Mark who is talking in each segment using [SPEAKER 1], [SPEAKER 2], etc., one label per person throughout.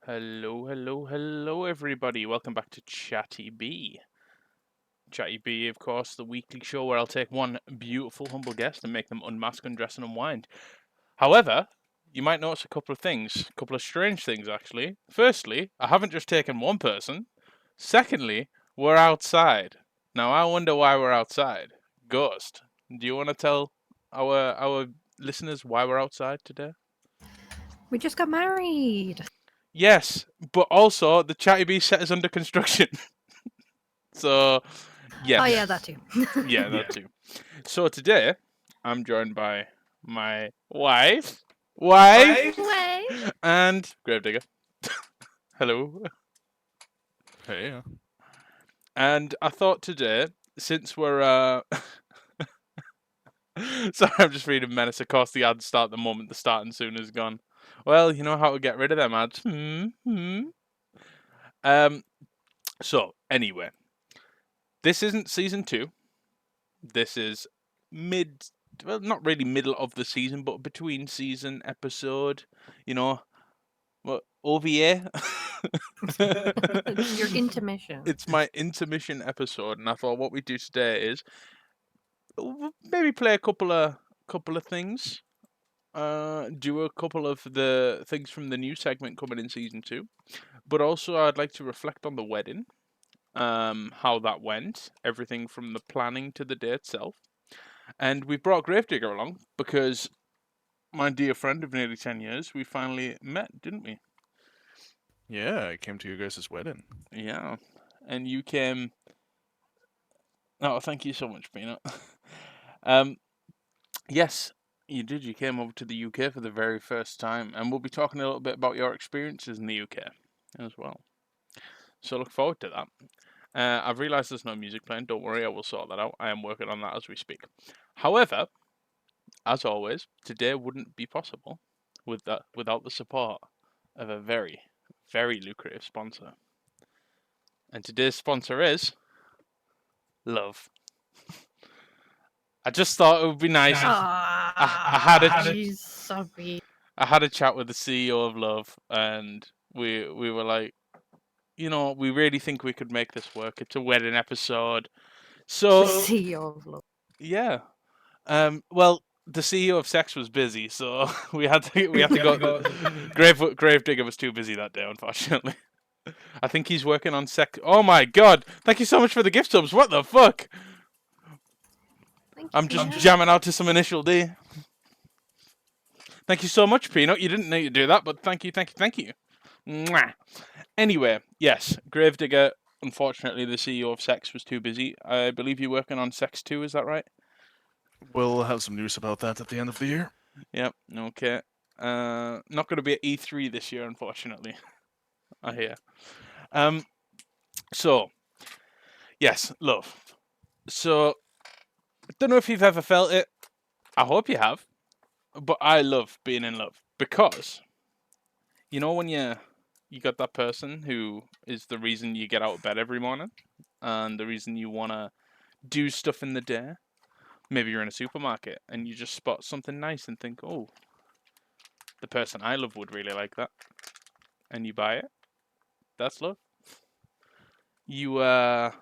[SPEAKER 1] Hello, everybody. Welcome back to Chattybee. Chattybee, of course, the weekly show where I'll take one beautiful, humble guest and make them unmask, undress, and unwind. However, you might notice a couple of things, a couple of strange things, actually. Firstly, I haven't just taken one person. Secondly, we're outside. Now, I wonder why we're outside. Ghost, do you want to tell our listeners why we're outside today?
[SPEAKER 2] We just got married.
[SPEAKER 1] Yes, but also the Chattybee set is under construction. So, yes.
[SPEAKER 2] Oh yeah, that too.
[SPEAKER 1] Yeah, that too. So today, I'm joined by my wife,
[SPEAKER 2] Way.
[SPEAKER 1] and Gravedigger. Hello.
[SPEAKER 3] Hey,
[SPEAKER 1] And I thought today, since we're sorry, I'm just reading Menace. Of course, the ads start the moment the starting soon is gone. Well, you know how to get rid of them ads. So anyway, this isn't season 2. This is well, not really middle of the season, but between season episode. You know, what OVA?
[SPEAKER 2] Your intermission.
[SPEAKER 1] It's my intermission episode, and I thought what we do today is maybe play a couple of things. Do a couple of the things from the new segment coming in season 2, but also I'd like to reflect on the wedding, how that went, everything from the planning to the day itself. And we brought Gravedigger along because my dear friend of nearly 10 years, we finally met, didn't we?
[SPEAKER 3] yeah, I came to your guys' wedding.
[SPEAKER 1] Yeah. And you came. Oh, thank you so much, Peanut. Yes, you did. You came over to the UK for the very first time, and we'll be talking a little bit about your experiences in the UK as well. So look forward to that. I've realised there's no music playing. Don't worry, I will sort that out. I am working on that as we speak. However, as always, today wouldn't be possible without the support of a very, very lucrative sponsor. And today's sponsor is Love. I just thought it would be nice. I had a
[SPEAKER 2] She's so sweet.
[SPEAKER 1] I had a chat with the CEO of Love, and we were like, we really think we could make this work. It's a wedding episode, so
[SPEAKER 2] CEO of love.
[SPEAKER 1] yeah. Well, the CEO of Sex was busy, so we had to go. Gravedigger was too busy that day, unfortunately. I think he's working on Sex. Oh my god! Thank you so much for the gift subs. What the fuck?
[SPEAKER 2] Thank
[SPEAKER 1] I'm
[SPEAKER 2] you,
[SPEAKER 1] just
[SPEAKER 2] Peanut.
[SPEAKER 1] jamming out to some Initial D. Thank you so much, Peanut. You didn't need to do that, but thank you. Mwah. Anyway, yes, Gravedigger. Unfortunately, the CEO of Sex was too busy. I believe you're working on Sex 2, is that right?
[SPEAKER 3] We'll have some news about that at the end of the year.
[SPEAKER 1] Yep, okay. Not going to be at E3 this year, unfortunately. I hear. So, yes, love. So, I don't know if you've ever felt it. I hope you have. But I love being in love because, when you got that person who is the reason you get out of bed every morning and the reason you want to do stuff in the day. Maybe you're in a supermarket and you just spot something nice and think, oh, the person I love would really like that. And you buy it. That's love. You ever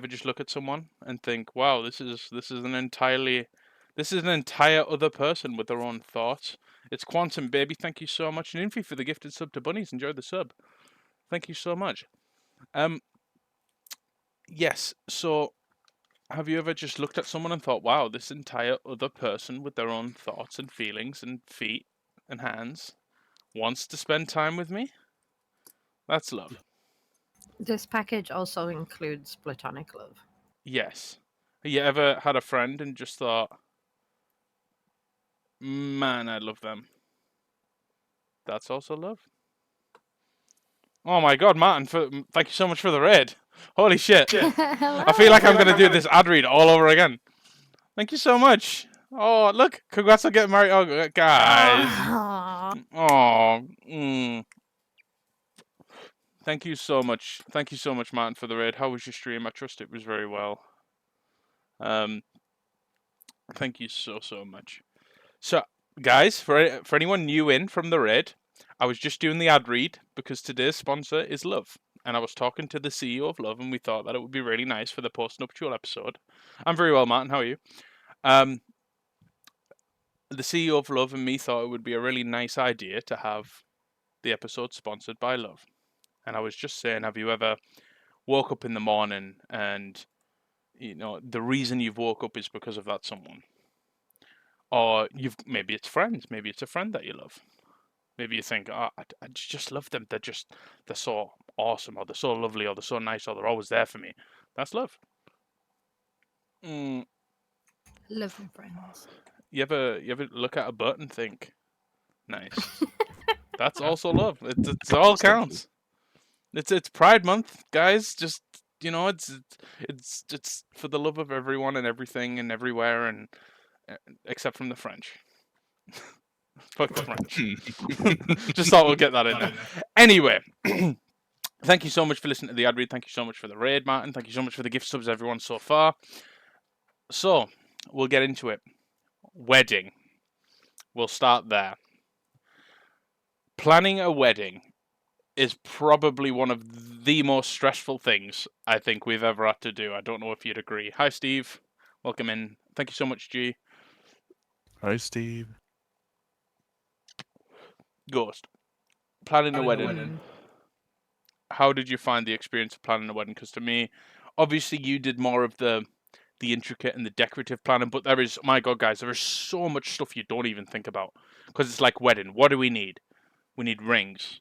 [SPEAKER 1] just look at someone and think, wow, this is an entire other person with their own thoughts. It's Quantum Baby. Thank you so much. And Infi for the gifted sub to Bunnies. Enjoy the sub. Thank you so much. Yes. So, have you ever just looked at someone and thought, wow, this entire other person with their own thoughts and feelings and feet and hands wants to spend time with me? That's love.
[SPEAKER 2] This package also includes platonic love.
[SPEAKER 1] Yes. Have you ever had a friend and just thought, man, I love them? That's also love. Oh my god, Martin, thank you so much for the raid. Holy shit. I feel like I'm going to do this ad read all over again. Thank you so much. Oh, look, congrats on getting married. Oh, guys.
[SPEAKER 2] Aww.
[SPEAKER 1] Oh, Thank you so much. Thank you so much, Martin, for the raid. How was your stream? I trust it was very well. Thank you so much. So, guys, for anyone new in from the raid, I was just doing the ad read because today's sponsor is Love. And I was talking to the CEO of Love, and we thought that it would be really nice for the post-nuptial episode. I'm very well, Martin. How are you? The CEO of Love and me thought it would be a really nice idea to have the episode sponsored by Love. And I was just saying, have you ever woke up in the morning and, the reason you've woke up is because of that someone? Or maybe it's friends, maybe it's a friend that you love. Maybe you think, oh, I just love them. They're so awesome, or they're so lovely, or they're so nice, or they're always there for me. That's love.
[SPEAKER 2] Love and friends.
[SPEAKER 1] You ever look at a butt and think, nice? That's also love. It all counts. It's Pride Month, guys. Just it's for the love of everyone and everything and everywhere, and except from the French. Fuck the French. Just thought we'll get that in there. Anyway, thank you so much for listening to the ad read. Thank you so much for the raid, Martin. Thank you so much for the gift subs, everyone, so far. So, we'll get into it. Wedding. We'll start there. Planning a wedding is probably one of the most stressful things I think we've ever had to do. I don't know if you'd agree. Hi, Steve. Welcome in. Thank you so much, G.
[SPEAKER 3] Hi, Steve.
[SPEAKER 1] Ghost. Planning a wedding. How did you find the experience of planning a wedding? Because to me, obviously you did more of the intricate and the decorative planning, but there is, my God, guys, there is so much stuff you don't even think about. Because it's like wedding. What do we need? We need rings.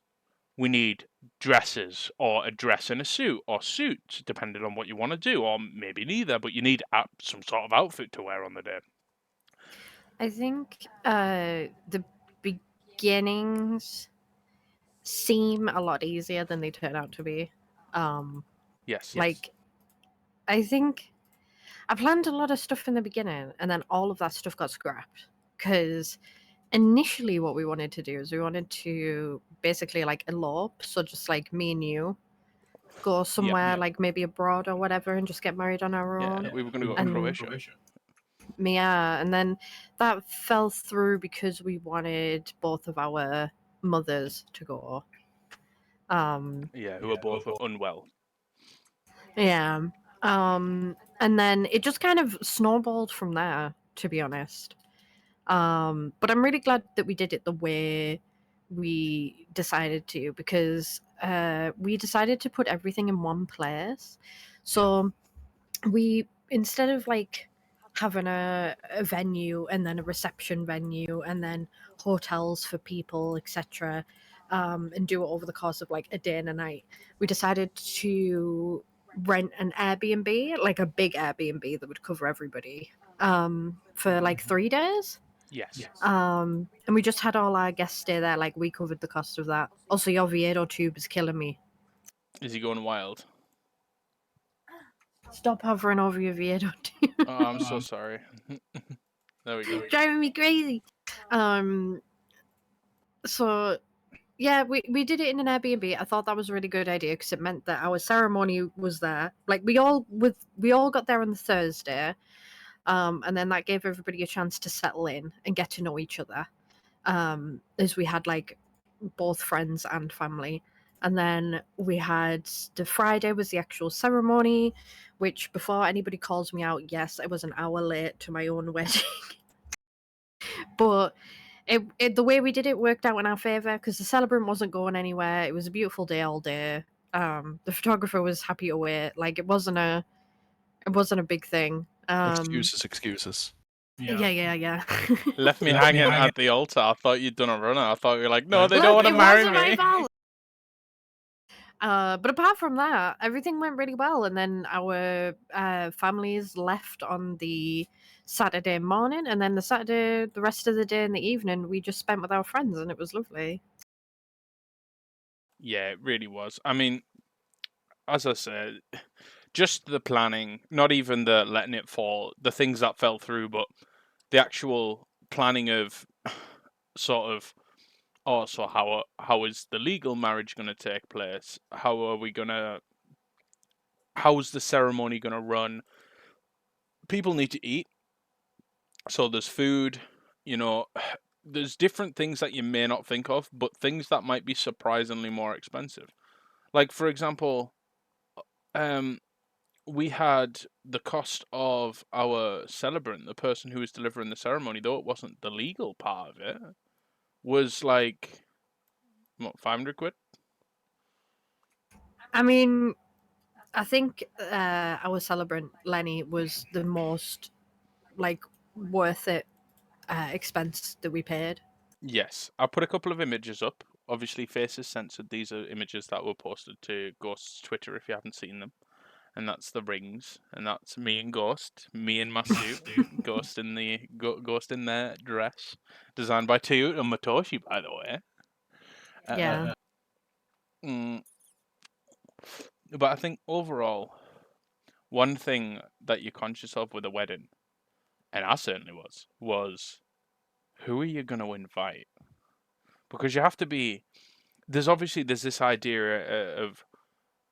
[SPEAKER 1] We need dresses, or a dress and a suit, or suits, depending on what you want to do, or maybe neither, but you need some sort of outfit to wear on the day.
[SPEAKER 2] I think the beginnings seem a lot easier than they turn out to be.
[SPEAKER 1] Yes.
[SPEAKER 2] Like, I think I planned a lot of stuff in the beginning, and then all of that stuff got scrapped. Because initially what we wanted to do is we wanted to basically like elope, so just like me and you go somewhere like maybe abroad or whatever and just get married on our own.
[SPEAKER 1] Yeah, we were going to go to Croatia.
[SPEAKER 2] Yeah, and then that fell through because we wanted both of our mothers to go.
[SPEAKER 1] Who are both unwell.
[SPEAKER 2] Yeah. And then it just kind of snowballed from there, to be honest. But I'm really glad that we did it the way we decided to, because we decided to put everything in one place. So we, instead of like having a venue and then a reception venue and then hotels for people, etc., and do it over the course of like a day and a night, we decided to rent an Airbnb, like a big Airbnb that would cover everybody, for like 3 days.
[SPEAKER 1] Yes.
[SPEAKER 2] And we just had all our guests stay there. Like, we covered the cost of that. Also, your Viedo tube is killing me.
[SPEAKER 1] Is he going wild?
[SPEAKER 2] Stop hovering over your Viedo tube.
[SPEAKER 1] Oh, I'm so sorry. There we go.
[SPEAKER 2] Driving me crazy. So yeah, we did it in an Airbnb. I thought that was a really good idea because it meant that our ceremony was there. Like, we all got there on the Thursday, and then that gave everybody a chance to settle in and get to know each other. As we had like both friends and family. And then we had the Friday was the actual ceremony, which, before anybody calls me out, yes, I was an hour late to my own wedding. But the way we did it worked out in our favour because the celebrant wasn't going anywhere. It was a beautiful day all day. The photographer was happy to wait. Like, it wasn't a big thing.
[SPEAKER 3] Excuses.
[SPEAKER 2] Yeah.
[SPEAKER 1] Left me hanging at the altar. I thought you'd done a runner. I thought you were like, no, they don't want to marry me.
[SPEAKER 2] But apart from that, everything went really well. And then our families left on the Saturday morning, and then the rest of the day and the evening, we just spent with our friends, and it was lovely.
[SPEAKER 1] Yeah, it really was. I mean, as I said, just the planning, not even the letting it fall, the things that fell through, but the actual planning of sort of, so how is the legal marriage going to take place? How's the ceremony going to run? People need to eat. So there's food, there's different things that you may not think of, but things that might be surprisingly more expensive. Like, for example, we had the cost of our celebrant, the person who was delivering the ceremony, though it wasn't the legal part of it, was like, what, 500 quid?
[SPEAKER 2] I mean, I think our celebrant Lenny was the most like worth it expense that we paid.
[SPEAKER 1] Yes, I put a couple of images up. Obviously, faces censored. These are images that were posted to Ghost's Twitter if you haven't seen them. And that's the rings, and that's me and Ghost, me in my suit, Ghost in the Ghost in their dress, designed by Toyota Matoshi, by the way.
[SPEAKER 2] Yeah.
[SPEAKER 1] But I think overall, one thing that you're conscious of with a wedding, and I certainly was who are you going to invite? Because you have to be. There's this idea of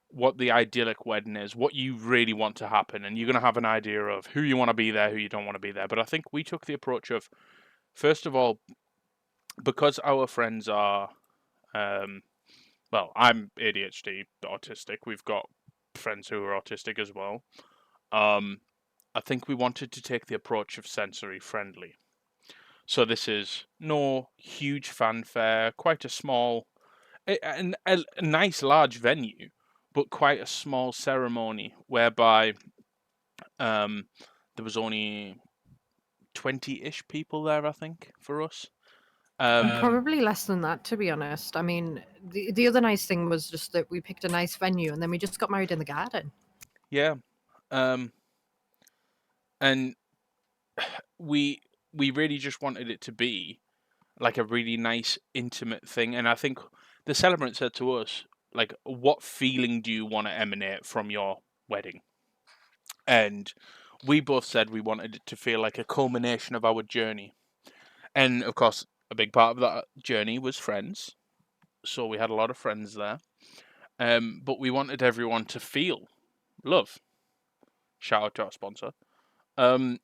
[SPEAKER 1] what the idyllic wedding is, what you really want to happen, and you're going to have an idea of who you want to be there, who you don't want to be there. But I think we took the approach of, first of all, because our friends are, well, I'm ADHD, autistic. We've got friends who are autistic as well. I think we wanted to take the approach of sensory friendly. So this is no huge fanfare, quite a small, a nice large venue, but quite a small ceremony whereby there was only 20-ish people there, I think, for us.
[SPEAKER 2] Probably less than that, to be honest. I mean, the other nice thing was just that we picked a nice venue and then we just got married in the garden.
[SPEAKER 1] Yeah. And we really just wanted it to be like a really nice, intimate thing. And I think the celebrant said to us, like, what feeling do you want to emanate from your wedding? And we both said we wanted it to feel like a culmination of our journey. And of course, a big part of that journey was friends. So we had a lot of friends there. But we wanted everyone to feel love. Shout out to our sponsor. And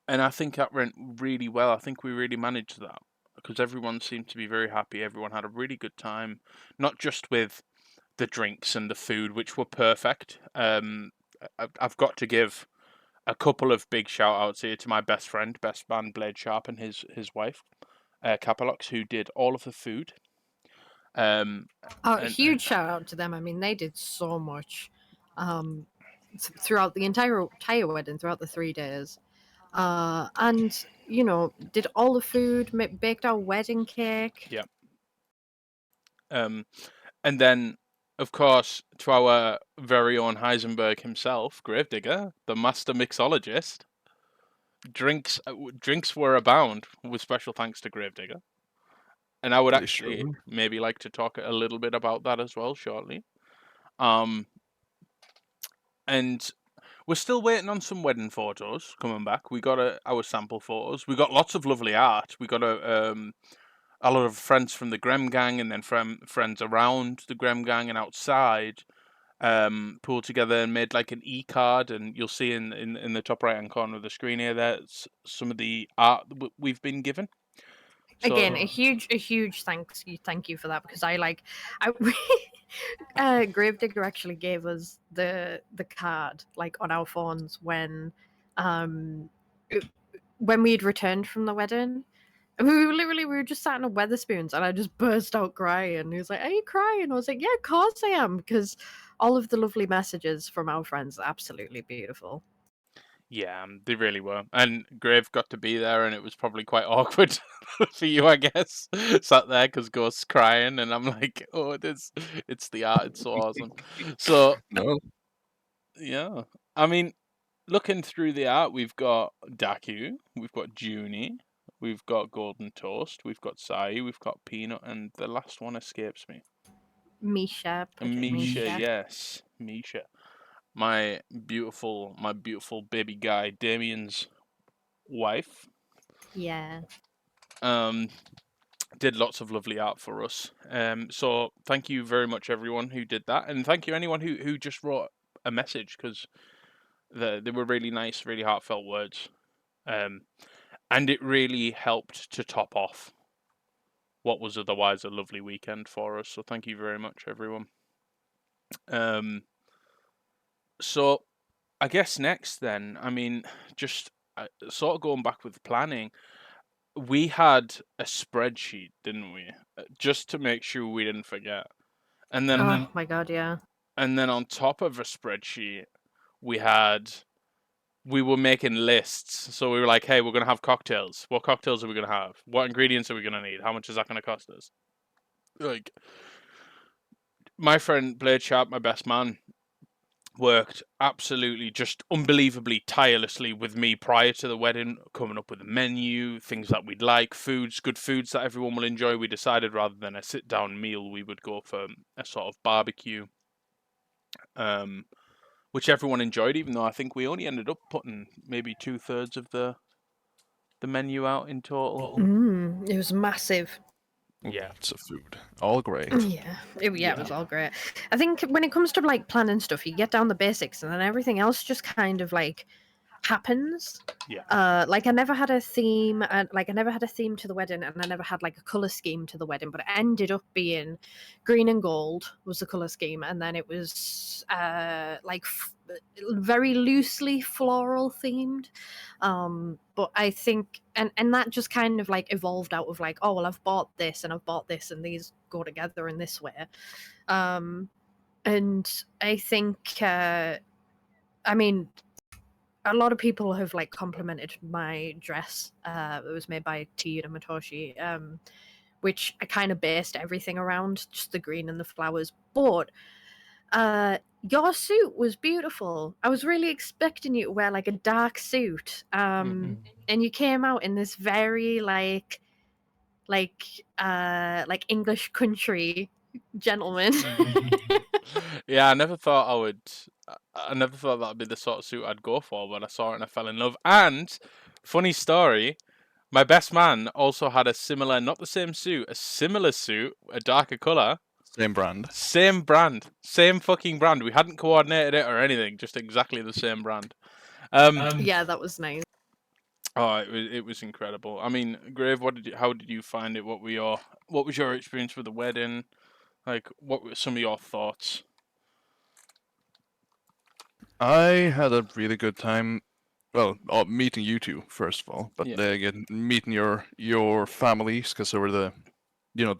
[SPEAKER 1] I think that went really well. I think we really managed that because everyone seemed to be very happy. Everyone had a really good time, not just with the drinks and the food, which were perfect. I've got to give a couple of big shout outs here to my best friend, best man Blade Sharp, and his wife, Capalox, who did all of the food.
[SPEAKER 2] Huge shout out to them. I mean, they did so much throughout the entire wedding, throughout the 3 days. And, you know, did all the food, baked our wedding cake.
[SPEAKER 1] Yeah. And then, of course, to our very own Heisenberg himself, Gravedigger, the master mixologist, drinks were abound, with special thanks to Gravedigger. And I would actually maybe like to talk a little bit about that as well shortly. And we're still waiting on some wedding photos coming back. We got our sample photos. We got lots of lovely art. We got a lot of friends from the Grem Gang, and then from friends around the Grem Gang and outside, pulled together and made like an e-card. And you'll see in the top right hand corner of the screen here, there's some of the art we've been given. So,
[SPEAKER 2] again, a huge thank you for that, because Gravedigger actually gave us the card like on our phones when we had returned from the wedding. And we were just sat in a Weatherspoons, and I just burst out crying. He was like, "Are you crying?" I was like, "Yeah, of course I am," because all of the lovely messages from our friends are absolutely beautiful.
[SPEAKER 1] yeah, they really were. And Grave got to be there, and it was probably quite awkward for you, I guess. Sat there because Ghost's crying, and I'm like, oh, it's the art. It's so awesome. So,
[SPEAKER 3] No.
[SPEAKER 1] yeah. I mean, looking through the art, we've got Daku, we've got Junie, we've got Golden Toast, we've got Sai, we've got Peanut, and the last one escapes me.
[SPEAKER 2] Misha,
[SPEAKER 1] Misha, yes. Misha. My beautiful baby guy, Damien's wife.
[SPEAKER 2] Yeah.
[SPEAKER 1] Did lots of lovely art for us. So thank you very much, everyone who did that, and thank you anyone who just wrote a message, because they were really nice, really heartfelt words. and it really helped to top off what was otherwise a lovely weekend for us. So thank you very much, everyone. So I guess next then, I mean, just sort of going back with planning, we had a spreadsheet, didn't we? Just to make sure we didn't forget. And then
[SPEAKER 2] Oh my god, yeah.
[SPEAKER 1] and then on top of a spreadsheet, we were making lists. So we were like, hey, we're going to have cocktails. What cocktails are we going to have? What ingredients are we going to need? How much is that going to cost us? Like, my friend Blade Sharp, my best man, worked absolutely just unbelievably tirelessly with me prior to the wedding, coming up with a menu, things that we'd like, good foods that everyone will enjoy. We decided rather than a sit-down meal, we would go for a sort of barbecue, which everyone enjoyed, even though I think we only ended up putting maybe 2/3 of the menu out in total.
[SPEAKER 2] It was massive.
[SPEAKER 1] Yeah.
[SPEAKER 3] Lots of food. All great.
[SPEAKER 2] Yeah, it was all great. I think when it comes to like planning stuff, you get down the basics, and then everything else just kind of like happens.
[SPEAKER 1] Yeah.
[SPEAKER 2] Like I never had a theme, and like I never had a theme to the wedding, and I never had like a color scheme to the wedding, but it ended up being green and gold was the color scheme, and then it was very loosely floral themed. But I think and that just kind of like evolved out of like, oh well, I've bought this and I've bought this, and these go together in this way. And I think I mean, a lot of people have like complimented my dress. It was made by Tiyuna Matoshi, which I kind of based everything around, just the green and the flowers. But your suit was beautiful. I was really expecting you to wear like a dark suit, and you came out in this very like English country gentleman.
[SPEAKER 1] Yeah, I never thought that'd be the sort of suit I'd go for, but I saw it and I fell in love. And funny story, my best man also had a similar, not the same suit, a similar suit, a darker color.
[SPEAKER 3] Same brand.
[SPEAKER 1] Same brand. Same fucking brand. We hadn't coordinated it or anything, just exactly the same brand.
[SPEAKER 2] Yeah, that was nice.
[SPEAKER 1] Oh, it was incredible. I mean, Grave, how did you find it? What was your experience with the wedding? Like, what were some of your thoughts?
[SPEAKER 3] I had a really good time. Well, meeting you two first of all, but
[SPEAKER 1] Yeah.
[SPEAKER 3] again, meeting your families, because over the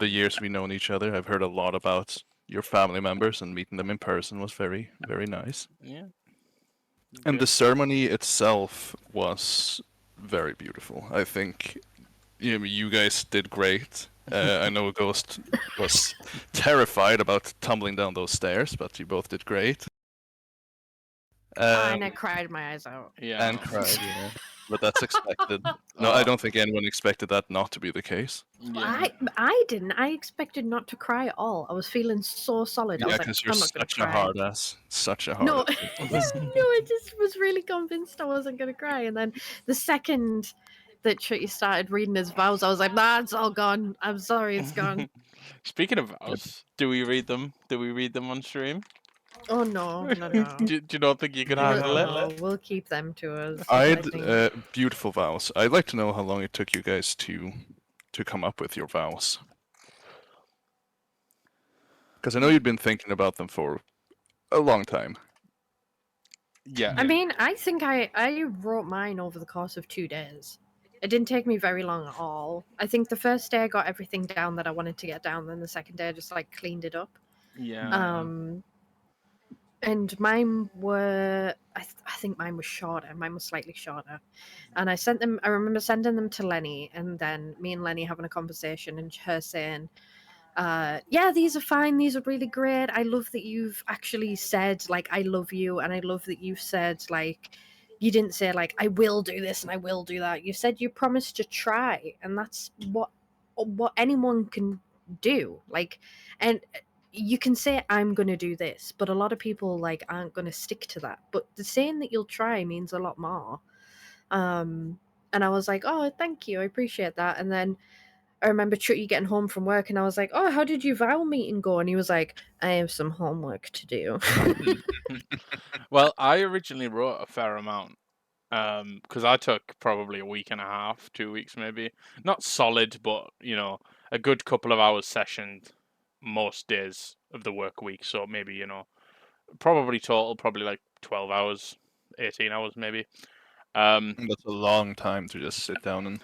[SPEAKER 3] years we've known each other, I've heard a lot about your family members, and meeting them in person was very, very nice.
[SPEAKER 1] Yeah.
[SPEAKER 3] And the ceremony itself was very beautiful. I think you guys did great. I know Ghost was terrified about tumbling down those stairs, but you both did great.
[SPEAKER 2] And I cried my eyes out.
[SPEAKER 1] Yeah.
[SPEAKER 3] And cried, yeah. But that's expected. No, I don't think anyone expected that not to be the case.
[SPEAKER 1] Yeah.
[SPEAKER 2] I didn't. I expected not to cry at all. I was feeling so solid. I
[SPEAKER 3] Yeah,
[SPEAKER 2] was
[SPEAKER 3] because
[SPEAKER 2] like,
[SPEAKER 3] you're
[SPEAKER 2] I'm not gonna
[SPEAKER 3] such a
[SPEAKER 2] cry.
[SPEAKER 3] hard ass. Such a hard
[SPEAKER 2] No,
[SPEAKER 3] ass.
[SPEAKER 2] no, I just was really convinced I wasn't gonna cry, and then the second that Chutty started reading his vows, I was like, nah, it's all gone. I'm sorry, it's gone.
[SPEAKER 1] Speaking of vows, do we read them? Do we read them on stream?
[SPEAKER 2] Oh no.
[SPEAKER 1] Do you not think you could handle it?
[SPEAKER 2] No, we'll keep them to us.
[SPEAKER 3] I'd
[SPEAKER 2] think.
[SPEAKER 3] beautiful vows. I'd like to know how long it took you guys to come up with your vows. Because I know you'd been thinking about them for a long time.
[SPEAKER 1] Yeah.
[SPEAKER 2] I mean, I think I wrote mine over the course of 2 days. It didn't take me very long at all. I think the first day I got everything down that I wanted to get down, then the second day I just like cleaned it up.
[SPEAKER 1] Yeah.
[SPEAKER 2] And mine were, I think mine was shorter. Mine was slightly shorter. And I sent them, I remember sending them to Lenny, and then me and Lenny having a conversation, and her saying, yeah, these are fine. These are really great. I love that you've actually said, like, I love you. And I love that you've said, like, you didn't say, like, I will do this and I will do that. You said you promised to try. And that's what anyone can do. Like, and you can say I'm going to do this, but a lot of people like aren't going to stick to that. But the saying that you'll try means a lot more. And I was like, oh, thank you, I appreciate that. And then I remember Chutty getting home from work, and I was like, oh, how did your vow meeting go? And he was like, I have some homework to do.
[SPEAKER 1] Well, I originally wrote a fair amount, because I took probably a week and a half, 2 weeks maybe. Not solid, but a good couple of hours session most days of the work week. So maybe probably total probably like 12 hours, 18 hours maybe.
[SPEAKER 3] That's a long time to just sit down and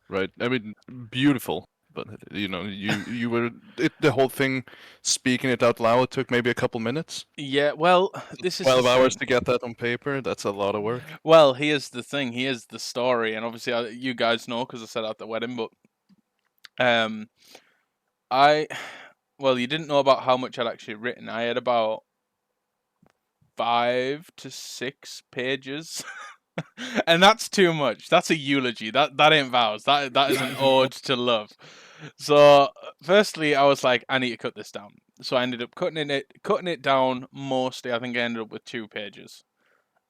[SPEAKER 3] write. I mean, beautiful, but you were the whole thing, speaking it out loud took maybe a couple minutes.
[SPEAKER 1] Yeah, well, this is
[SPEAKER 3] 12
[SPEAKER 1] the
[SPEAKER 3] hours
[SPEAKER 1] thing.
[SPEAKER 3] to get that on paper. That's a lot of work.
[SPEAKER 1] Well, here's the thing. Here's the story, and obviously you guys know because I said at the wedding. But you didn't know about how much I'd actually written. I had about 5 to 6 pages, and that's too much. That's a eulogy. That ain't vows. That is an ode to love. So, firstly, I was like, I need to cut this down. So I ended up cutting it down mostly. I think I ended up with 2 pages.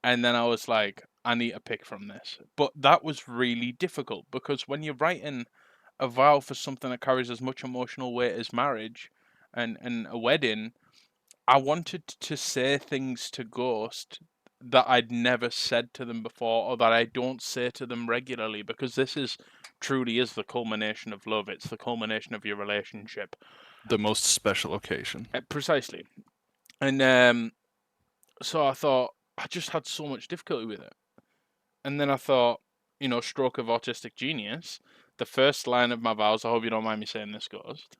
[SPEAKER 1] And then I was like, I need to pick from this. But that was really difficult because when you're writing a vow for something that carries as much emotional weight as marriage and a wedding, I wanted to say things to Ghost that I'd never said to them before or that I don't say to them regularly, because this truly is the culmination of love. It's the culmination of your relationship.
[SPEAKER 3] The most special occasion.
[SPEAKER 1] Precisely. And so I thought, I just had so much difficulty with it. And then I thought, stroke of autistic genius, the first line of my vows, I hope you don't mind me saying this, Ghost.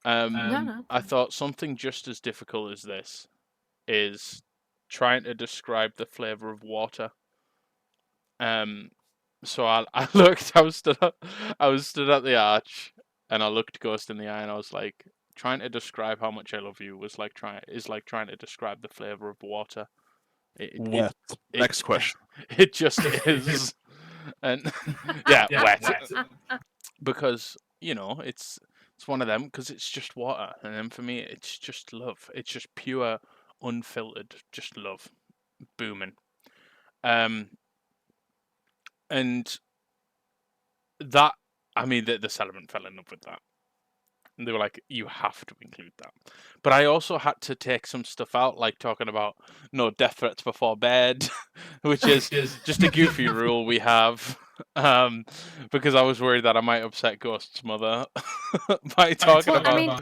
[SPEAKER 2] No.
[SPEAKER 1] I thought something just as difficult as this is trying to describe the flavor of water. So I looked, I was stood at the arch, and I looked Ghost in the eye, and I was like, trying to describe how much I love you is like trying to describe the flavor of water.
[SPEAKER 3] Wet. Next question.
[SPEAKER 1] It just is, and yeah, wet. Because it's one of them, because it's just water, and then for me it's just love. It's just pure, unfiltered, just love, booming. And that, I mean, the celebrant fell in love with that. And they were like, you have to include that. But I also had to take some stuff out, like talking about no death threats before bed, which is just a goofy rule we have. Because I was worried that I might upset Ghost's mother by talking about.
[SPEAKER 2] I mean,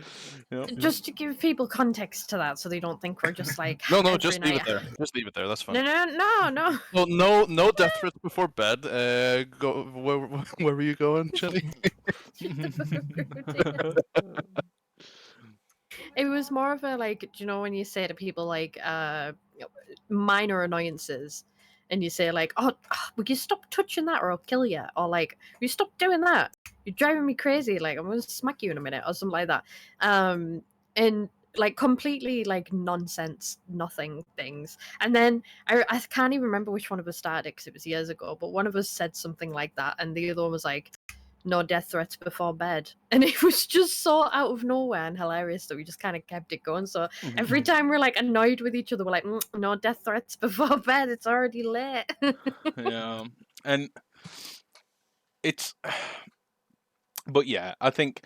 [SPEAKER 2] just to give people context to that, so they don't think we're just like.
[SPEAKER 3] No, just leave it there. Just leave it there. That's fine.
[SPEAKER 2] No.
[SPEAKER 3] Well, no death threats before bed. Go. Where were you going, Jenny?
[SPEAKER 2] It was more of a like, when you say to people like minor annoyances, and you say like, oh, will you stop touching that or I'll kill you, or like, will you stop doing that, you're driving me crazy, like I'm gonna smack you in a minute, or something like that. And like completely like nonsense, nothing things. And then I can't even remember which one of us started it because it was years ago, but one of us said something like that, and the other one was like, no death threats before bed. And it was just so out of nowhere and hilarious that we just kind of kept it going. So every time we're like annoyed with each other, we're like, no death threats before bed, it's already late.
[SPEAKER 1] Yeah. And it's, but yeah, I think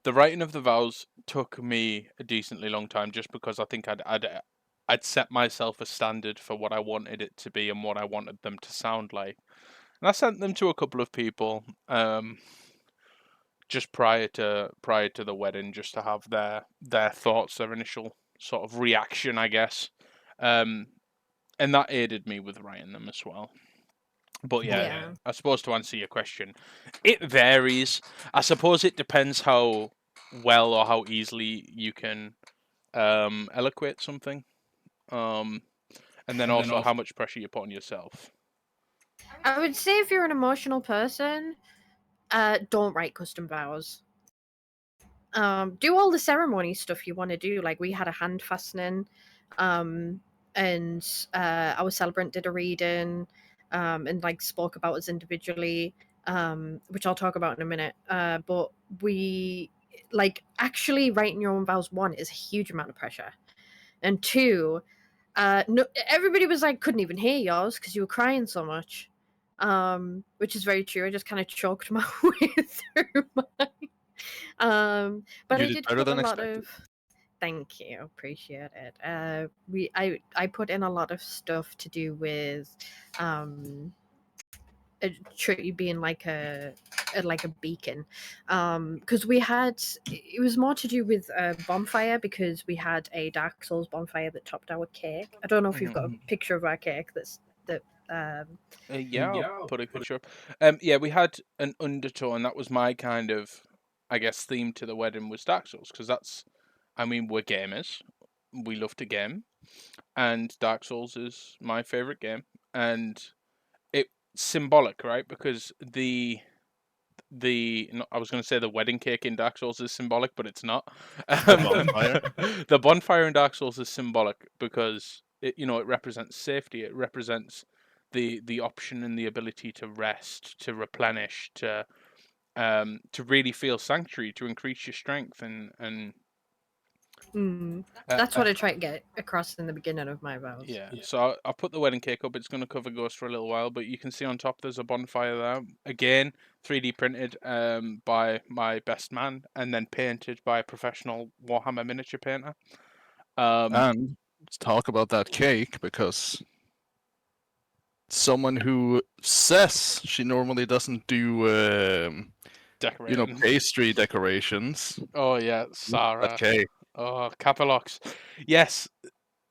[SPEAKER 1] the writing of the vows took me a decently long time, just because I think I'd set myself a standard for what I wanted it to be and what I wanted them to sound like. And I sent them to a couple of people, just prior to the wedding, just to have their thoughts, their initial sort of reaction, I guess. And that aided me with writing them as well. But yeah, I suppose to answer your question, it varies. I suppose it depends how well or how easily you can eloquate something, and then also how much pressure you put on yourself.
[SPEAKER 2] I would say if you're an emotional person, don't write custom vows. Do all the ceremony stuff you want to do. Like we had a hand fastening, and our celebrant did a reading, and like spoke about us individually, which I'll talk about in a minute. But we like actually writing your own vows. One is a huge amount of pressure, and two, no, everybody was like couldn't even hear yours because you were crying so much, which is very true. I just kind of choked my way through mine. But
[SPEAKER 3] You
[SPEAKER 2] I
[SPEAKER 3] did
[SPEAKER 2] did
[SPEAKER 3] better
[SPEAKER 2] put a
[SPEAKER 3] than
[SPEAKER 2] lot
[SPEAKER 3] expected.
[SPEAKER 2] of Thank you, appreciate it. I put in a lot of stuff to do with a tree being like a beacon, because we had, it was more to do with a bonfire, because we had a Dark Souls bonfire that topped our cake. I don't know if you've got a picture of our cake that
[SPEAKER 1] Yeah, I'll put a picture up. Yeah, we had an undertone. That was my kind of, I guess, theme to the wedding was Dark Souls, because that's, I mean, we're gamers. We love to game, and Dark Souls is my favorite game, and it's symbolic, right? Because I was going to say the wedding cake in Dark Souls is symbolic, but it's not.
[SPEAKER 3] The bonfire.
[SPEAKER 1] The bonfire in Dark Souls is symbolic because it represents safety. It represents the option and the ability to rest, to replenish, to really feel sanctuary, to increase your strength, and
[SPEAKER 2] that's what I try to get across in the beginning of my vows.
[SPEAKER 1] Yeah, so I'll put the wedding cake up. It's going to cover Ghost for a little while, but you can see on top there's a bonfire there. Again, 3D printed by my best man, and then painted by a professional Warhammer miniature painter.
[SPEAKER 3] And let's talk about that cake, because someone who says she normally doesn't do
[SPEAKER 1] Decorating.
[SPEAKER 3] pastry decorations.
[SPEAKER 1] Oh yeah, Sarah.
[SPEAKER 3] That cake.
[SPEAKER 1] Oh, Capalox. Yes,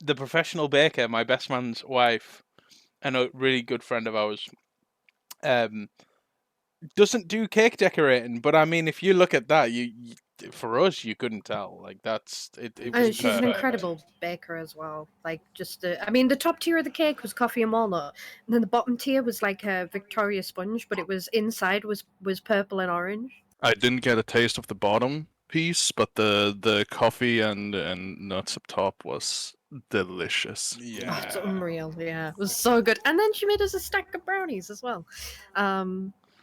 [SPEAKER 1] the professional baker, my best man's wife, and a really good friend of ours, doesn't do cake decorating. But I mean, if you look at that, you for us, you couldn't tell. Like that's it. It was
[SPEAKER 2] She's an
[SPEAKER 1] perfect.
[SPEAKER 2] incredible baker as well. Like, just I mean, the top tier of the cake was coffee and walnut, and then the bottom tier was like a Victoria sponge, but it was inside was purple and orange.
[SPEAKER 3] I didn't get a taste of the bottom piece, but the coffee and nuts up top was delicious.
[SPEAKER 1] Yeah,
[SPEAKER 2] Oh, it's unreal. Yeah, it was so good. And then she made us a stack of brownies as well,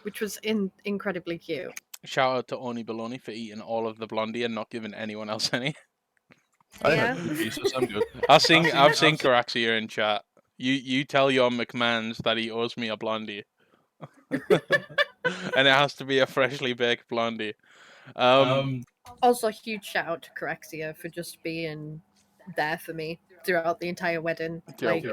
[SPEAKER 2] which was incredibly cute.
[SPEAKER 1] Shout out to Oni Baloney for eating all of the blondie and not giving anyone else any.
[SPEAKER 3] I
[SPEAKER 2] Yeah.
[SPEAKER 3] had 2 pieces. I'm good.
[SPEAKER 1] I've seen Caraxia in chat. You tell your McMahons that he owes me a blondie, and it has to be a freshly baked blondie.
[SPEAKER 2] Also, huge shout out to Caraxia for just being there for me throughout the entire wedding. Like,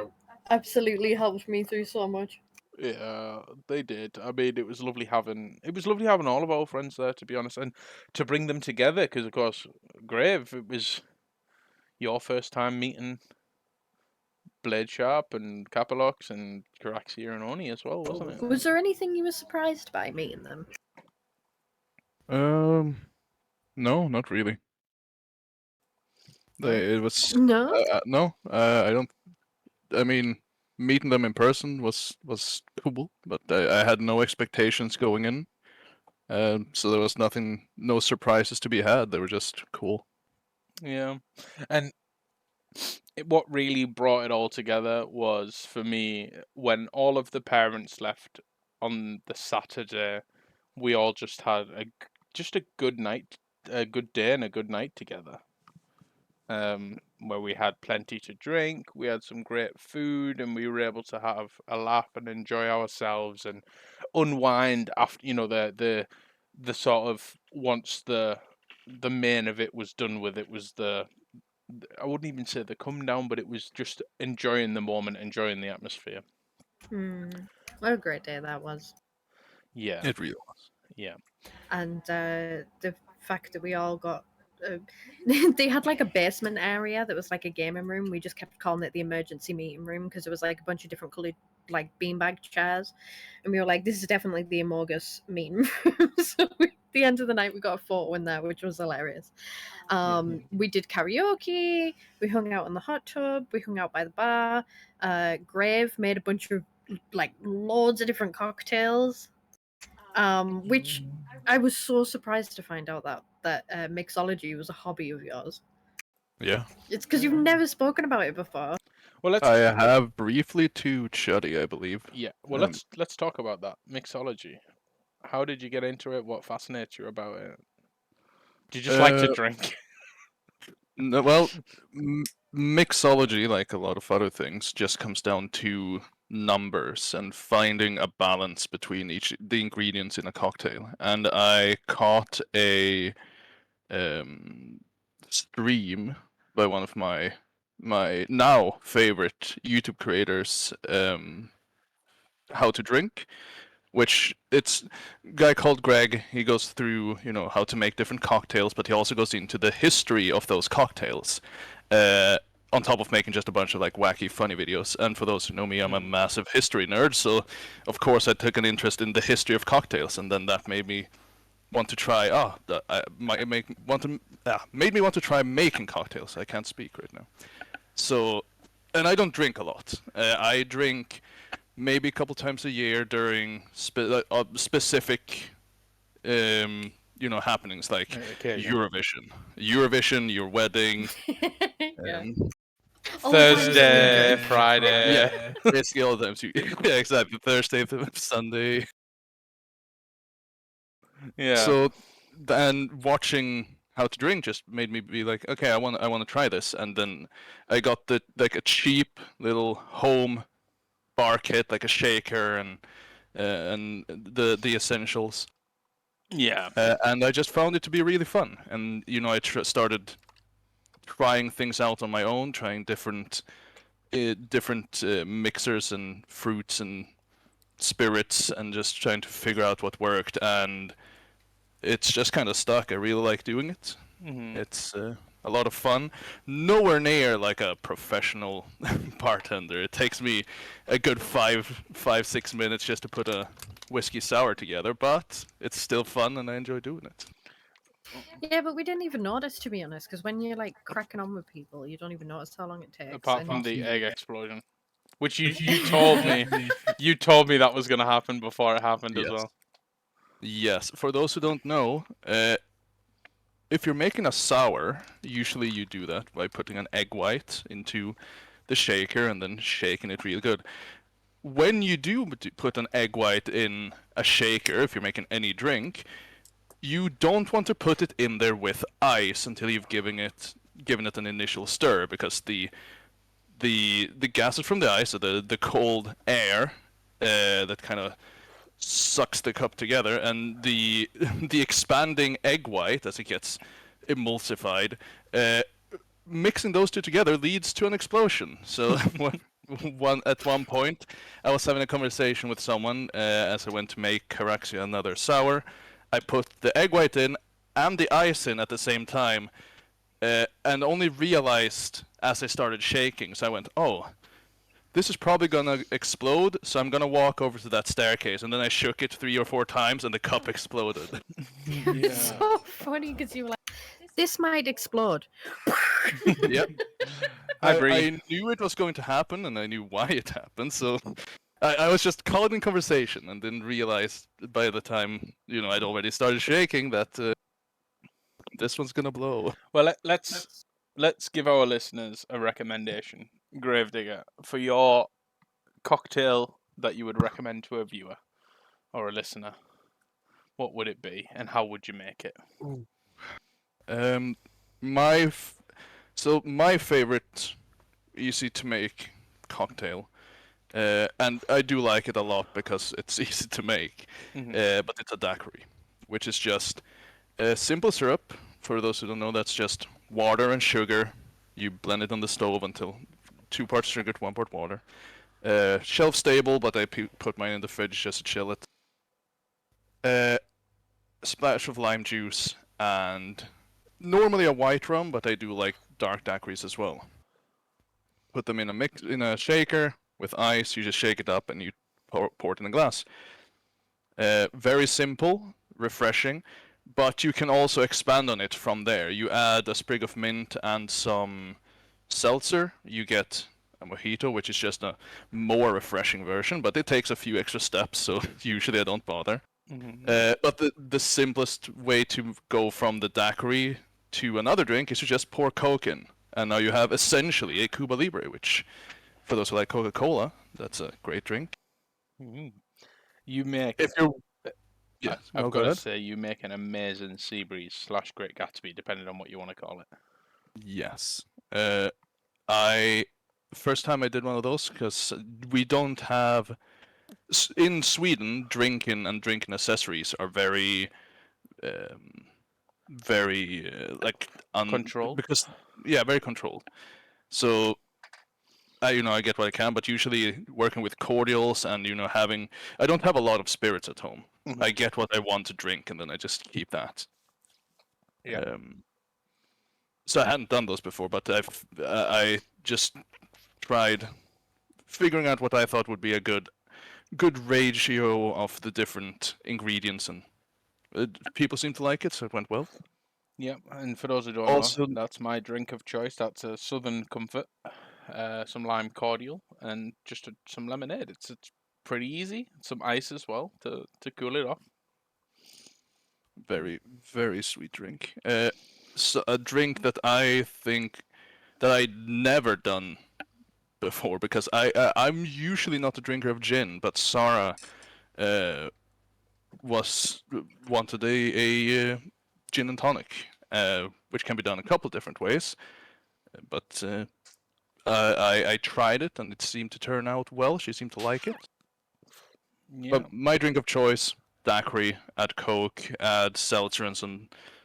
[SPEAKER 2] absolutely helped me through so much.
[SPEAKER 1] Yeah, they did. I mean, it was lovely having all of our friends there, to be honest, and to bring them together. Because of course, Grave, it was your first time meeting Blade Sharp and Capalox and Caraxia and Oni as well, wasn't it?
[SPEAKER 2] Was there anything you were surprised by meeting them?
[SPEAKER 3] No, not really. It was
[SPEAKER 2] No.
[SPEAKER 3] no. I don't. I mean, meeting them in person was cool, but I had no expectations going in. So there was no surprises to be had. They were just cool.
[SPEAKER 1] Yeah, and what really brought it all together was, for me, when all of the parents left on the Saturday, we all just had a good night, a good day and a good night together. Where we had plenty to drink, we had some great food, and we were able to have a laugh and enjoy ourselves and unwind after the sort of, once the main of it was done with, it was I wouldn't even say the come down, but it was just enjoying the moment, enjoying the atmosphere.
[SPEAKER 2] What a great day that was.
[SPEAKER 1] Yeah,
[SPEAKER 3] It really was.
[SPEAKER 1] yeah.
[SPEAKER 2] And the fact that we all got they had like a basement area that was like a gaming room. We just kept calling it the emergency meeting room because it was like a bunch of different colored like beanbag chairs, and we were like, this is definitely the Amorgus meeting room. So at the end of the night we got a photo in there, which was hilarious. We did karaoke, we hung out in the hot tub, we hung out by the bar. Grave made a bunch of like loads of different cocktails, which I was so surprised to find out that mixology was a hobby of yours.
[SPEAKER 3] Yeah.
[SPEAKER 2] It's because you've never spoken about it before.
[SPEAKER 1] Well,
[SPEAKER 3] I have briefly to Chuddy, I believe.
[SPEAKER 1] Yeah. Well, let's talk about that mixology. How did you get into it? What fascinates you about it? Do you just like to drink?
[SPEAKER 3] No, well, mixology, like a lot of other things, just comes down to numbers and finding a balance between the ingredients in a cocktail. And I caught a stream by one of my now favorite YouTube creators, How to Drink, which it's a guy called Greg. He goes through, how to make different cocktails, but he also goes into the history of those cocktails. On top of making just a bunch of like wacky, funny videos. And for those who know me, I'm a massive history nerd, so of course I took an interest in the history of cocktails, and then that made me want to try. Made me want to try making cocktails. I can't speak right now. So, and I don't drink a lot. I drink maybe a couple times a year during specific, happenings like Eurovision, your wedding.
[SPEAKER 2] Yeah.
[SPEAKER 1] Thursday, Friday.
[SPEAKER 3] Yeah, basically all the times. Yeah, exactly. Thursday, Sunday.
[SPEAKER 1] Yeah.
[SPEAKER 3] So, then watching How to Drink just made me be like, okay, I want to try this, and then I got a cheap little home bar kit, like a shaker and the essentials.
[SPEAKER 1] Yeah.
[SPEAKER 3] And I just found it to be really fun, and I started trying things out on my own, trying different mixers and fruits and spirits, and just trying to figure out what worked. And it's just kind of stuck. I really like doing it.
[SPEAKER 1] Mhm.
[SPEAKER 3] It's a lot of fun. Nowhere near like a professional bartender. It takes me a good 5-6 minutes just to put a whiskey sour together, but it's still fun and I enjoy doing it.
[SPEAKER 2] Yeah, but we didn't even notice, to be honest, because when you're like cracking on with people, you don't even notice how long it takes.
[SPEAKER 1] Apart from the egg explosion, which you told me, you told me that was going to happen before it happened as well.
[SPEAKER 3] Yes. For those who don't know, if you're making a sour, usually you do that by putting an egg white into the shaker and then shaking it real good. When you do put an egg white in a shaker, if you're making any drink, you don't want to put it in there with ice until you've given it an initial stir, because the gases from the ice, or the cold air, that kind of sucks the cup together, and the expanding egg white as it gets emulsified, mixing those two together leads to an explosion. So at one point, I was having a conversation with someone as I went to make Caraxia, another sour. I put the egg white in and the ice in at the same time, and only realized as I started shaking. So I went, oh, this is probably gonna explode, so I'm gonna walk over to that staircase. And then I shook it 3 or 4 times and the cup exploded.
[SPEAKER 2] It's so funny because you were like, this might explode.
[SPEAKER 3] Yep. I knew it was going to happen, and I knew why it happened, so I was just caught in conversation and didn't realize by the time, I'd already started shaking that this one's gonna blow.
[SPEAKER 1] Well, let's give our listeners a recommendation, Gravedigger, for your cocktail that you would recommend to a viewer or a listener. What would it be, and how would you make it?
[SPEAKER 3] My favorite easy to make cocktail, and I do like it a lot because it's easy to make, but it's a daiquiri, which is just a simple syrup. For those who don't know, that's just water and sugar. You blend it on the stove until 2 parts sugar to 1 part water. Shelf stable, but I put mine in the fridge just to chill it. A splash of lime juice, and normally a white rum, but I do like dark daiquiris as well. Put them in a shaker with ice. You just shake it up and you pour it in a glass. Very simple, refreshing, but you can also expand on it from there. You add a sprig of mint and some seltzer. You get a mojito, which is just a more refreshing version, but it takes a few extra steps, so usually I don't bother. But the simplest way to go from the daiquiri to another drink is to just pour Coke in, and now you have essentially a Cuba Libre, which, for those who like Coca-Cola, that's a great drink.
[SPEAKER 1] You make.
[SPEAKER 3] If you're,
[SPEAKER 1] I've got to say, you make an amazing Seabreeze / Great Gatsby, depending on what you want to call it.
[SPEAKER 3] Yes. First time I did one of those, because we don't have in Sweden, drinking accessories are very very
[SPEAKER 1] Controlled.
[SPEAKER 3] because very controlled. So I get what I can, but usually working with cordials and having I don't have a lot of spirits at home. I get what I want to drink, and then I just keep that.
[SPEAKER 1] Yeah.
[SPEAKER 3] So I hadn't done those before, but I just tried figuring out what I thought would be a good ratio of the different ingredients, and people seem to like it, so it went well.
[SPEAKER 1] Yeah, and for those who don't
[SPEAKER 3] Also,
[SPEAKER 1] know, that's my drink of choice. That's a Southern Comfort, some lime cordial, and just some lemonade. It's pretty easy. Some ice as well to cool it off.
[SPEAKER 3] very, very sweet drink. So a drink that I think that I'd never done before, because I'm usually not a drinker of gin, but Sarah wanted a gin and tonic, which can be done a couple different ways, but I tried it and it seemed to turn out well. She seemed to like it.
[SPEAKER 1] Yeah.
[SPEAKER 3] But my drink of choice, daiquiri, add Coke, add seltzer and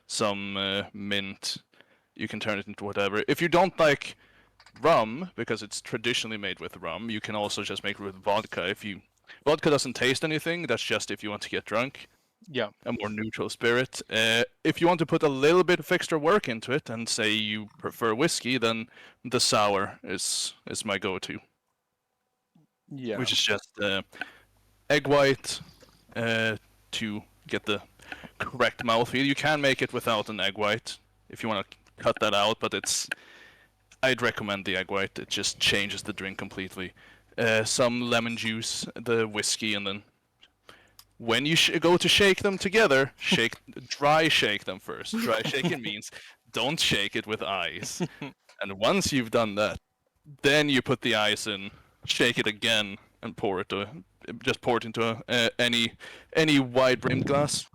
[SPEAKER 3] some mint. You can turn it into whatever. If you don't like rum, because it's traditionally made with rum, you can also just make it with vodka. Vodka doesn't taste anything, that's just if you want to get drunk.
[SPEAKER 1] Yeah.
[SPEAKER 3] A more neutral spirit. If you want to put a little bit of extra work into it and say you prefer whiskey, then the sour is my go-to.
[SPEAKER 1] Yeah.
[SPEAKER 3] Which is just egg white to get the correct mouthfeel. You can make it without an egg white if you want to cut that out, but I'd recommend the egg white. It just changes the drink completely. Some lemon juice, the whiskey, and then when you go to shake them together, dry shake them first. Dry shaking means don't shake it with ice. And once you've done that, then you put the ice in, shake it again, and pour it into any wide brimmed glass.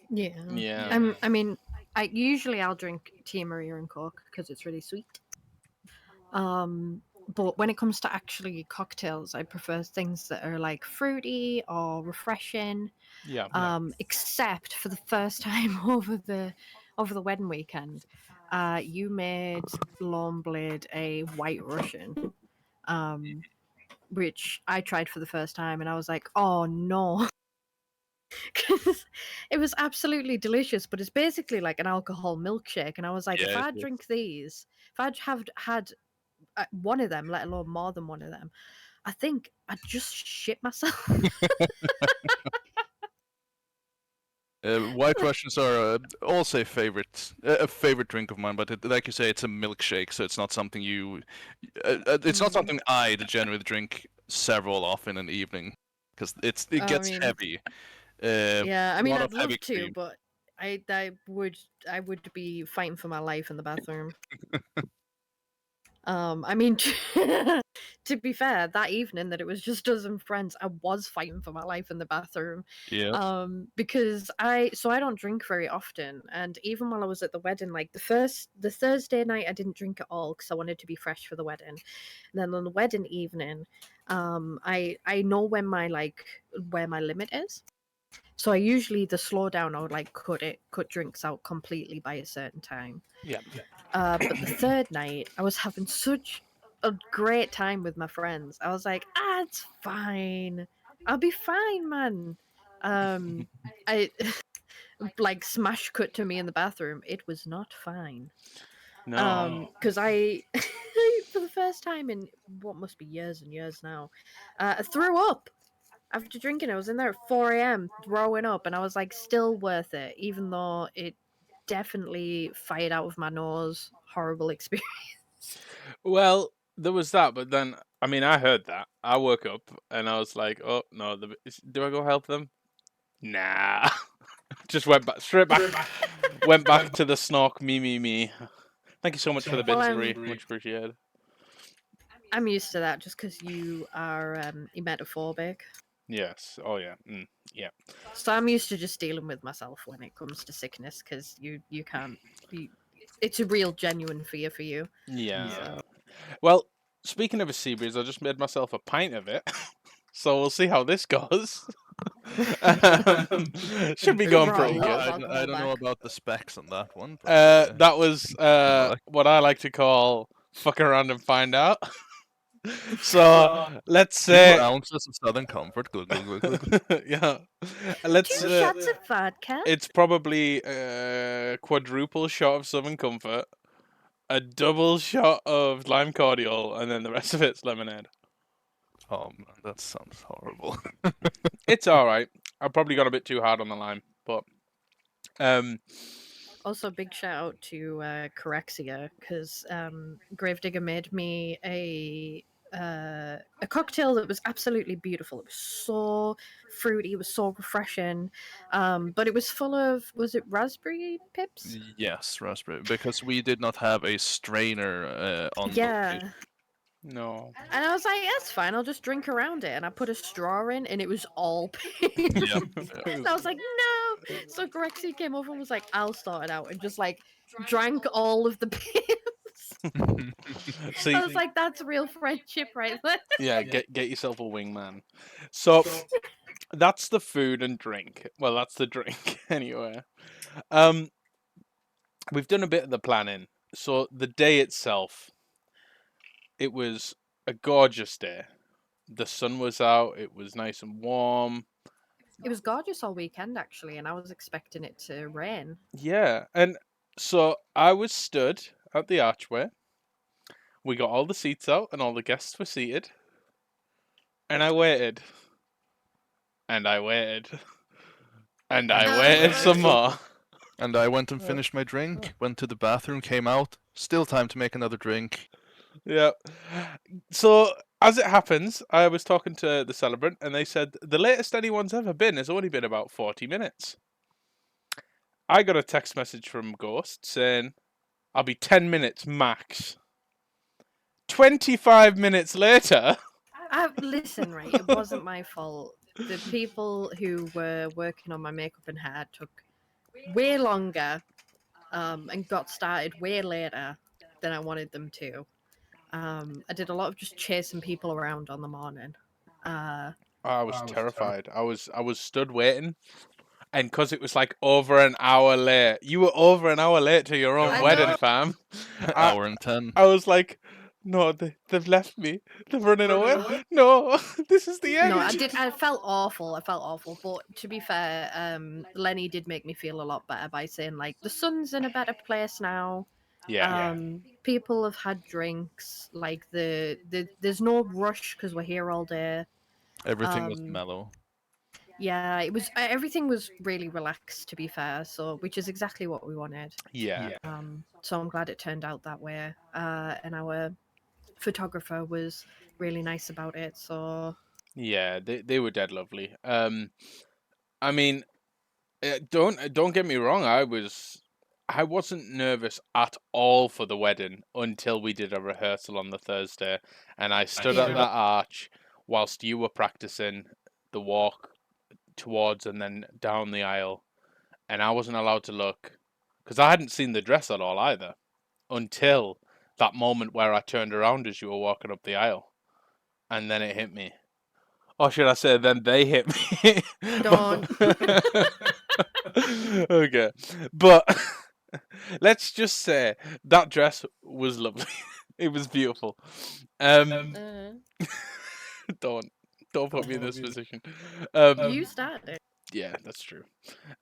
[SPEAKER 2] Yeah.
[SPEAKER 1] Yeah.
[SPEAKER 2] I mean, I'll drink Tia Maria and Coke because it's really sweet. But when it comes to actually cocktails, I prefer things that are like fruity or refreshing.
[SPEAKER 1] Yeah.
[SPEAKER 2] Except for the first time over the wedding weekend, you made Longblade a White Russian, which I tried for the first time, and I was like, oh no. Because it was absolutely delicious, but it's basically like an alcohol milkshake. And I was like, if I drink these, if I'd have had one of them, let alone more than one of them, I think I'd just shit myself.
[SPEAKER 3] White Russians are also a favorite drink of mine, but like you say, it's a milkshake, so it's not something it's not something I'd generally drink several off in an evening, because it gets heavy.
[SPEAKER 2] Yeah, I mean, I'd love to, but I would be fighting for my life in the bathroom. I mean, to be fair, that evening that it was just us and friends, I was fighting for my life in the bathroom.
[SPEAKER 3] Yeah.
[SPEAKER 2] Because I don't drink very often, and even while I was at the wedding, like the Thursday night, I didn't drink at all because I wanted to be fresh for the wedding. And then on the wedding evening, I know when where my limit is. So I usually the slowdown I would like cut drinks out completely by a certain time.
[SPEAKER 1] Yeah.
[SPEAKER 2] But the third night, I was having such a great time with my friends. I was like, it's fine. I'll be fine, man. I like smash cut to me in the bathroom. It was not fine.
[SPEAKER 1] No.
[SPEAKER 2] Because I, for the first time in what must be years and years now, I threw up. After drinking, I was in there at 4 a.m. throwing up, and I was like, still worth it, even though it definitely fired out of my nose. Horrible experience.
[SPEAKER 1] Well, there was that, but then I mean, I heard that. I woke up and I was like, "Oh no, do I go help them?" Nah, just went back straight back. Went back to the snork. Me. Thank you so much for the bits, Bree. Much appreciated.
[SPEAKER 2] I'm used to that just because you are emetophobic.
[SPEAKER 1] Yes. Oh yeah. Yeah.
[SPEAKER 2] So I'm used to just dealing with myself when it comes to sickness because you can't. It's a real genuine fear for you.
[SPEAKER 1] Yeah.
[SPEAKER 2] So.
[SPEAKER 1] Well, speaking of a sea breeze, I just made myself a pint of it, so we'll see how this goes. Should be
[SPEAKER 2] We've
[SPEAKER 1] going
[SPEAKER 2] brought
[SPEAKER 1] pretty
[SPEAKER 2] a lot
[SPEAKER 1] good.
[SPEAKER 2] of
[SPEAKER 3] I
[SPEAKER 2] alcohol
[SPEAKER 3] don't know
[SPEAKER 2] back.
[SPEAKER 3] about the specs on that one, but
[SPEAKER 1] That was what I like to call fuck around and find out. So let's
[SPEAKER 3] 2
[SPEAKER 1] say,
[SPEAKER 3] ounces of Southern Comfort. Glug, glug, glug, glug.
[SPEAKER 1] yeah, let's.
[SPEAKER 2] 2 shots of vodka.
[SPEAKER 1] It's probably a quadruple shot of Southern Comfort, a double shot of lime cordial, and then the rest of it's lemonade.
[SPEAKER 3] Oh man, that sounds horrible.
[SPEAKER 1] It's all right. I probably got a bit too hard on the lime, but
[SPEAKER 2] Also, big shout out to Corexia because Gravedigger made me a cocktail that was absolutely beautiful. It was so fruity, it was so refreshing, but it was full of, was it raspberry pips?
[SPEAKER 3] Yes, raspberry, because we did not have a strainer on
[SPEAKER 2] Yeah.
[SPEAKER 3] location.
[SPEAKER 1] no.
[SPEAKER 2] And I was like, that's fine, I'll just drink around it. And I put a straw in, and it was all pink.
[SPEAKER 3] Yep.
[SPEAKER 2] And I was like, no. So Grexy came over and was like, I'll start it out, and just like drank all of the pips.
[SPEAKER 1] See,
[SPEAKER 2] I was like, that's real friendship right there.
[SPEAKER 1] yeah, get yourself a wingman. So that's the food and drink. Well, that's the drink anyway. We've done a bit of the planning. So the day itself, it was a gorgeous day. The sun was out. It was nice and warm.
[SPEAKER 2] It was gorgeous all weekend, actually, and I was expecting it to rain.
[SPEAKER 1] Yeah, and so I was stood at the archway. We got all the seats out, and all the guests were seated. And I waited. And I waited. And I waited some more.
[SPEAKER 3] And I went and finished my drink, went to the bathroom, came out, still time to make another drink.
[SPEAKER 1] Yeah. So, as it happens, I was talking to the celebrant, and they said the latest anyone's ever been has only been about 40 minutes. I got a text message from Ghost saying, I'll be 10 minutes max. 25 minutes later.
[SPEAKER 2] Listen, right, it wasn't my fault. The people who were working on my makeup and hair took way longer and got started way later than I wanted them to. I did a lot of just chasing people around on the morning.
[SPEAKER 1] I was terrified. I was stood waiting, and because it was like over an hour late, you were over an hour late to your own
[SPEAKER 2] I
[SPEAKER 1] wedding,
[SPEAKER 2] know.
[SPEAKER 1] fam.
[SPEAKER 3] Hour and 10.
[SPEAKER 1] I was like, no, they've left me. They're running away. No, this is the end.
[SPEAKER 2] No, I felt awful. But to be fair, Lenny did make me feel a lot better by saying like the sun's in a better place now.
[SPEAKER 1] Yeah.
[SPEAKER 2] People have had drinks. Like there's no rush because we're here all day.
[SPEAKER 3] Everything was mellow.
[SPEAKER 2] Yeah, it was. Everything was really relaxed. To be fair, so which is exactly what we wanted.
[SPEAKER 1] Yeah.
[SPEAKER 2] So I'm glad it turned out that way. And our photographer was really nice about it. So
[SPEAKER 1] Yeah, they were dead lovely. I mean, don't get me wrong. I wasn't nervous at all for the wedding until we did a rehearsal on the Thursday, and I stood at that arch whilst you were practicing the walk towards and then down the aisle, and I wasn't allowed to look because I hadn't seen the dress at all either until that moment where I turned around as you were walking up the aisle, and then it hit me. Or should I say, then they hit me?
[SPEAKER 2] Don't.
[SPEAKER 1] Okay, but let's just say that dress was lovely. It was beautiful. Don't put me in this position.
[SPEAKER 2] You started.
[SPEAKER 1] Yeah, that's true.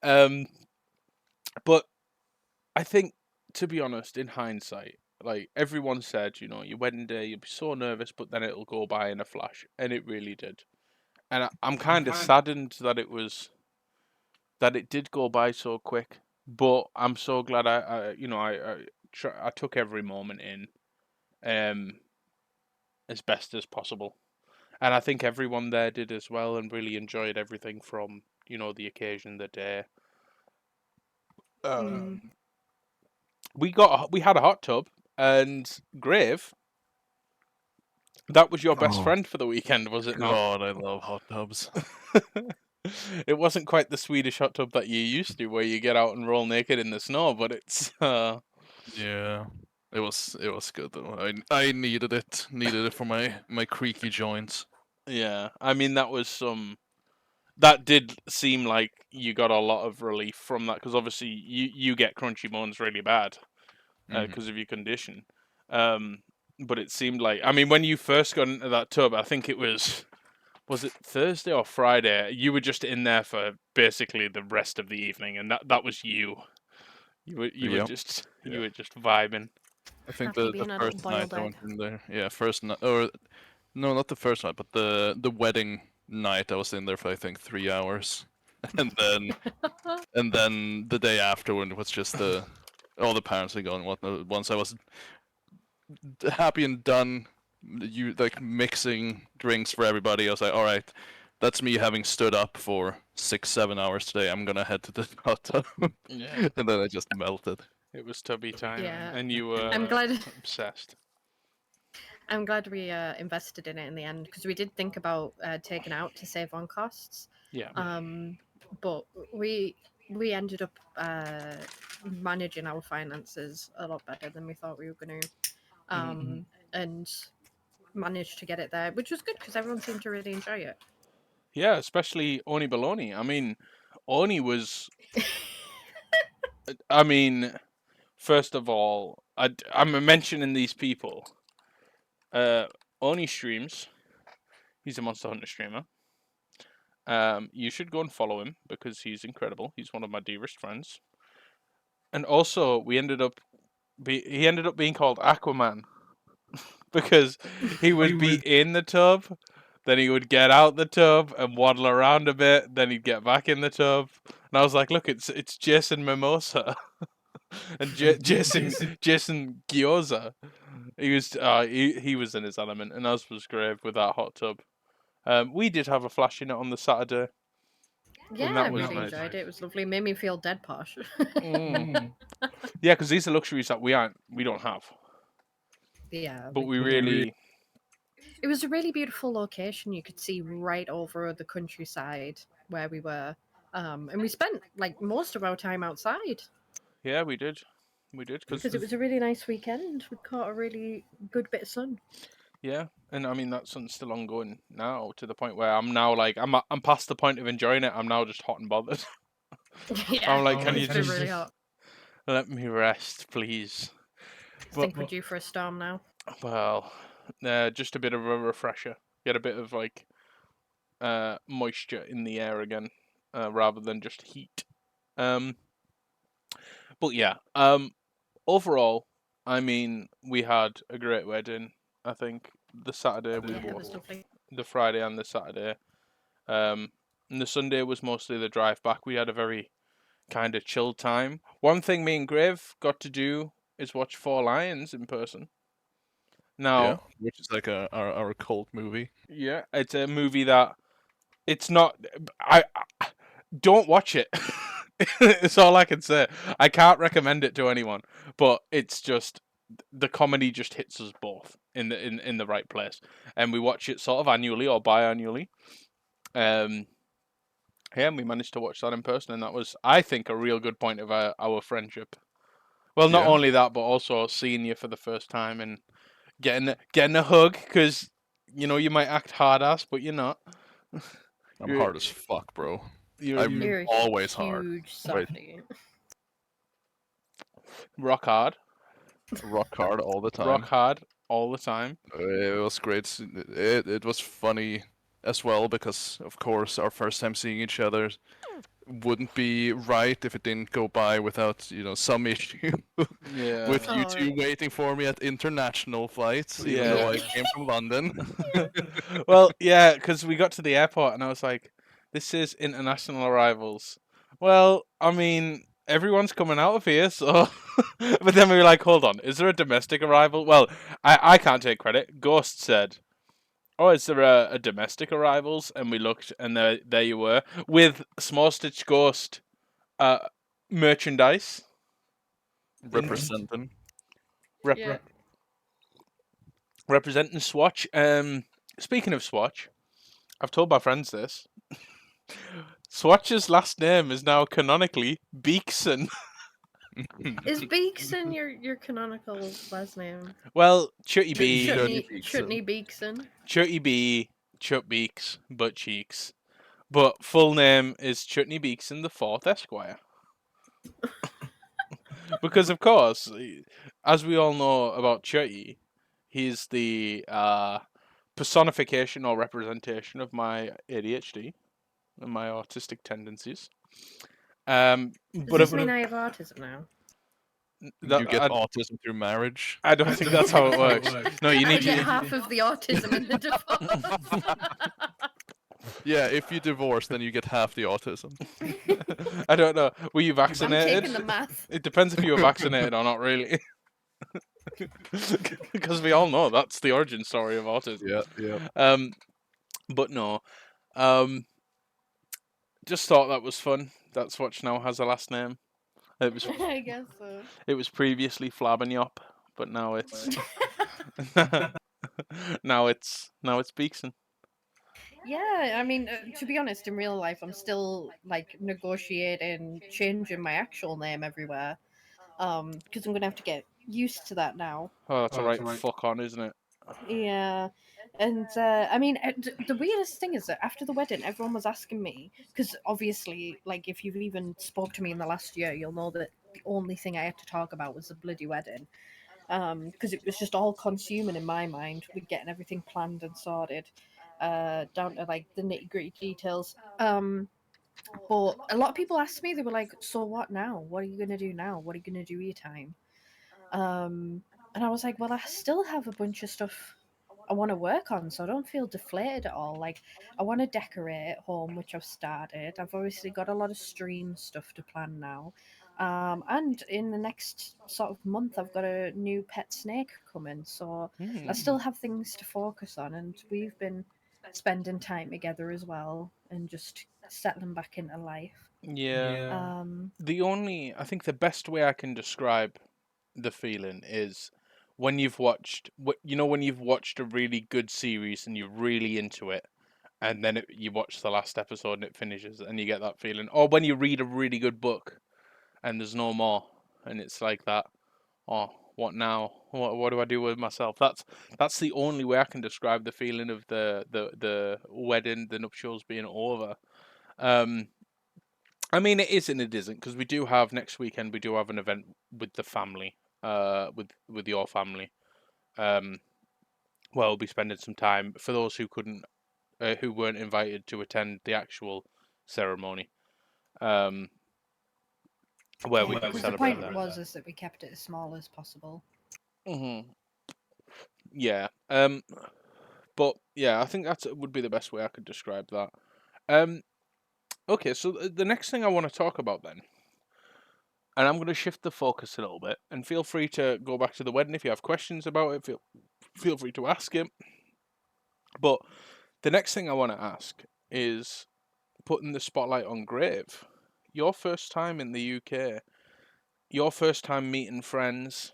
[SPEAKER 1] But I think, to be honest, in hindsight, like everyone said, you know, your wedding day, you'll be so nervous, but then it'll go by in a flash, and it really did. And I'm kind of saddened that it did go by so quick. But I'm so glad I took every moment in, as best as possible, and I think everyone there did as well, and really enjoyed everything from the occasion, the day. We had a hot tub, and Grave, that was your best friend for the weekend, was it not?
[SPEAKER 3] God, I love hot tubs.
[SPEAKER 1] It wasn't quite the Swedish hot tub that you used to, where you get out and roll naked in the snow, but it's
[SPEAKER 3] Yeah, it was good though. I needed it for my creaky joints.
[SPEAKER 1] yeah. I mean, that was that did seem like you got a lot of relief from that, because obviously you get crunchy bones really bad because of your condition. But it seemed like, I mean, when you first got into that tub, I think it was it Thursday or Friday? You were just in there for basically the rest of the evening, and that was you. You were
[SPEAKER 3] Yep.
[SPEAKER 1] just you were just vibing.
[SPEAKER 3] I think
[SPEAKER 2] After
[SPEAKER 3] the
[SPEAKER 2] being a little
[SPEAKER 3] first night
[SPEAKER 2] boiled
[SPEAKER 3] I
[SPEAKER 2] egg.
[SPEAKER 3] went in there, yeah, first night, or no, not the first night, but the wedding night I was in there for I think 3 hours, and then the day after when it was just all the parents are going whatnot. Once I was happy and done, you like mixing drinks for everybody. I was like, all right, that's me having stood up for 6-7 hours today. I'm gonna head to the hot tub,
[SPEAKER 1] Yeah,
[SPEAKER 3] and then I just melted.
[SPEAKER 1] it was tubby time,
[SPEAKER 2] Yeah.
[SPEAKER 1] and you were
[SPEAKER 2] I'm glad.
[SPEAKER 1] obsessed.
[SPEAKER 2] I'm glad we invested in it in the end, because we did think about taking out to save on costs.
[SPEAKER 1] Yeah.
[SPEAKER 2] But we ended up managing our finances a lot better than we thought we were going to, and managed to get it there, which was good because everyone seemed to really enjoy it.
[SPEAKER 1] Yeah, especially Oni Baloney. I mean, Oni was. I mean, first of all, I'm mentioning these people. Oni streams. He's a Monster Hunter streamer. You should go and follow him because he's incredible. He's one of my dearest friends. And also, he ended up being called Aquaman because he would be in the tub, then he would get out the tub and waddle around a bit, then he'd get back in the tub. And I was like, look, it's Jason Mimosa and Jason Gyoza. He was in his element, and as was Grave with that hot tub. We did have a flash in it on the Saturday.
[SPEAKER 2] Yeah,
[SPEAKER 1] that
[SPEAKER 2] I
[SPEAKER 1] was
[SPEAKER 2] really
[SPEAKER 1] nice.
[SPEAKER 2] enjoyed it. It was lovely. It made me feel dead posh.
[SPEAKER 1] Yeah, because these are luxuries that we don't have.
[SPEAKER 2] Yeah,
[SPEAKER 1] But we really.
[SPEAKER 2] It was a really beautiful location. You could see right over the countryside where we were, and we spent like most of our time outside.
[SPEAKER 1] Yeah, we did.
[SPEAKER 2] Because it was a really nice weekend. We caught a really good bit of sun.
[SPEAKER 1] Yeah, and I mean that sun's still ongoing now to the point where I'm now like I'm past the point of enjoying it. I'm now just hot and bothered.
[SPEAKER 2] Yeah,
[SPEAKER 1] I'm like, can you
[SPEAKER 2] it's been
[SPEAKER 1] just
[SPEAKER 2] really hot.
[SPEAKER 1] let me rest, please?
[SPEAKER 2] I think we're due for a storm now.
[SPEAKER 1] Well, just a bit of a refresher. Get a bit of like moisture in the air again, rather than just heat. But yeah. Overall, I mean, we had a great wedding. I think the Saturday
[SPEAKER 2] It was lovely.
[SPEAKER 1] the Friday and the Saturday. And the Sunday was mostly the drive back. We had a very kind of chill time. One thing me and Grave got to do is watch Four Lions in person. Now,
[SPEAKER 3] Yeah, which is like our cult movie.
[SPEAKER 1] yeah, it's a movie that it's not. I don't watch it. It's all I can say. I can't recommend it to anyone, but it's just the comedy just hits us both in the right place, and we watch it sort of annually or biannually. Yeah, and we managed to watch that in person, and that was, I think, a real good point of our friendship. Well, not
[SPEAKER 3] Yeah.
[SPEAKER 1] only that, but also seeing you for the first time and getting a hug, because you know you might act hard ass, but you're not.
[SPEAKER 3] I'm
[SPEAKER 1] You're-
[SPEAKER 3] hard as fuck, bro.
[SPEAKER 1] You're
[SPEAKER 2] You're
[SPEAKER 3] always
[SPEAKER 2] a
[SPEAKER 3] hard.
[SPEAKER 2] huge
[SPEAKER 3] Wait.
[SPEAKER 2] softie.
[SPEAKER 1] rock hard,
[SPEAKER 3] Rock hard all the time.
[SPEAKER 1] rock hard all the time.
[SPEAKER 3] It was great. It was funny as well because, of course, our first time seeing each other wouldn't be right if it didn't go by without some issue
[SPEAKER 1] Yeah.
[SPEAKER 3] with you
[SPEAKER 2] Oh,
[SPEAKER 3] two waiting for me at international flights, even
[SPEAKER 1] Yeah.
[SPEAKER 3] though I came from London.
[SPEAKER 1] Well, yeah, because we got to the airport and I was like, "This is international arrivals." Well, I mean, everyone's coming out of here, so. But then we were like, "Hold on, is there a domestic arrival?" Well, I can't take credit. Ghost said, "Oh, is there a domestic arrivals?" And we looked, and there you were with Small Stitch Ghost, merchandise.
[SPEAKER 3] Representing.
[SPEAKER 2] Yeah.
[SPEAKER 1] Representing Swatch. Speaking of Swatch, I've told my friends this. Swatch's last name is now canonically Beekson.
[SPEAKER 2] Is Beekson your canonical last name?
[SPEAKER 1] Well, Chutty B,
[SPEAKER 3] Chutney
[SPEAKER 2] Chutney Beekson.
[SPEAKER 1] Chutty B, Chut Beeks, Butt Cheeks. But full name is Chutney Beekson the Fourth Esquire. Because of course, as we all know about Chutney, he's the personification or representation of my ADHD and my autistic tendencies.
[SPEAKER 2] Does
[SPEAKER 1] But
[SPEAKER 2] this mean I have autism now?
[SPEAKER 3] You get autism through marriage.
[SPEAKER 1] I don't think that's how it works. No, you need
[SPEAKER 2] I get
[SPEAKER 1] to.
[SPEAKER 2] half of the autism in the divorce.
[SPEAKER 3] Yeah, if you divorce, then you get half the autism.
[SPEAKER 1] I don't know. Were you
[SPEAKER 2] I'm
[SPEAKER 1] vaccinated?
[SPEAKER 2] taking the math.
[SPEAKER 1] It depends if you were vaccinated or not, really. Because we all know that's the origin story of autism.
[SPEAKER 3] Yeah.
[SPEAKER 1] But no. Just thought that was fun. That's Watch Now has a last name. It was.
[SPEAKER 2] I guess so.
[SPEAKER 1] It was previously Flabbanyop, but now it's. now it's Beekson.
[SPEAKER 2] Yeah, I mean, to be honest, in real life, I'm still like negotiating changing my actual name everywhere. Because I'm gonna have to get used to that now.
[SPEAKER 1] Oh, that's a right fuck on, isn't it?
[SPEAKER 2] Yeah, and I mean, the weirdest thing is that after the wedding, everyone was asking me because obviously, like, if you've even spoke to me in the last year, you'll know that the only thing I had to talk about was the bloody wedding. Because it was just all consuming in my mind with getting everything planned and sorted, down to like the nitty gritty details. But a lot of people asked me, they were like, "So what now? What are you gonna do now? What are you gonna do with your time?" And I was like, "Well, I still have a bunch of stuff I want to work on, so I don't feel deflated at all. Like, I want to decorate at home, which I've started. I've obviously got a lot of stream stuff to plan now. And in the next sort of month, I've got a new pet snake coming, so I still have things to focus on. And we've been spending time together as well and just settling back into life.
[SPEAKER 1] Yeah. I think the best way I can describe the feeling is when you've watched, when you've watched a really good series and you're really into it, and then you watch the last episode and it finishes, and you get that feeling. Or when you read a really good book and there's no more, and it's like that. Oh, what now? What do I do with myself? That's the only way I can describe the feeling of the wedding, the nuptials being over. I mean, it is and it isn't, because we do have next weekend. We do have an event with the family, with your family. Well, we'll be spending some time for those who couldn't, who weren't invited to attend the actual ceremony. Where we can
[SPEAKER 2] The
[SPEAKER 1] celebrate
[SPEAKER 2] point
[SPEAKER 1] that.
[SPEAKER 2] was is that we kept it as small as possible.
[SPEAKER 1] Yeah. But yeah, I think that would be the best way I could describe that. Okay, so the next thing I want to talk about then, and I'm going to shift the focus a little bit, and feel free to go back to the wedding if you have questions about it. Feel free to ask it. But the next thing I want to ask is putting the spotlight on Grave. Your first time in the UK, your first time meeting friends,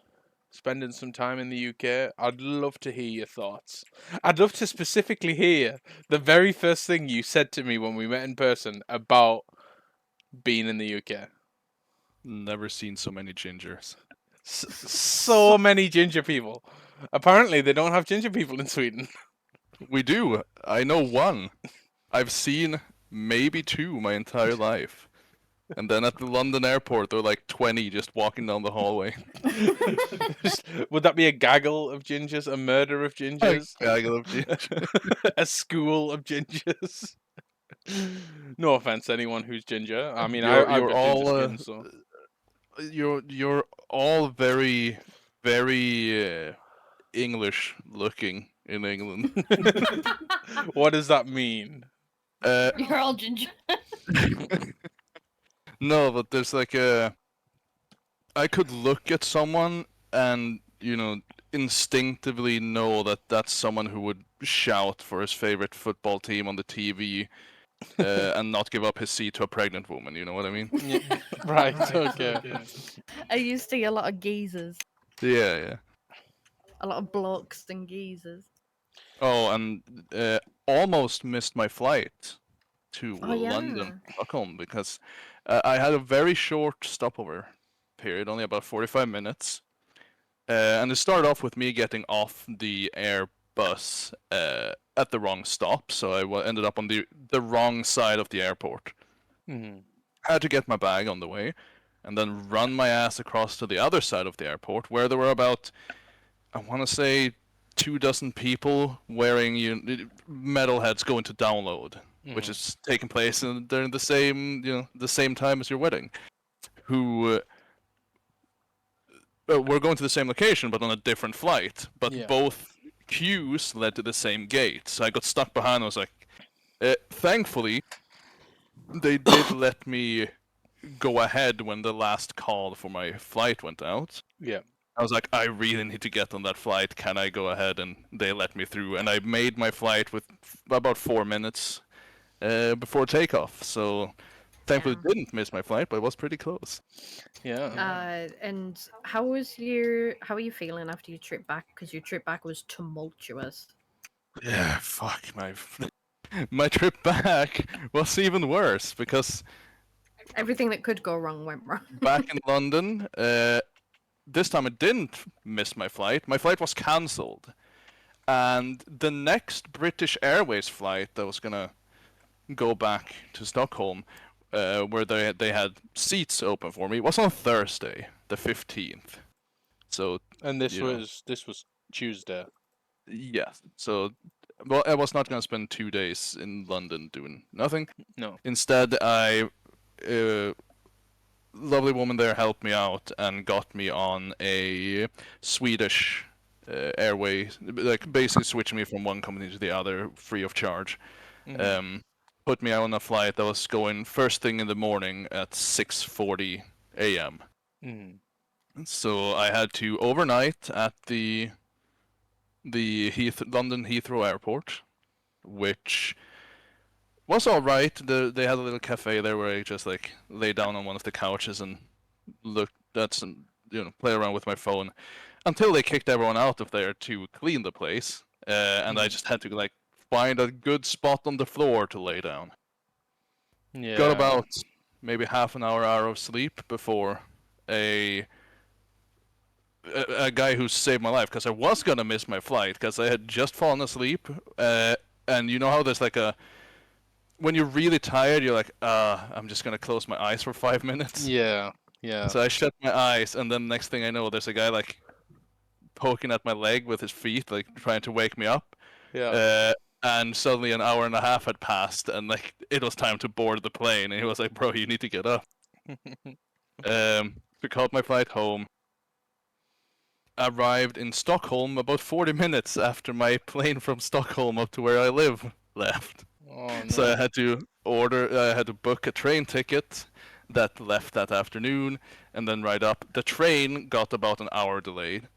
[SPEAKER 1] spending some time in the UK. I'd love to hear your thoughts. I'd love to specifically hear the very first thing you said to me when we met in person about being in the UK.
[SPEAKER 3] Never seen so many gingers.
[SPEAKER 1] So many ginger people. Apparently, they don't have ginger people in Sweden.
[SPEAKER 3] We do. I know one. I've seen maybe two my entire life. And then at the London airport, there were like 20 just walking down the hallway.
[SPEAKER 1] Would that be a gaggle of gingers? A murder of gingers?
[SPEAKER 3] A gaggle of gingers.
[SPEAKER 1] A school of gingers? No offense to anyone who's ginger. I mean,
[SPEAKER 3] You're
[SPEAKER 1] I've got
[SPEAKER 3] all,
[SPEAKER 1] ginger skin, so...
[SPEAKER 3] You're all very, very English looking in England.
[SPEAKER 1] What does that mean?
[SPEAKER 2] You're all ginger.
[SPEAKER 3] No, but there's like I could look at someone and, instinctively know that that's someone who would shout for his favorite football team on the TV and not give up his seat to a pregnant woman, you know what I mean?
[SPEAKER 1] Yeah. Right, okay.
[SPEAKER 2] I used to see a lot of geezers.
[SPEAKER 3] Yeah.
[SPEAKER 2] A lot of blokes and geezers.
[SPEAKER 3] Oh, and almost missed my flight to
[SPEAKER 2] yeah.
[SPEAKER 3] London, Stockholm, because I had a very short stopover period, only about 45 minutes. And it started off with me getting off the bus at the wrong stop, so I ended up on the wrong side of the airport.
[SPEAKER 1] Mm-hmm.
[SPEAKER 3] Had to get my bag on the way, and then run my ass across to the other side of the airport, where there were about, I want to say, 24 people wearing metalheads going to download, which is taking place during the same time as your wedding, who were going to the same location but on a different flight. But both queues led to the same gate, so I got stuck behind. I was like, thankfully, they did let me go ahead when the last call for my flight went out.
[SPEAKER 1] Yeah.
[SPEAKER 3] I was like, I really need to get on that flight. Can I go ahead? And they let me through. And I made my flight with about 4 minutes before takeoff. So thankfully didn't miss my flight, but it was pretty close.
[SPEAKER 1] Yeah.
[SPEAKER 2] And how are you feeling after your trip back? Because your trip back was tumultuous.
[SPEAKER 3] Yeah, fuck my trip back was even worse because
[SPEAKER 2] everything that could go wrong went wrong.
[SPEAKER 3] Back in London, this time I didn't miss my flight. My flight was cancelled. And the next British Airways flight that was gonna go back to Stockholm, where they had seats open for me, was on Thursday, the 15th. So
[SPEAKER 1] and this was Tuesday.
[SPEAKER 3] Yes. So, well, I was not gonna spend 2 days in London doing nothing.
[SPEAKER 1] No.
[SPEAKER 3] Instead, lovely woman there helped me out and got me on a Swedish airway, like basically switching me from one company to the other free of charge. Put me on a flight that was going first thing in the morning at 6:40 a.m. So I had to overnight at the London Heathrow Airport, which was all right. They had a little cafe there where I just like lay down on one of the couches and looked at some, play around with my phone, until they kicked everyone out of there to clean the place, and I just had to like find a good spot on the floor to lay down.
[SPEAKER 1] Yeah.
[SPEAKER 3] Got about maybe half an hour of sleep before a guy who saved my life, because I was gonna miss my flight because I had just fallen asleep, and you know how there's like when you're really tired, you're like, I'm just gonna close my eyes for 5 minutes.
[SPEAKER 1] Yeah. Yeah.
[SPEAKER 3] So I shut my eyes, and then next thing I know, there's a guy like poking at my leg with his feet, like trying to wake me up.
[SPEAKER 1] Yeah.
[SPEAKER 3] And suddenly an hour and a half had passed, and like it was time to board the plane. And he was like, "Bro, you need to get up." We called my flight home. Arrived in Stockholm about 40 minutes after my plane from Stockholm up to where I live left.
[SPEAKER 1] Oh, no.
[SPEAKER 3] So I had to book a train ticket that left that afternoon, and then ride up. The train got about an hour delayed.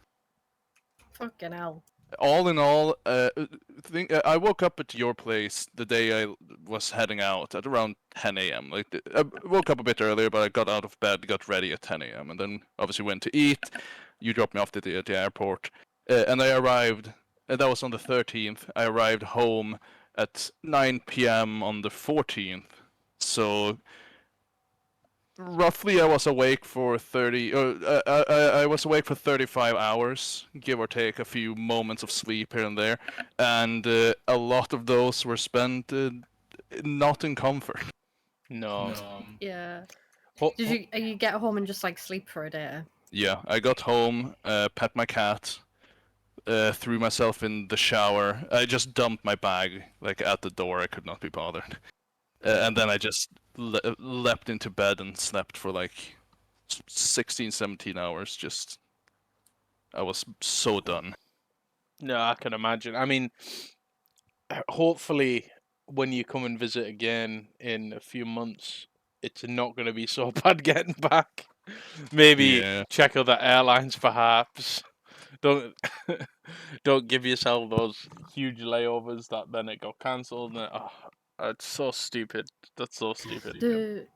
[SPEAKER 2] Fucking hell.
[SPEAKER 3] All in all, I woke up at your place the day I was heading out at around 10 a.m. Like I woke up a bit earlier, but I got out of bed, got ready at 10 a.m. and then obviously went to eat. You dropped me off at the airport, and I arrived. That was on the 13th. I arrived home at 9 p.m. on the 14th. So roughly, I was awake for 35 hours, give or take a few moments of sleep here and there, and a lot of those were spent not in comfort.
[SPEAKER 1] No.
[SPEAKER 2] Yeah. Did you get home and just like sleep for a day?
[SPEAKER 3] Yeah, I got home, pet my cat, threw myself in the shower. I just dumped my bag like at the door. I could not be bothered. And then I just leapt into bed and slept for like 16, 17 hours. Just, I was so done.
[SPEAKER 1] No, I can imagine. I mean, hopefully, when you come and visit again in a few months, it's not going to be so bad getting back. Maybe check other airlines, perhaps. Don't give yourself those huge layovers that then it got cancelled. It's so stupid. That's so stupid.
[SPEAKER 2] The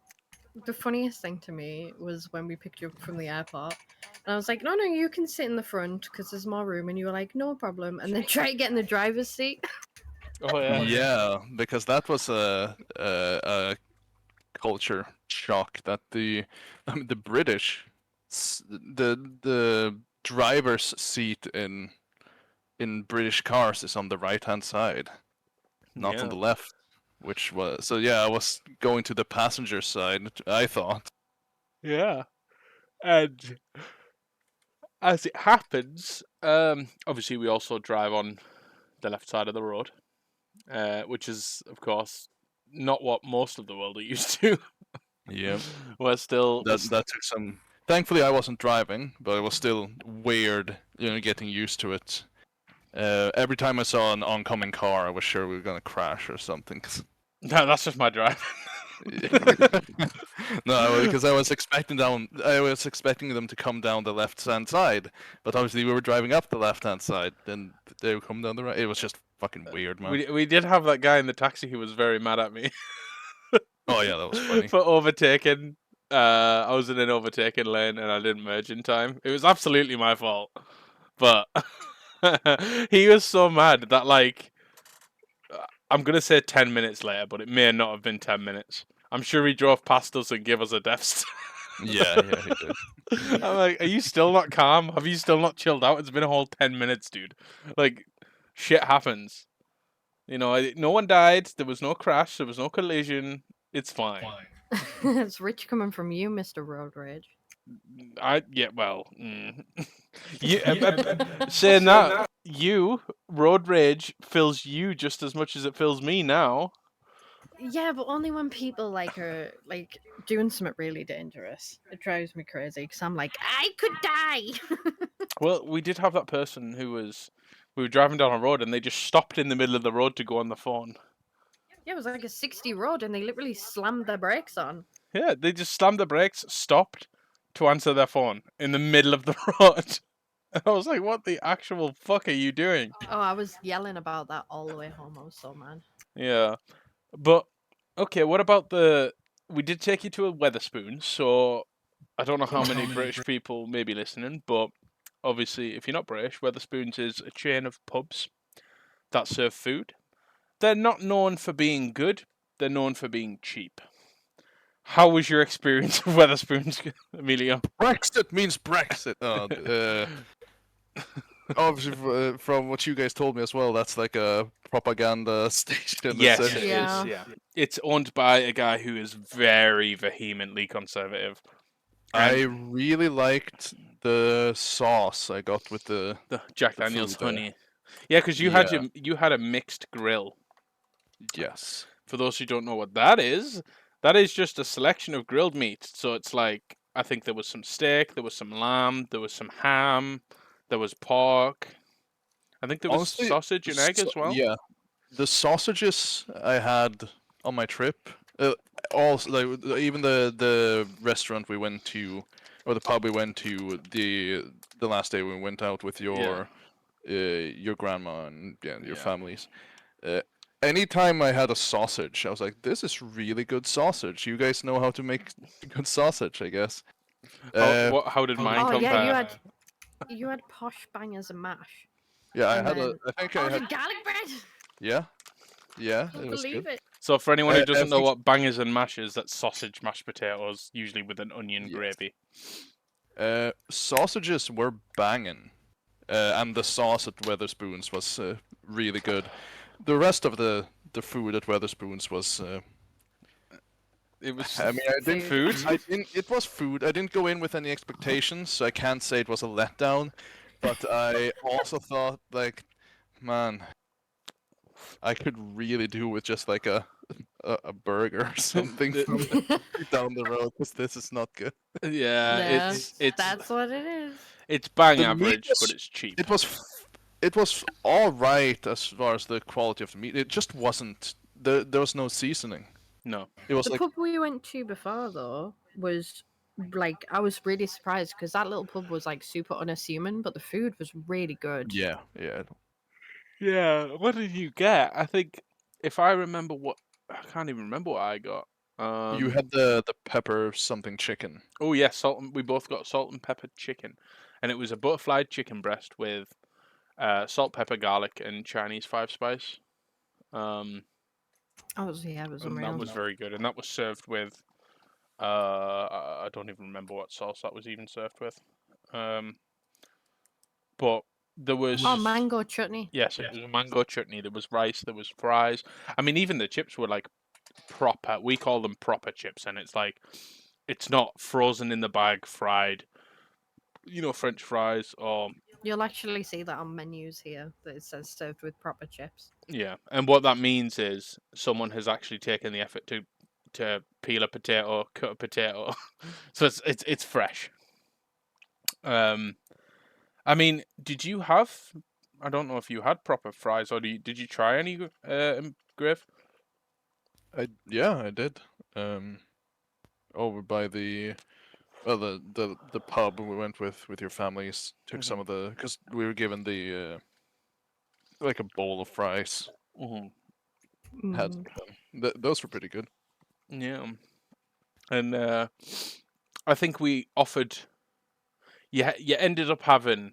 [SPEAKER 2] funniest thing to me was when we picked you up from the airport, and I was like, "No, you can sit in the front because there's more room." And you were like, "No problem." And then try to get in the driver's seat.
[SPEAKER 1] Oh yeah.
[SPEAKER 3] Yeah, because that was a culture shock that the British, the driver's seat in in British cars is on the right-hand side, not on
[SPEAKER 1] Yeah.
[SPEAKER 3] the left. Which was so yeah, I was going to the passenger side, I thought.
[SPEAKER 1] Yeah. And as it happens, obviously we also drive on the left side of the road, which is, of course, not what most of the world are used to.
[SPEAKER 3] Yeah.
[SPEAKER 1] We're still
[SPEAKER 3] That took some. Thankfully, I wasn't driving, but it was still weird, getting used to it. Every time I saw an oncoming car, I was sure we were gonna crash or something.
[SPEAKER 1] no, that's just my drive.
[SPEAKER 3] No, because I was expecting them to come down the left-hand side, but obviously we were driving up the left-hand side, then they would come down the right. It was just fucking weird, man.
[SPEAKER 1] We did have that guy in the taxi who was very mad at me.
[SPEAKER 3] Oh yeah, that was funny.
[SPEAKER 1] For overtaking. I was in an overtaking lane and I didn't merge in time. It was absolutely my fault. But he was so mad that, like, I'm going to say 10 minutes later, but it may not have been 10 minutes. I'm sure he drove past us and gave us a death star.
[SPEAKER 3] Yeah, he did.
[SPEAKER 1] I'm like, are you still not calm? Have you still not chilled out? It's been a whole 10 minutes, dude. Like, shit happens. No one died. There was no crash. There was no collision. It's fine.
[SPEAKER 2] It's rich coming from you, Mr. Road Rage.
[SPEAKER 1] Saying that, road rage fills you just as much as it fills me now.
[SPEAKER 2] Yeah, but only when people are doing something really dangerous. It drives me crazy because I'm like, I could die.
[SPEAKER 1] Well, we did have that person we were driving down a road and they just stopped in the middle of the road to go on the phone.
[SPEAKER 2] Yeah, it was like a 60 road and they literally slammed their brakes on.
[SPEAKER 1] Yeah, they just slammed the brakes, stopped to answer their phone in the middle of the road. And I was like, what the actual fuck are you doing?
[SPEAKER 2] Oh, I was yelling about that all the way home. I was so mad.
[SPEAKER 1] Yeah. But, okay, what about we did take you to a Wetherspoons, so I don't know how many British people may be listening, but obviously, if you're not British, Wetherspoons is a chain of pubs that serve food. They're not known for being good, they're known for being cheap. How was your experience of Wetherspoons, Emilio?
[SPEAKER 3] Brexit means Brexit. Obviously, from what you guys told me as well, that's like a propaganda station.
[SPEAKER 1] Yes, it
[SPEAKER 3] essentially.
[SPEAKER 2] Yeah.
[SPEAKER 1] is. Yeah, it's owned by a guy who is very vehemently conservative.
[SPEAKER 3] I really liked the sauce I got with the
[SPEAKER 1] Jack
[SPEAKER 3] the
[SPEAKER 1] Daniel's
[SPEAKER 3] food there.
[SPEAKER 1] honey. Yeah, because you had a mixed grill.
[SPEAKER 3] Yes.
[SPEAKER 1] For those who don't know what that is just a selection of grilled meat. So it's like, I think there was some steak, there was some lamb, there was some ham, there was pork. I think there was
[SPEAKER 3] Honestly,
[SPEAKER 1] sausage and egg as well.
[SPEAKER 3] Yeah, the sausages I had on my trip, also like even the restaurant we went to, or the pub we went to the last day we went out with your grandma and your families. Anytime I had a sausage, I was like, "This is really good sausage. You guys know how to make good sausage, I guess."
[SPEAKER 1] How did mine
[SPEAKER 2] Oh
[SPEAKER 1] compare?
[SPEAKER 2] yeah, you had posh bangers and mash.
[SPEAKER 3] Yeah, I
[SPEAKER 2] And
[SPEAKER 3] had
[SPEAKER 2] then-
[SPEAKER 3] I think
[SPEAKER 2] Oh,
[SPEAKER 3] I
[SPEAKER 2] the
[SPEAKER 3] had.
[SPEAKER 2] garlic bread.
[SPEAKER 3] Yeah,
[SPEAKER 2] I
[SPEAKER 3] it was
[SPEAKER 2] believe
[SPEAKER 3] good.
[SPEAKER 2] it.
[SPEAKER 1] So for anyone who
[SPEAKER 3] I
[SPEAKER 1] doesn't know
[SPEAKER 3] think-
[SPEAKER 1] what bangers and mash is, that's sausage mashed potatoes, usually with an onion
[SPEAKER 3] Yes.
[SPEAKER 1] gravy.
[SPEAKER 3] Sausages were banging, and the sauce at Wetherspoons was really good. The rest of the food at Wetherspoons was.
[SPEAKER 1] It was.
[SPEAKER 3] I mean, I didn't.
[SPEAKER 1] Food?
[SPEAKER 3] It was food. I didn't go in with any expectations, so I can't say it was a letdown. But I also thought, like, man, I could really do with just like a burger or something from down the road, because this is not good.
[SPEAKER 1] Yeah,
[SPEAKER 2] That's what it is.
[SPEAKER 1] it's bang
[SPEAKER 3] The meat
[SPEAKER 1] average,
[SPEAKER 3] was-
[SPEAKER 1] but it's cheap.
[SPEAKER 3] It was all right as far as the quality of the meat. It just wasn't. There was no seasoning.
[SPEAKER 1] No.
[SPEAKER 3] It was
[SPEAKER 2] The
[SPEAKER 3] like
[SPEAKER 2] pub we went to before though was like, I was really surprised because that little pub was like super unassuming, but the food was really good.
[SPEAKER 3] yeah.
[SPEAKER 1] Yeah, what did you get? I think if I remember I can't even remember what I got.
[SPEAKER 3] You had the pepper something chicken.
[SPEAKER 1] Oh yes, we both got salt and pepper chicken, and it was a butterflied chicken breast with salt, pepper, garlic, and Chinese 5-spice.
[SPEAKER 2] It was
[SPEAKER 1] And
[SPEAKER 2] unreal.
[SPEAKER 1] that was very good, and that was served with I don't even remember what sauce that was even served with. But There was
[SPEAKER 2] mango chutney.
[SPEAKER 1] Yes, it was a mango chutney. There was rice. There was fries. I mean, even the chips were like proper. We call them proper chips, and it's like it's not frozen in the bag, fried. French fries or
[SPEAKER 2] You'll actually see that on menus here that it says served with proper chips.
[SPEAKER 1] yeah. And what that means is someone has actually taken the effort to peel a potato, cut a potato, so it's fresh. I mean, did you have? I don't know if you had proper fries, or did you try any, Griff?
[SPEAKER 3] I did. Over by the pub we went with your families. Took some of the because we were given the like a bowl of fries. Had some of them. Those were pretty good.
[SPEAKER 1] Yeah, and I think we offered. You ended up having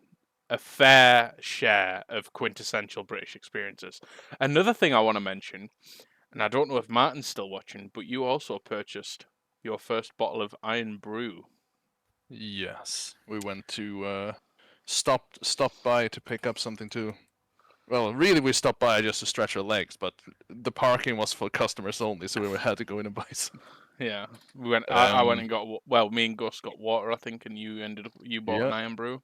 [SPEAKER 1] a fair share of quintessential British experiences. Another thing I want to mention, and I don't know if Martin's still watching, but you also purchased your first bottle of Iron Brew.
[SPEAKER 3] Yes, we went to stopped by to pick up something too. Well, really, we stopped by just to stretch our legs, but the parking was for customers only, so we had to go in and buy some.
[SPEAKER 1] Yeah, we went. I went and got. Well, me and Gus got water, I think, and you bought an Iron Brew.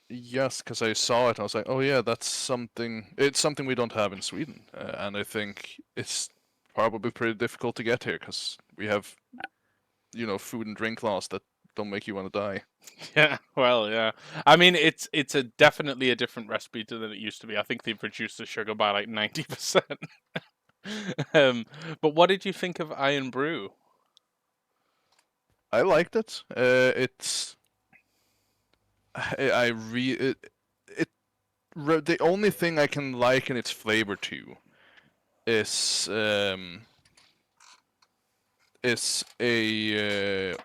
[SPEAKER 3] Yes, because I saw it, and I was like, "Oh yeah, that's something. It's something we don't have in Sweden, and I think it's probably pretty difficult to get here because we have, food and drink laws that don't make you want to die."
[SPEAKER 1] Yeah, well, yeah. I mean, it's definitely a different recipe than it used to be. I think they've reduced the sugar by like 90%. But what did you think of Iron Brew?
[SPEAKER 3] I liked it. The only thing I can liken its flavor to is a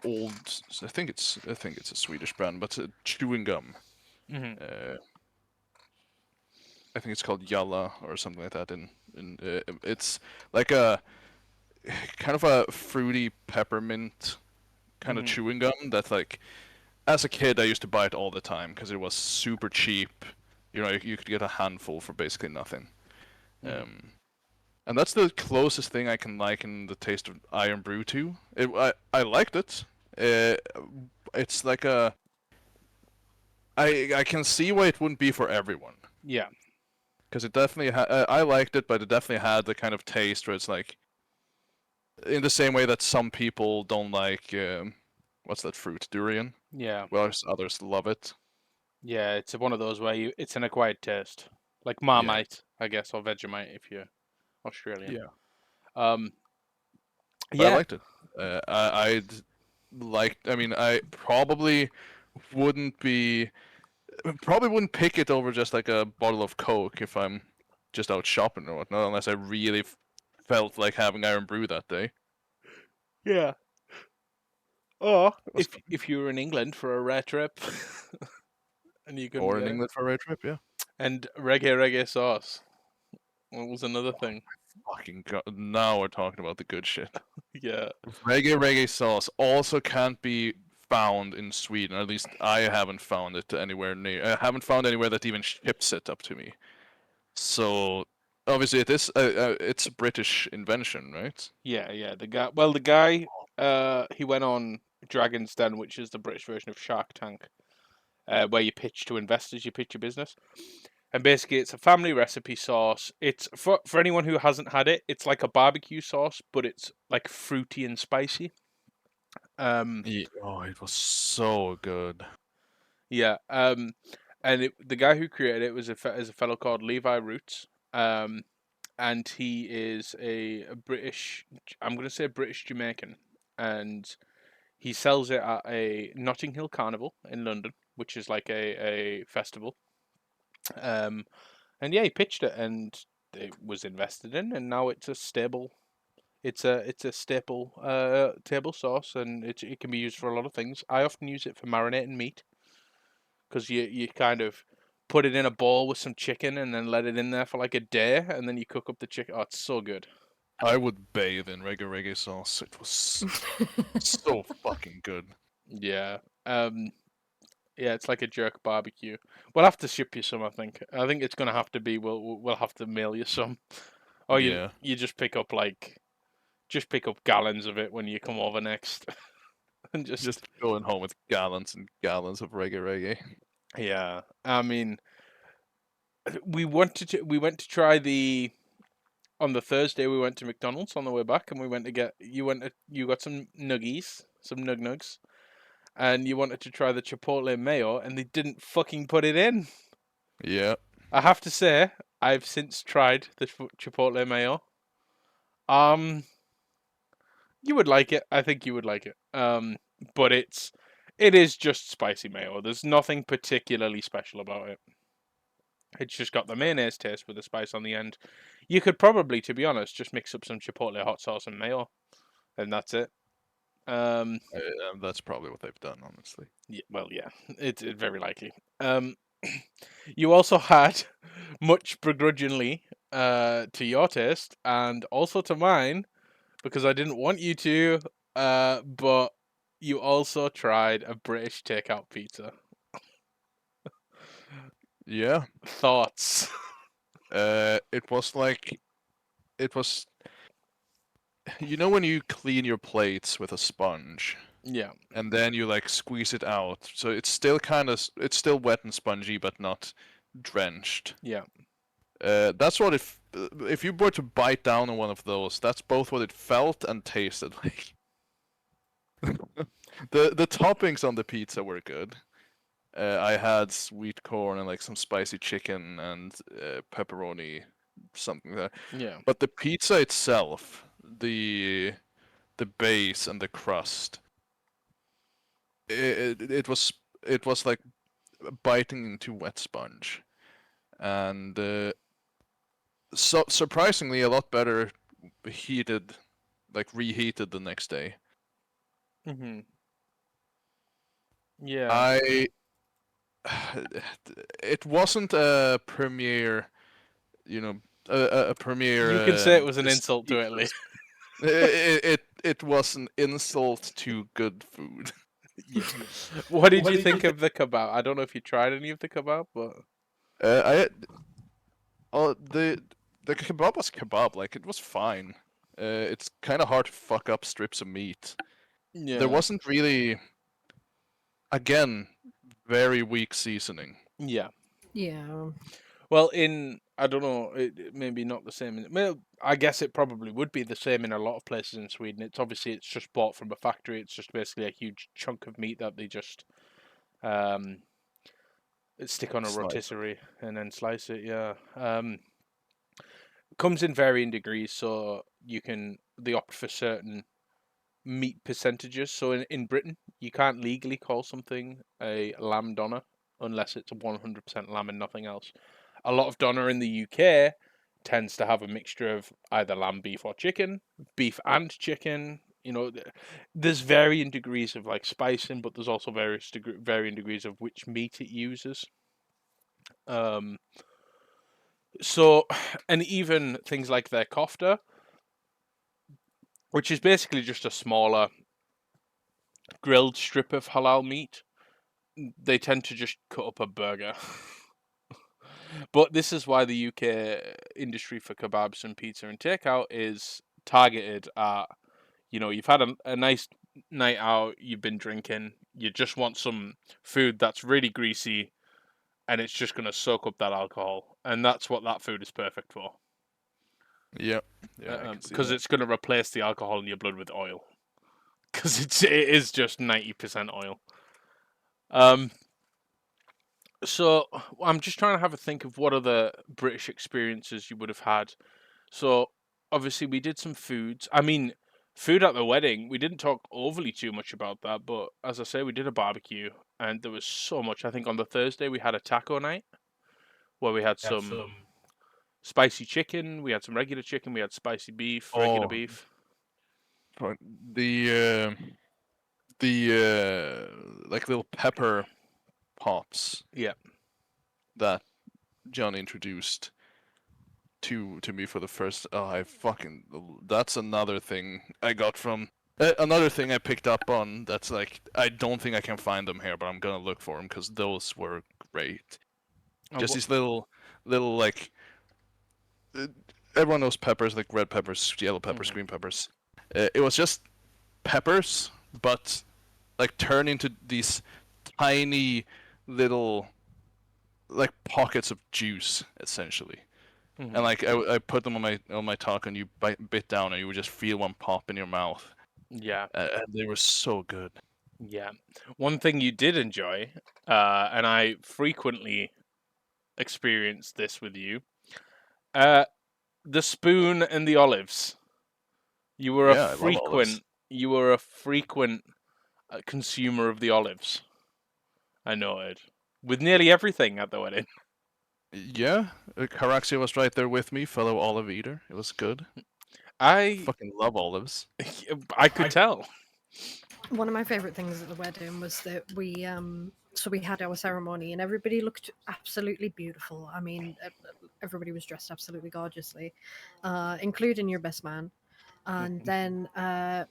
[SPEAKER 3] old. I think it's a Swedish brand, but chewing gum. I think it's called Yalla or something like that. It's like a kind of a fruity peppermint kind of chewing gum that, like, as a kid I used to buy it all the time because it was super cheap. You could get a handful for basically nothing. And that's the closest thing I can liken the taste of Iron Brew to. I liked it. It's like I can see why it wouldn't be for everyone.
[SPEAKER 1] Yeah.
[SPEAKER 3] Because it definitely I liked it, but it definitely had the kind of taste where it's like, in the same way that some people don't like what's that fruit, durian?
[SPEAKER 1] Yeah.
[SPEAKER 3] Whereas others love it.
[SPEAKER 1] Yeah, it's one of those where it's an acquired taste, like Marmite, I guess, or Vegemite if you're Australian.
[SPEAKER 3] Yeah.
[SPEAKER 1] Yeah.
[SPEAKER 3] I liked it. I'd like. I mean, I probably wouldn't pick it over just like a bottle of Coke if I'm just out shopping or whatnot, unless I really felt like having Iron Brew that day.
[SPEAKER 1] Yeah. Or if you were in England for a rare trip, and you couldn't
[SPEAKER 3] Or in
[SPEAKER 1] get it.
[SPEAKER 3] England for a road trip, yeah.
[SPEAKER 1] And reggae sauce. What was another thing?
[SPEAKER 3] Fucking God. Now we're talking about the good shit.
[SPEAKER 1] Yeah.
[SPEAKER 3] Reggae sauce also can't be found in Sweden. At least I haven't found it anywhere near. I haven't found anywhere that even ships it up to me. So obviously it's a British invention, right?
[SPEAKER 1] Yeah. The guy, he went on Dragon's Den, which is the British version of Shark Tank, where you pitch to investors, you pitch your business. And basically, it's a family recipe sauce. It's for anyone who hasn't had it. It's like a barbecue sauce, but it's like fruity and spicy.
[SPEAKER 3] Oh, it was so good.
[SPEAKER 1] Yeah. And the guy who created it was a fellow called Levi Roots. And he is a British. I'm going to say British Jamaican, and he sells it at a Notting Hill Carnival in London, which is like a festival. And yeah, he pitched it, and it was invested in, and now it's a stable. It's a staple table sauce, and it can be used for a lot of things. I often use it for marinating meat, because you kind of put it in a bowl with some chicken, and then let it in there for like a day, and then you cook up the chicken. Oh, it's so good.
[SPEAKER 3] I would bathe in reggae sauce. It was so fucking good.
[SPEAKER 1] Yeah. Yeah, it's like a jerk barbecue. We'll have to ship you some. I think. I think it's gonna have to be. We'll have to mail you some, or
[SPEAKER 3] Yeah.
[SPEAKER 1] you just pick up gallons of it when you come over next, and
[SPEAKER 3] Just going home with gallons and gallons of reggae.
[SPEAKER 1] yeah. I mean, we went to try on the Thursday. We went to McDonald's on the way back, and we went to get you got some nuggies, some nugs, and you wanted to try the chipotle mayo, and they didn't fucking put it in.
[SPEAKER 3] Yeah.
[SPEAKER 1] I have to say, I've since tried the chipotle mayo. You would like it. I think you would like it. But it is just spicy mayo. There's nothing particularly special about it. It's just got the mayonnaise taste with the spice on the end. You could probably, to be honest, just mix up some chipotle hot sauce and mayo, and that's it.
[SPEAKER 3] That's probably what they've done, honestly.
[SPEAKER 1] Yeah, well, yeah, it's very likely. You also had, much begrudgingly, to your taste and also to mine, because I didn't want you to, but you also tried a British takeout pizza.
[SPEAKER 3] Yeah.
[SPEAKER 1] Thoughts?
[SPEAKER 3] It was you know when you clean your plates with a sponge
[SPEAKER 1] Yeah,
[SPEAKER 3] and then you like squeeze it out, so it's still it's still wet and spongy but not drenched.
[SPEAKER 1] yeah,
[SPEAKER 3] That's what if you were to bite down on one of those, that's both what it felt and tasted like. The toppings on the pizza were good. I had sweet corn and like some spicy chicken and pepperoni, something there.
[SPEAKER 1] yeah.
[SPEAKER 3] But the pizza itself, the base and the crust, it was like biting into wet sponge, and so surprisingly a lot better heated, like reheated the next day.
[SPEAKER 1] Mhm. Yeah.
[SPEAKER 3] It wasn't a premiere, a premiere.
[SPEAKER 1] You can say it was an insult to it, Lee.
[SPEAKER 3] It was an insult to good food.
[SPEAKER 1] Yeah. What did you think of the kebab? I don't know if you tried any of the kebab, but
[SPEAKER 3] I the kebab was kebab, like it was fine. It's kind of hard to fuck up strips of meat.
[SPEAKER 1] yeah,
[SPEAKER 3] There wasn't really, again, very weak seasoning.
[SPEAKER 1] yeah.
[SPEAKER 2] Yeah.
[SPEAKER 1] Well, I don't know, maybe not the same. Well, I guess it probably would be the same in a lot of places in Sweden. It's just bought from a factory. It's just basically a huge chunk of meat that they just um stick on a
[SPEAKER 3] Slice.
[SPEAKER 1] rotisserie and then slice it. Yeah. Comes in varying degrees, so they opt for certain meat percentages. So in Britain, you can't legally call something a lamb doner unless it's 100% lamb and nothing else. A lot of doner in the UK tends to have a mixture of either lamb, beef, or chicken, beef and chicken. There's varying degrees of like spicing, but there's also varying degrees of which meat it uses. Um, so, and even things like their kofta, which is basically just a smaller grilled strip of halal meat, they tend to just cut up a burger. But this is why the UK industry for kebabs and pizza and takeout is targeted at, you've had a nice night out, you've been drinking, you just want some food that's really greasy and it's just going to soak up that alcohol. And that's what that food is perfect for.
[SPEAKER 3] Yeah, I can see
[SPEAKER 1] Because
[SPEAKER 3] that.
[SPEAKER 1] it's going to replace the alcohol in your blood with oil. Because it is just 90% oil. So I'm just trying to have a think of what other British experiences you would have had. So obviously we did some foods. I mean, food at the wedding. We didn't talk overly too much about that, but as I say, we did a barbecue, and there was so much. I think on the Thursday we had a taco night where we had some spicy chicken, we had some regular chicken, we had spicy beef, regular
[SPEAKER 3] Oh.
[SPEAKER 1] beef.
[SPEAKER 3] But the like little pepper pops.
[SPEAKER 1] Yeah.
[SPEAKER 3] That John introduced to me for the first. Oh, that's another thing I got from Another thing I picked up on that's like I don't think I can find them here, but I'm gonna look for them because those were great. Just these little like uh, everyone knows peppers, like red peppers, yellow peppers, green peppers. It was just peppers, but like turned into these tiny little like pockets of juice essentially. And like I put them on my tongue, and you bit down, and you would just feel one pop in your mouth.
[SPEAKER 1] Yeah.
[SPEAKER 3] And they were so good.
[SPEAKER 1] Yeah. One thing you did enjoy, and I frequently experienced this with you, the spoon and the olives. You were
[SPEAKER 3] Yeah, I love olives.
[SPEAKER 1] a frequent consumer of the olives. I noted with nearly everything at the wedding.
[SPEAKER 3] Yeah, Caraxia was right there with me, fellow olive eater. It was good.
[SPEAKER 1] I
[SPEAKER 3] Fucking love olives.
[SPEAKER 1] I could tell.
[SPEAKER 2] One of my favorite things at the wedding was that we had our ceremony and everybody looked absolutely beautiful. I mean, everybody was dressed absolutely gorgeously, including your best man. And then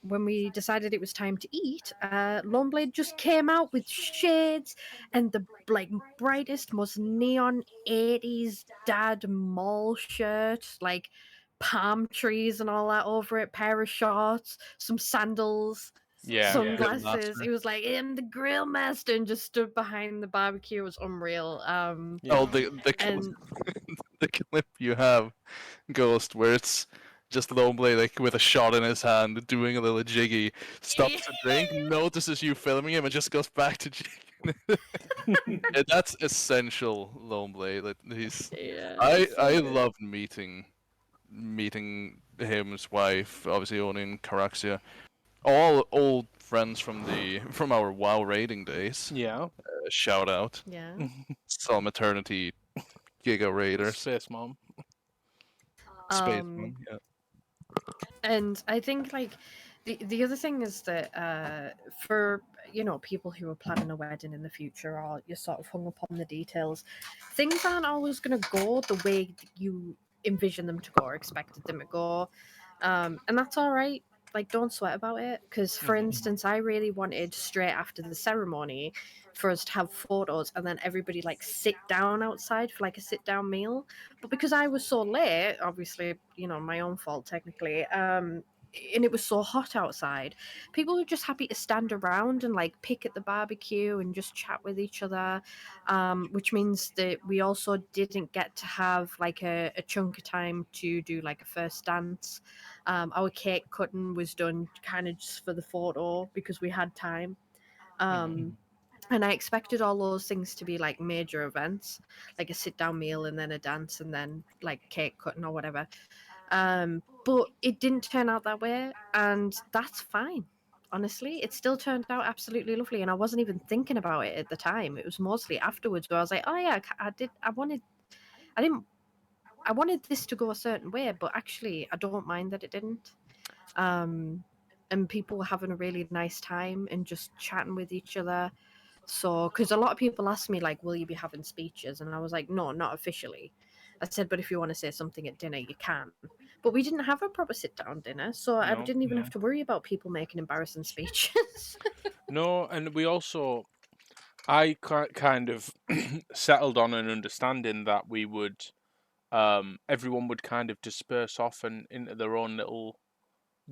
[SPEAKER 2] when we decided it was time to eat, Longblade just came out with shades and the like brightest, most neon 80s dad mall shirt, like palm trees and all that over it, pair of shorts, some sandals,
[SPEAKER 1] Yeah.
[SPEAKER 2] sunglasses.
[SPEAKER 3] Grillmaster.
[SPEAKER 2] It was like, I'm the grill master, and just stood behind the barbecue. It was unreal.
[SPEAKER 1] Yeah.
[SPEAKER 3] Oh,
[SPEAKER 2] And
[SPEAKER 3] the clip you have, Ghost, where it's just Loneblade like with a shot in his hand, doing a little jiggy, stops to drink, notices you filming him, and just goes back to jigging. Yeah, that's essential, Loneblade. Like,
[SPEAKER 2] yeah,
[SPEAKER 3] I
[SPEAKER 2] it's so
[SPEAKER 3] I
[SPEAKER 2] good.
[SPEAKER 3] loved meeting him, his wife, obviously owning Caraxia, all old friends from our WoW raiding days.
[SPEAKER 1] Yeah.
[SPEAKER 3] Shout out,
[SPEAKER 2] Yeah.
[SPEAKER 3] Solemn Eternity, Giga Raiders,
[SPEAKER 1] Space Mom.
[SPEAKER 3] Spaceman. Yeah.
[SPEAKER 2] And I think like the other thing is that for people who are planning a wedding in the future or you're sort of hung up on the details, things aren't always going to go the way that you envision them to go or expected them to go, and that's all right. Like, don't sweat about it. Because, for instance, I really wanted straight after the ceremony for us to have photos and then everybody like sit down outside for like a sit down meal. But because I was so late, obviously, my own fault technically, and it was so hot outside, people were just happy to stand around and like pick at the barbecue and just chat with each other, which means that we also didn't get to have like a chunk of time to do like a first dance. Our cake cutting was done kind of just for the photo because we had time. Um, and I expected all those things to be like major events, like a sit down meal and then a dance and then like cake cutting or whatever. But it didn't turn out that way, and that's fine. Honestly, it still turned out absolutely lovely, and I wasn't even thinking about it at the time. It was mostly afterwards where I was like, "Oh yeah, I didn't, I wanted this to go a certain way, but actually, I don't mind that it didn't." Um, and people were having a really nice time and just chatting with each other. So, because a lot of people asked me, like, will you be having speeches? And I was like, no, not officially. I said, but if you want to say something at dinner, you can. But we didn't have a proper sit down dinner, so I
[SPEAKER 1] No.
[SPEAKER 2] didn't even have to worry about people making embarrassing speeches.
[SPEAKER 1] No, and we also, I kind of settled on an understanding that we would, everyone would kind of disperse off and into their own little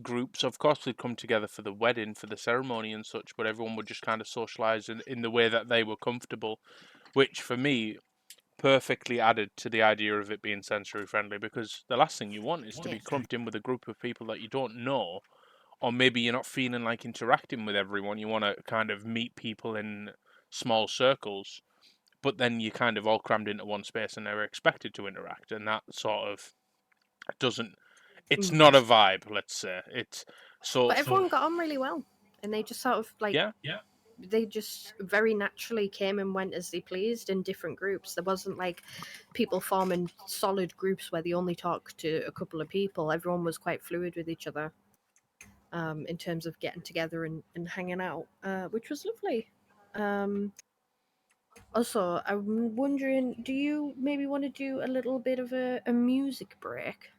[SPEAKER 1] groups. Of course, we'd come together for the wedding, for the ceremony and such, but everyone would just kind of socialize in the way that they were comfortable, which for me perfectly added to the idea of it being sensory friendly, because the last thing you want is to be clumped in with a group of people that you don't know, or maybe you're not feeling like interacting with everyone. You want to kind of meet people in small circles, but then you kind of all crammed into one space and they're expected to interact, and that sort of doesn't. It's not a vibe, let's say. It's so
[SPEAKER 2] But everyone got on really well, and they just sort of like
[SPEAKER 1] yeah.
[SPEAKER 2] they just very naturally came and went as they pleased in different groups. There wasn't like people forming solid groups where they only talked to a couple of people. Everyone was quite fluid with each other, in terms of getting together and hanging out, which was lovely. Um, Also, I'm wondering, do you maybe want to do a little bit of a music break?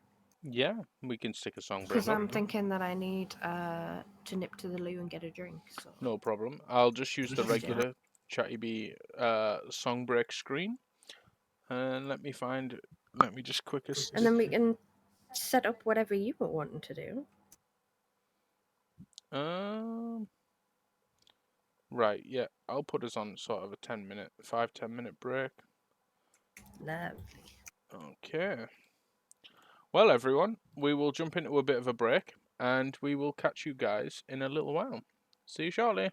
[SPEAKER 1] Yeah, we can stick a song break
[SPEAKER 2] Because I'm
[SPEAKER 1] up.
[SPEAKER 2] thinking that I need to nip to the loo and get a drink. So
[SPEAKER 1] No problem. I'll just use the
[SPEAKER 2] Just do that.
[SPEAKER 1] regular Chattybee song break screen. And let me just quickest.
[SPEAKER 2] and then we can set up whatever you were wanting to do.
[SPEAKER 1] Um. Right. Yeah. I'll put us on sort of a 5-10 minute break.
[SPEAKER 2] Lovely.
[SPEAKER 1] Okay. Well, everyone, we will jump into a bit of a break, and we will catch you guys in a little while. See you shortly.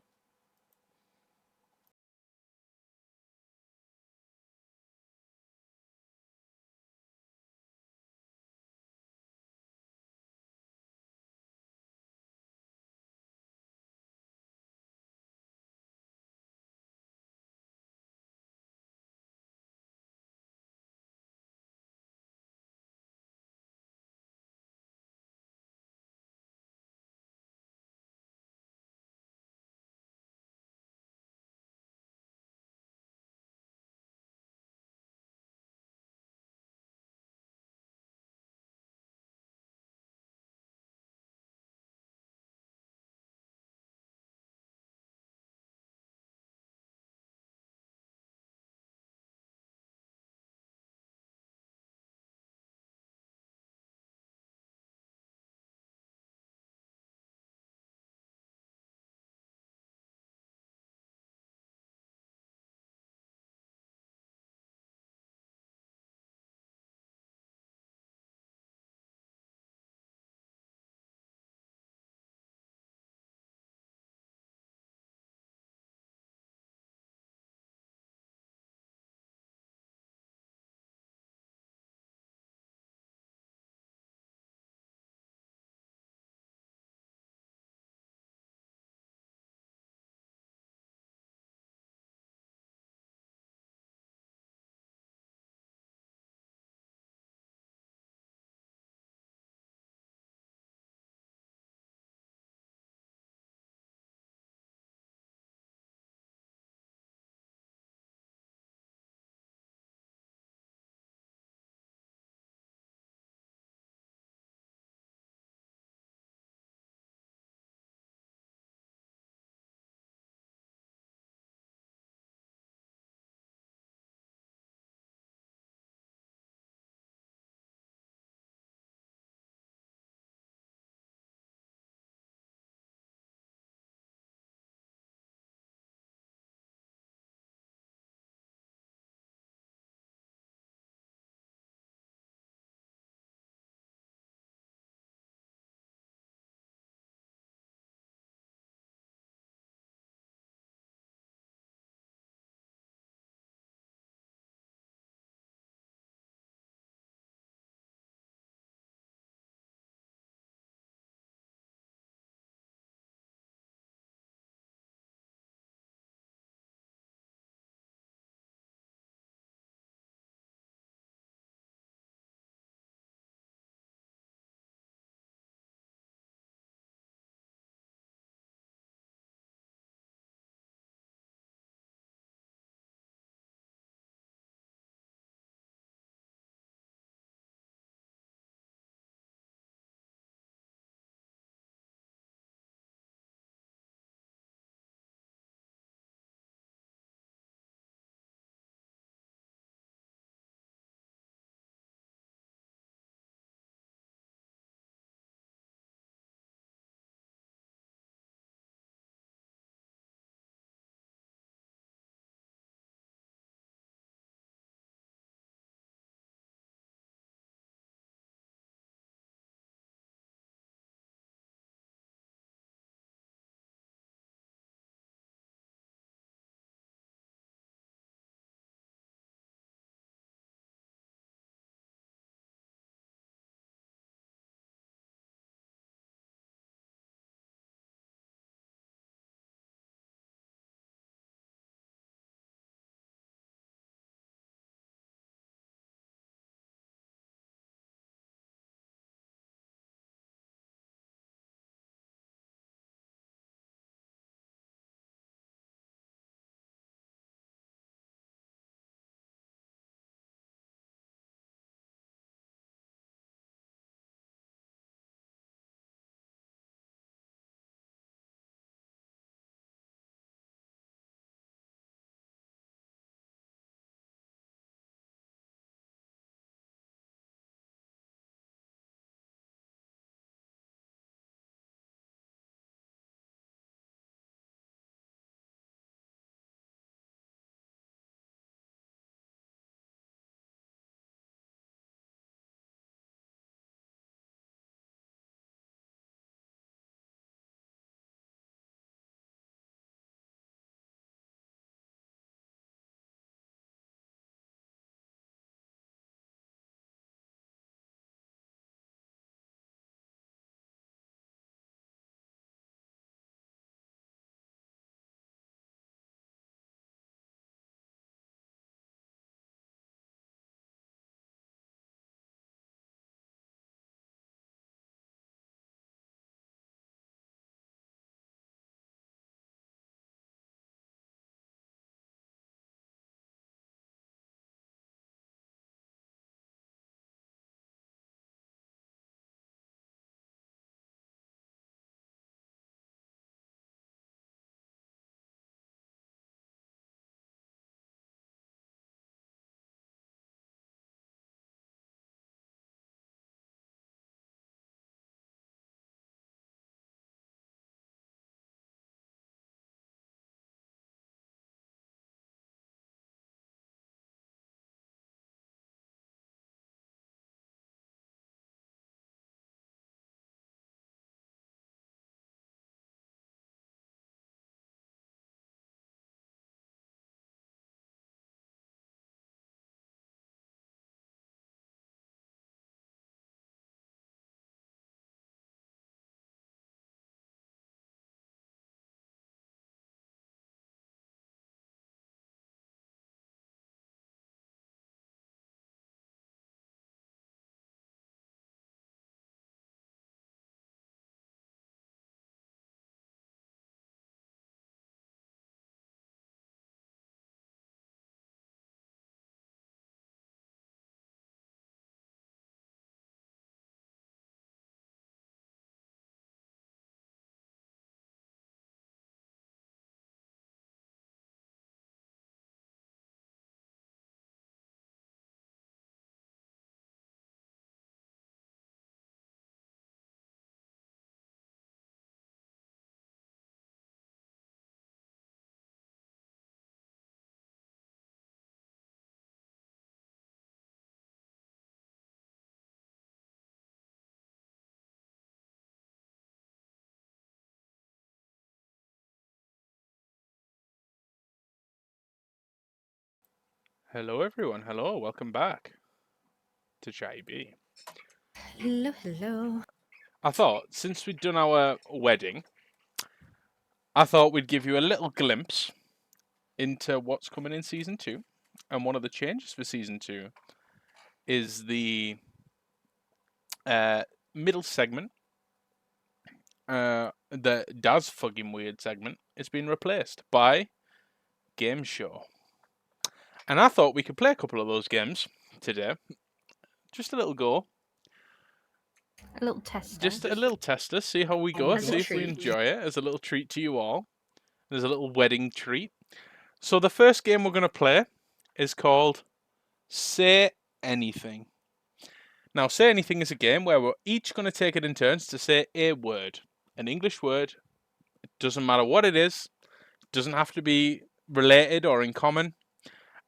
[SPEAKER 1] Hello, everyone. Hello, welcome back to Chattybee.
[SPEAKER 2] Hello, hello.
[SPEAKER 1] I thought, since we'd done our wedding, I thought we'd give you a little glimpse into what's coming in Season 2. And one of the changes for Season 2 is the middle segment, the Does Fucking Weird segment, is being replaced by Game Show. And I thought we could play a couple of those games today. Just a little go.
[SPEAKER 2] A little tester.
[SPEAKER 1] Just a little tester, see how we go,
[SPEAKER 2] As a
[SPEAKER 1] see if we
[SPEAKER 2] treat.
[SPEAKER 1] enjoy it as a little treat to you all. There's a little wedding treat. So the first game we're going to play is called Say Anything. Now, Say Anything is a game where we're each going to take it in turns to say a word, an English word. It doesn't matter what it is. It doesn't have to be related or in common.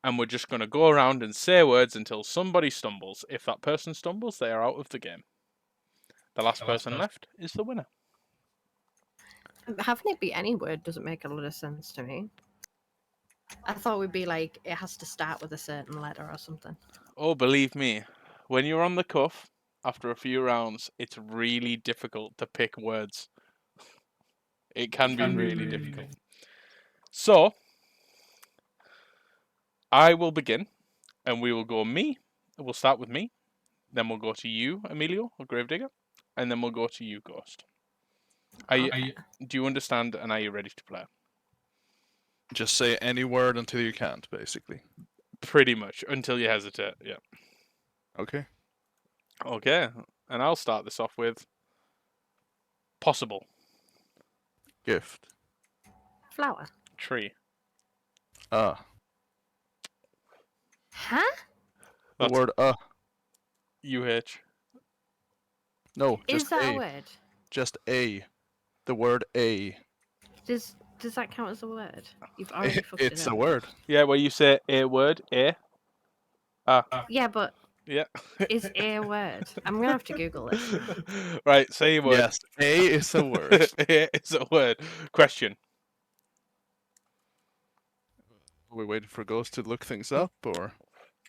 [SPEAKER 1] And we're just going to go around and say words until somebody stumbles. If that person stumbles, they are out of the game. The last person left is the winner.
[SPEAKER 2] Having it be any word doesn't make a lot of sense to me. I thought we'd be like, it has to start with a certain letter or something.
[SPEAKER 1] Oh, believe me, when you're on the cuff, after a few rounds, it's really difficult to pick words. It can be really difficult. So, I will begin, and we will go me. We'll start with me. Then we'll go to you, Emilio, or Gravedigger. And then we'll go to you, Ghost. Do you understand, and are you ready to play?
[SPEAKER 3] Just say any word until you can't, basically.
[SPEAKER 1] Pretty much, until you hesitate, yeah.
[SPEAKER 3] Okay.
[SPEAKER 1] Okay, and I'll start this off with possible.
[SPEAKER 3] Gift.
[SPEAKER 2] Flower.
[SPEAKER 1] Tree.
[SPEAKER 3] Ah.
[SPEAKER 2] Huh?
[SPEAKER 3] The
[SPEAKER 1] That's
[SPEAKER 3] word
[SPEAKER 1] UH.
[SPEAKER 3] No,
[SPEAKER 2] Is
[SPEAKER 3] just
[SPEAKER 2] that
[SPEAKER 3] a.
[SPEAKER 2] a word?
[SPEAKER 3] Just a. The word a.
[SPEAKER 2] Does that count as a word? You've already fucked it
[SPEAKER 3] It's
[SPEAKER 2] up.
[SPEAKER 3] a word.
[SPEAKER 1] Yeah, where you say a word, a.
[SPEAKER 2] Yeah, but
[SPEAKER 1] Yeah.
[SPEAKER 2] is a word? I'm gonna have to Google this now.
[SPEAKER 1] Right, say a word.
[SPEAKER 3] Yes, a is a word.
[SPEAKER 1] It's a word. Question.
[SPEAKER 3] Are we waiting for Ghost to look things up, or?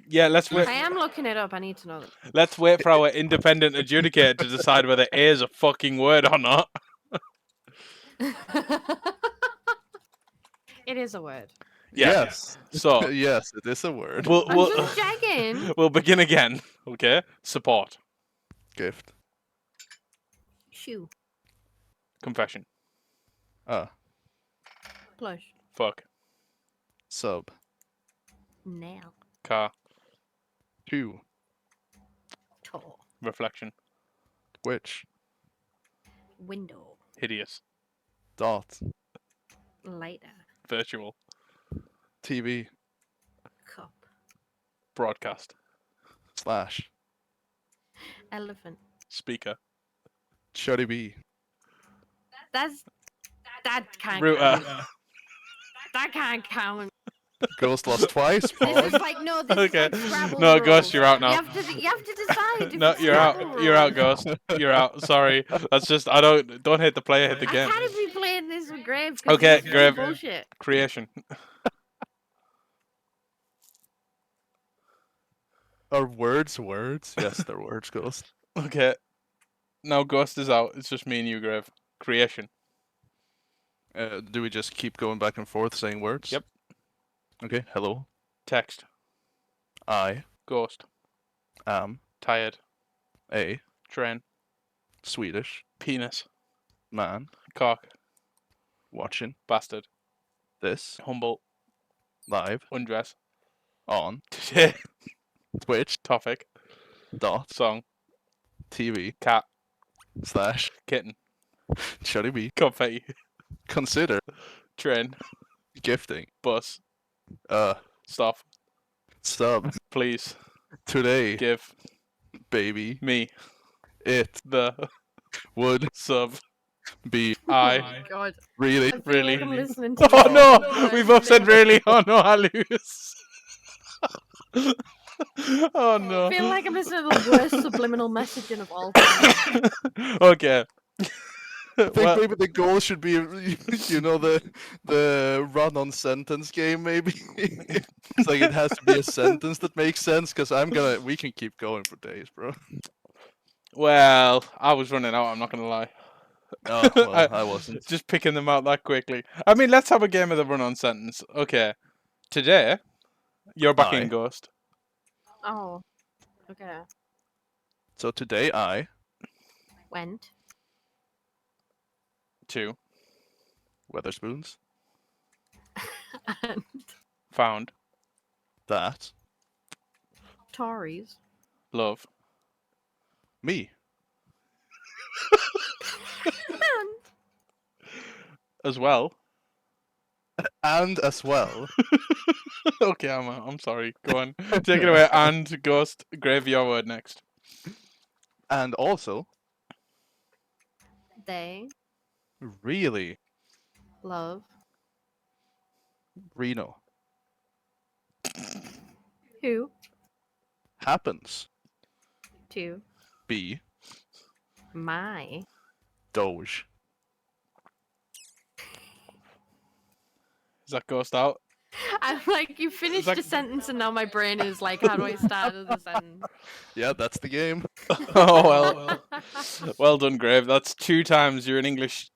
[SPEAKER 1] Yeah, let's wait.
[SPEAKER 2] I am looking it up. I need to know
[SPEAKER 1] Let's wait for our independent adjudicator to decide whether a is a fucking word or not.
[SPEAKER 2] that. It is a word.
[SPEAKER 1] Yeah.
[SPEAKER 3] Yes.
[SPEAKER 1] So
[SPEAKER 3] Yes, it is a word.
[SPEAKER 2] I'm just checking.
[SPEAKER 1] We'll begin again. Okay. Support.
[SPEAKER 3] Gift.
[SPEAKER 2] Shoe.
[SPEAKER 1] Confession.
[SPEAKER 2] Blush.
[SPEAKER 1] Fuck.
[SPEAKER 3] Sub.
[SPEAKER 2] Nail.
[SPEAKER 1] Car.
[SPEAKER 3] 2.
[SPEAKER 2] Toe.
[SPEAKER 1] Reflection.
[SPEAKER 3] Twitch.
[SPEAKER 2] Window.
[SPEAKER 1] Hideous.
[SPEAKER 3] Dot.
[SPEAKER 2] Lighter.
[SPEAKER 1] Virtual.
[SPEAKER 3] TV.
[SPEAKER 2] Cup.
[SPEAKER 1] Broadcast.
[SPEAKER 3] Slash.
[SPEAKER 2] Elephant.
[SPEAKER 1] Speaker.
[SPEAKER 3] Chattybee.
[SPEAKER 2] That can't
[SPEAKER 1] Router.
[SPEAKER 2] count. That can't count.
[SPEAKER 3] Ghost lost twice.
[SPEAKER 2] This
[SPEAKER 3] Pause.
[SPEAKER 2] is like no. This
[SPEAKER 1] Okay.
[SPEAKER 2] is like Scrabble
[SPEAKER 1] No,
[SPEAKER 2] rules.
[SPEAKER 1] Ghost, you're out now.
[SPEAKER 2] You have to decide. If
[SPEAKER 1] No,
[SPEAKER 2] it's
[SPEAKER 1] you're
[SPEAKER 2] Scrabble
[SPEAKER 1] out. You're out,
[SPEAKER 2] rules.
[SPEAKER 1] Ghost. You're out. Sorry. That's just don't hit the player, hit the
[SPEAKER 2] I
[SPEAKER 1] game.
[SPEAKER 2] can't be playing this with Grave.
[SPEAKER 1] Okay,
[SPEAKER 2] this is
[SPEAKER 1] Grave.
[SPEAKER 2] Bullshit.
[SPEAKER 1] Creation.
[SPEAKER 3] Are words words? Yes, they're words, Ghost.
[SPEAKER 1] Okay. Now Ghost is out. It's just me and you, Grave. Creation.
[SPEAKER 3] Do we just keep going back and forth saying words?
[SPEAKER 1] Yep.
[SPEAKER 3] Okay. Hello.
[SPEAKER 1] Text.
[SPEAKER 3] I
[SPEAKER 1] Ghost.
[SPEAKER 3] am
[SPEAKER 1] Tired.
[SPEAKER 3] a
[SPEAKER 1] Train.
[SPEAKER 3] Swedish
[SPEAKER 1] Penis.
[SPEAKER 3] man
[SPEAKER 1] Cock.
[SPEAKER 3] watching
[SPEAKER 1] Bastard.
[SPEAKER 3] this
[SPEAKER 1] Humble.
[SPEAKER 3] live
[SPEAKER 1] Undress.
[SPEAKER 3] on
[SPEAKER 1] Today.
[SPEAKER 3] Twitch
[SPEAKER 1] Topic.
[SPEAKER 3] dot
[SPEAKER 1] Song.
[SPEAKER 3] TV
[SPEAKER 1] Cat.
[SPEAKER 3] slash
[SPEAKER 1] Kitten.
[SPEAKER 3] Chattybee.
[SPEAKER 1] Confetti.
[SPEAKER 3] Consider
[SPEAKER 1] Train.
[SPEAKER 3] gifting
[SPEAKER 1] Bus.
[SPEAKER 3] uh
[SPEAKER 1] Stop.
[SPEAKER 3] sub
[SPEAKER 1] Please.
[SPEAKER 3] today
[SPEAKER 1] Give.
[SPEAKER 3] baby
[SPEAKER 1] Me.
[SPEAKER 3] it
[SPEAKER 1] The.
[SPEAKER 3] would
[SPEAKER 1] Sub.
[SPEAKER 3] be
[SPEAKER 1] I.
[SPEAKER 2] Oh my God.
[SPEAKER 3] really
[SPEAKER 2] I feel
[SPEAKER 1] Really?
[SPEAKER 2] like I'm listening to
[SPEAKER 1] Oh
[SPEAKER 2] the
[SPEAKER 1] no!
[SPEAKER 2] worst
[SPEAKER 1] We both said
[SPEAKER 2] thing.
[SPEAKER 1] really. Oh no, I lose. Oh no.
[SPEAKER 2] I feel like I'm listening to the worst subliminal messaging of all time.
[SPEAKER 1] Okay.
[SPEAKER 3] think maybe the goal should be, the run-on sentence game. Maybe it's like it has to be a sentence that makes sense. Because we can keep going for days, bro.
[SPEAKER 1] Well, I was running out. I'm not gonna lie.
[SPEAKER 3] Oh well, I wasn't.
[SPEAKER 1] Just picking them out that quickly. I mean, let's have a game of the run-on sentence. Okay. Today, you're back in
[SPEAKER 3] Aye.
[SPEAKER 1] Ghost.
[SPEAKER 2] Oh, okay.
[SPEAKER 3] So today I
[SPEAKER 2] Went.
[SPEAKER 1] 2.
[SPEAKER 3] Weatherspoons
[SPEAKER 2] And
[SPEAKER 1] Found.
[SPEAKER 3] that
[SPEAKER 2] Tories.
[SPEAKER 1] Love.
[SPEAKER 3] me
[SPEAKER 2] And
[SPEAKER 1] As well.
[SPEAKER 3] and as well
[SPEAKER 1] Okay, I'm sorry. Go on. Take it away. And Ghost, Grave, your word next.
[SPEAKER 3] and also
[SPEAKER 2] they
[SPEAKER 3] really
[SPEAKER 2] love
[SPEAKER 3] Reno
[SPEAKER 2] who
[SPEAKER 3] happens
[SPEAKER 2] to
[SPEAKER 3] be
[SPEAKER 2] my
[SPEAKER 3] Doge.
[SPEAKER 1] Is that Ghost out?
[SPEAKER 2] I'm like, you finished
[SPEAKER 1] Like-
[SPEAKER 2] a sentence and now my brain is like, how do I start the sentence?
[SPEAKER 3] Yeah, that's the game.
[SPEAKER 1] Oh well. Well done, Grave. That's 2 times you're an English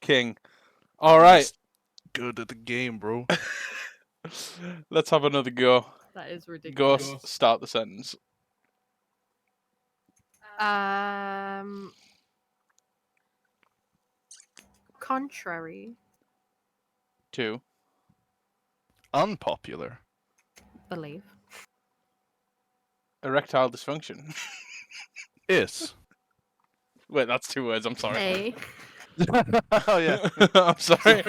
[SPEAKER 1] king. All right.
[SPEAKER 3] Just good at the game, bro.
[SPEAKER 1] Let's have another go.
[SPEAKER 2] That is ridiculous.
[SPEAKER 1] Ghost, start the sentence.
[SPEAKER 2] Contrary,
[SPEAKER 1] 2.
[SPEAKER 3] Unpopular.
[SPEAKER 2] believe.
[SPEAKER 1] Erectile dysfunction.
[SPEAKER 3] Is.
[SPEAKER 1] Wait, that's 2 words. I'm sorry.
[SPEAKER 2] A
[SPEAKER 3] Oh yeah.
[SPEAKER 1] I'm sorry.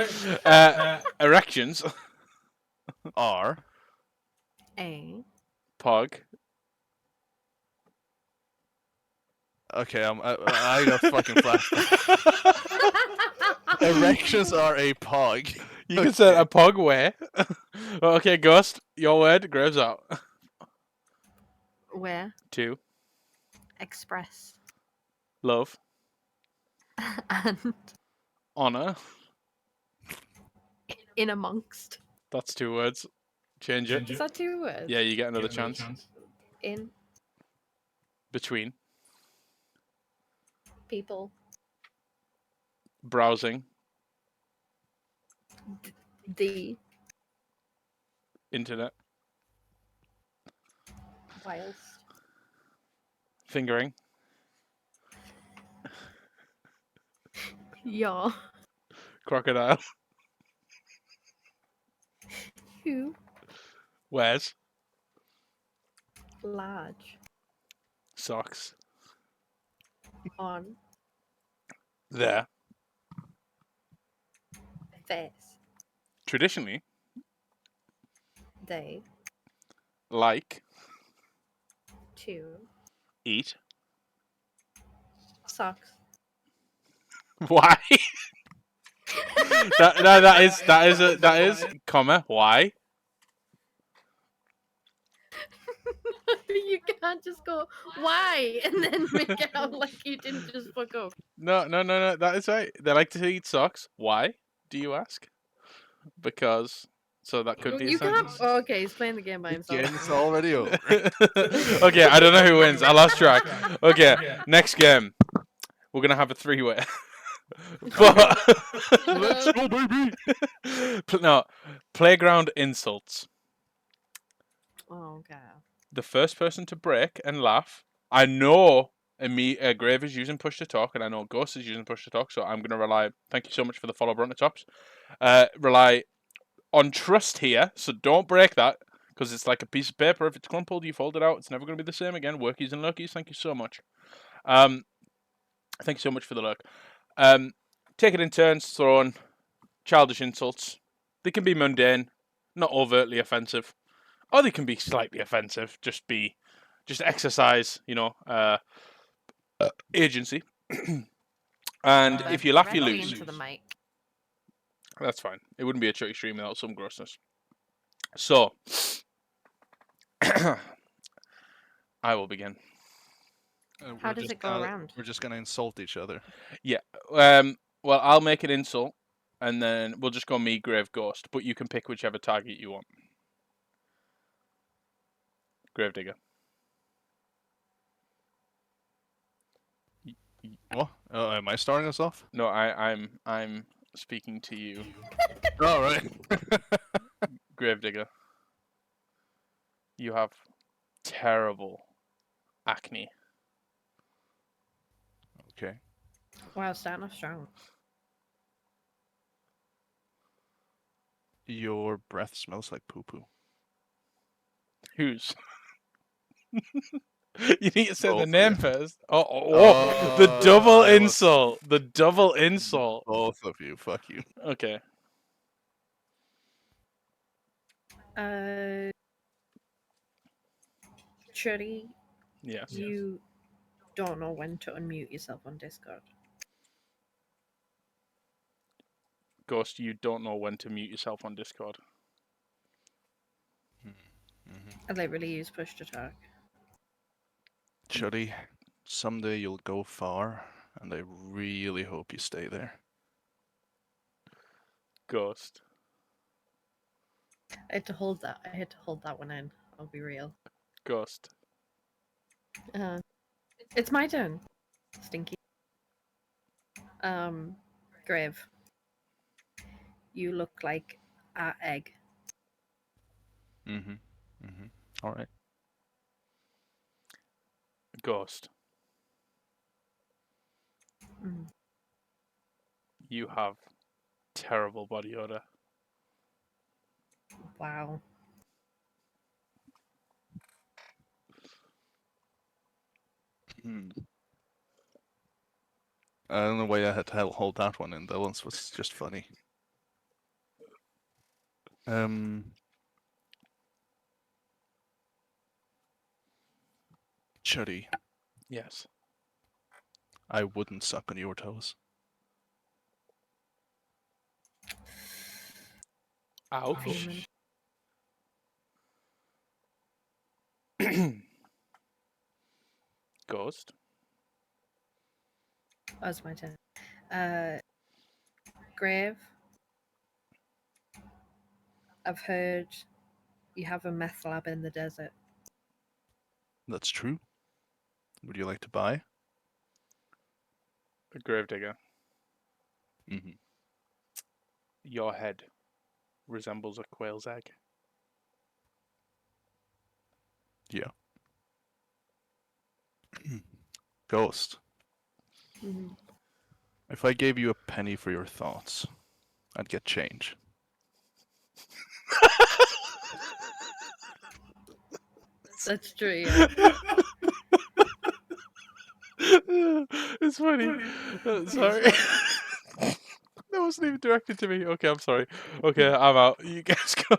[SPEAKER 1] Erections.
[SPEAKER 3] Are
[SPEAKER 2] A
[SPEAKER 1] Pog.
[SPEAKER 3] okay. I got fucking flashbacks. Erections are a pog.
[SPEAKER 1] You can say a pog where. Okay, Ghost, your word. Graves out.
[SPEAKER 2] where
[SPEAKER 1] 2.
[SPEAKER 2] express
[SPEAKER 1] Love.
[SPEAKER 2] and
[SPEAKER 1] Honor.
[SPEAKER 2] in amongst.
[SPEAKER 1] That's 2 words. Change it.
[SPEAKER 2] Is that 2 words?
[SPEAKER 1] Yeah, you get another chance.
[SPEAKER 2] In
[SPEAKER 1] Between.
[SPEAKER 2] people.
[SPEAKER 1] Browsing.
[SPEAKER 2] The
[SPEAKER 1] Internet.
[SPEAKER 2] whilst.
[SPEAKER 1] Fingering.
[SPEAKER 2] Your
[SPEAKER 1] Crocodile.
[SPEAKER 2] who
[SPEAKER 1] Where's.
[SPEAKER 2] large
[SPEAKER 1] Socks.
[SPEAKER 2] on
[SPEAKER 1] There.
[SPEAKER 2] face.
[SPEAKER 1] Traditionally.
[SPEAKER 2] They
[SPEAKER 1] Like.
[SPEAKER 2] to
[SPEAKER 1] Eat.
[SPEAKER 2] socks.
[SPEAKER 1] Why? that is comma why.
[SPEAKER 2] You can't just go why and then make it out like you didn't just fuck up.
[SPEAKER 1] No, that is right. They like to eat socks. Why, do you ask? Because so that could be a
[SPEAKER 2] You can't.
[SPEAKER 1] sentence.
[SPEAKER 2] Oh, okay, he's playing the game by himself.
[SPEAKER 3] Game's already over.
[SPEAKER 1] Okay, I don't know who wins. I lost track. Okay, next game. We're gonna have a 3-way. But
[SPEAKER 3] Let's go, baby.
[SPEAKER 1] no, playground insults.
[SPEAKER 2] Oh god.
[SPEAKER 1] The first person to break and laugh. I know Grave is using push to talk, and I know Ghost is using push to talk. So I'm gonna rely. Thank you so much for the follow, Brunner Tops. Rely on trust here. So don't break that because it's like a piece of paper. If it's crumpled, you fold it out. It's never gonna be the same again. Workies and lurkies. Thank you so much. Thank you so much for the lurk. Take it in turns, throwing childish insults. They can be mundane, not overtly offensive, or they can be slightly offensive. Just exercise, agency. And if you laugh, you
[SPEAKER 2] Directly
[SPEAKER 1] lose.
[SPEAKER 2] into the mic.
[SPEAKER 1] That's fine. It wouldn't be a chutty stream without some grossness. So, I will begin.
[SPEAKER 2] How does it go around?
[SPEAKER 3] We're just gonna insult each other.
[SPEAKER 1] Yeah. Well, I'll make an insult, and then we'll just go me, Grave, Ghost. But you can pick whichever target you want. Gravedigger.
[SPEAKER 3] What? Am I starting us off?
[SPEAKER 1] No, I'm speaking to you,
[SPEAKER 3] All right.
[SPEAKER 1] Gravedigger. You have terrible acne.
[SPEAKER 3] Okay.
[SPEAKER 2] Wow, starting off strong.
[SPEAKER 3] Your breath smells like poo-poo.
[SPEAKER 1] Whose? You need to say
[SPEAKER 3] Both
[SPEAKER 1] the
[SPEAKER 3] of
[SPEAKER 1] name
[SPEAKER 3] you.
[SPEAKER 1] first. The double insult. The double insult.
[SPEAKER 3] Both of you. Fuck you.
[SPEAKER 1] Okay.
[SPEAKER 2] Chuddy,
[SPEAKER 1] Yes.
[SPEAKER 2] you don't know when to unmute yourself on Discord.
[SPEAKER 1] Ghost, you don't know when to mute yourself on Discord.
[SPEAKER 2] I literally use push to talk.
[SPEAKER 3] Chuddy, someday you'll go far, and I really hope you stay there.
[SPEAKER 1] Ghost.
[SPEAKER 2] I had to hold that one in. I'll be real.
[SPEAKER 1] Ghost.
[SPEAKER 2] It's my turn. Stinky. Grave. You look like an egg.
[SPEAKER 3] All right.
[SPEAKER 1] Ghost.
[SPEAKER 2] Mm.
[SPEAKER 1] You have terrible body odor.
[SPEAKER 2] Wow.
[SPEAKER 3] I don't know why I had to hold that one in. That one was just funny. Chuddy,
[SPEAKER 1] Yes.
[SPEAKER 3] I wouldn't suck on your toes.
[SPEAKER 1] Ouch. Ghost.
[SPEAKER 2] That's my turn. Grave. I've heard you have a meth lab in the desert.
[SPEAKER 3] That's true. Would you like to buy?
[SPEAKER 1] Gravedigger.
[SPEAKER 3] Mm-hmm.
[SPEAKER 1] Your head resembles a quail's egg.
[SPEAKER 3] Yeah. Ghost.
[SPEAKER 2] Mm-hmm.
[SPEAKER 3] If I gave you a penny for your thoughts, I'd get change.
[SPEAKER 2] That's true, yeah.
[SPEAKER 1] It's funny. Sorry. That wasn't even directed to me. Okay, I'm sorry. Okay, I'm out. You guys go.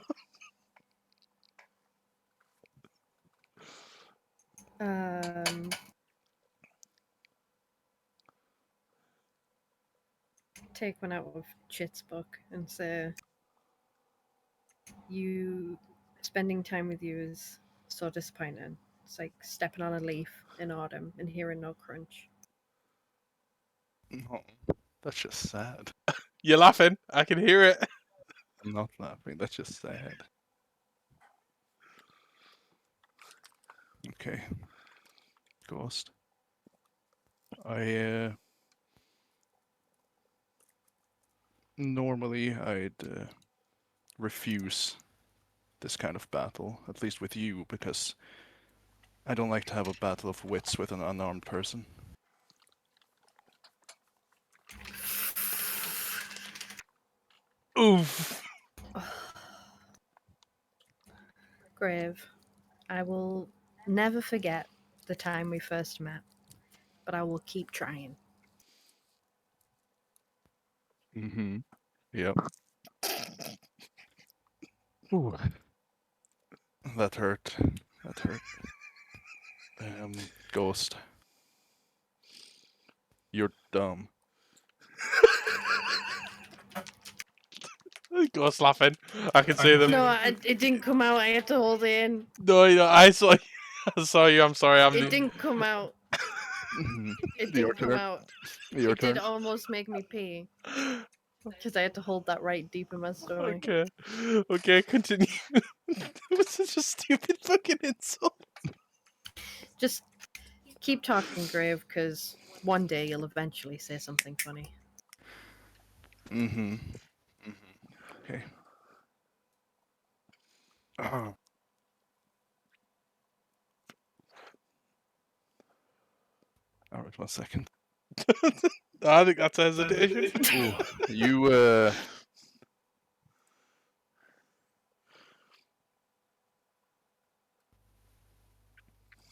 [SPEAKER 2] Take one out of Chit's book and say, you spending time with you is so disappointing. It's like stepping on a leaf in autumn and hearing no crunch.
[SPEAKER 3] No, that's just sad.
[SPEAKER 1] You're laughing. I can hear it.
[SPEAKER 3] I'm not laughing. That's just sad. Okay. Ghost. Normally I'd refuse this kind of battle, at least with you, because I don't like to have a battle of wits with an unarmed person.
[SPEAKER 1] Oof.
[SPEAKER 2] Grave, I will never forget the time we first met, but I will keep trying.
[SPEAKER 3] Mm-hmm. Yep. Ooh. That hurt. That hurt. Ghost. You're dumb.
[SPEAKER 1] Ghost laughing. I can see them.
[SPEAKER 2] No, it didn't come out. I had to hold it in.
[SPEAKER 1] No, I saw you. I saw you. I'm sorry.
[SPEAKER 2] It didn't come out. It
[SPEAKER 3] Your
[SPEAKER 2] did come
[SPEAKER 3] turn.
[SPEAKER 2] out.
[SPEAKER 3] Your
[SPEAKER 2] It
[SPEAKER 3] turn.
[SPEAKER 2] did almost make me pee because I had to hold that right deep in my stomach.
[SPEAKER 1] Okay, continue. That was such a stupid fucking insult.
[SPEAKER 2] Just keep talking, Grave, because one day you'll eventually say something funny.
[SPEAKER 3] Okay. All right, 1 second.
[SPEAKER 1] I think that's hesitation.
[SPEAKER 3] Ooh, you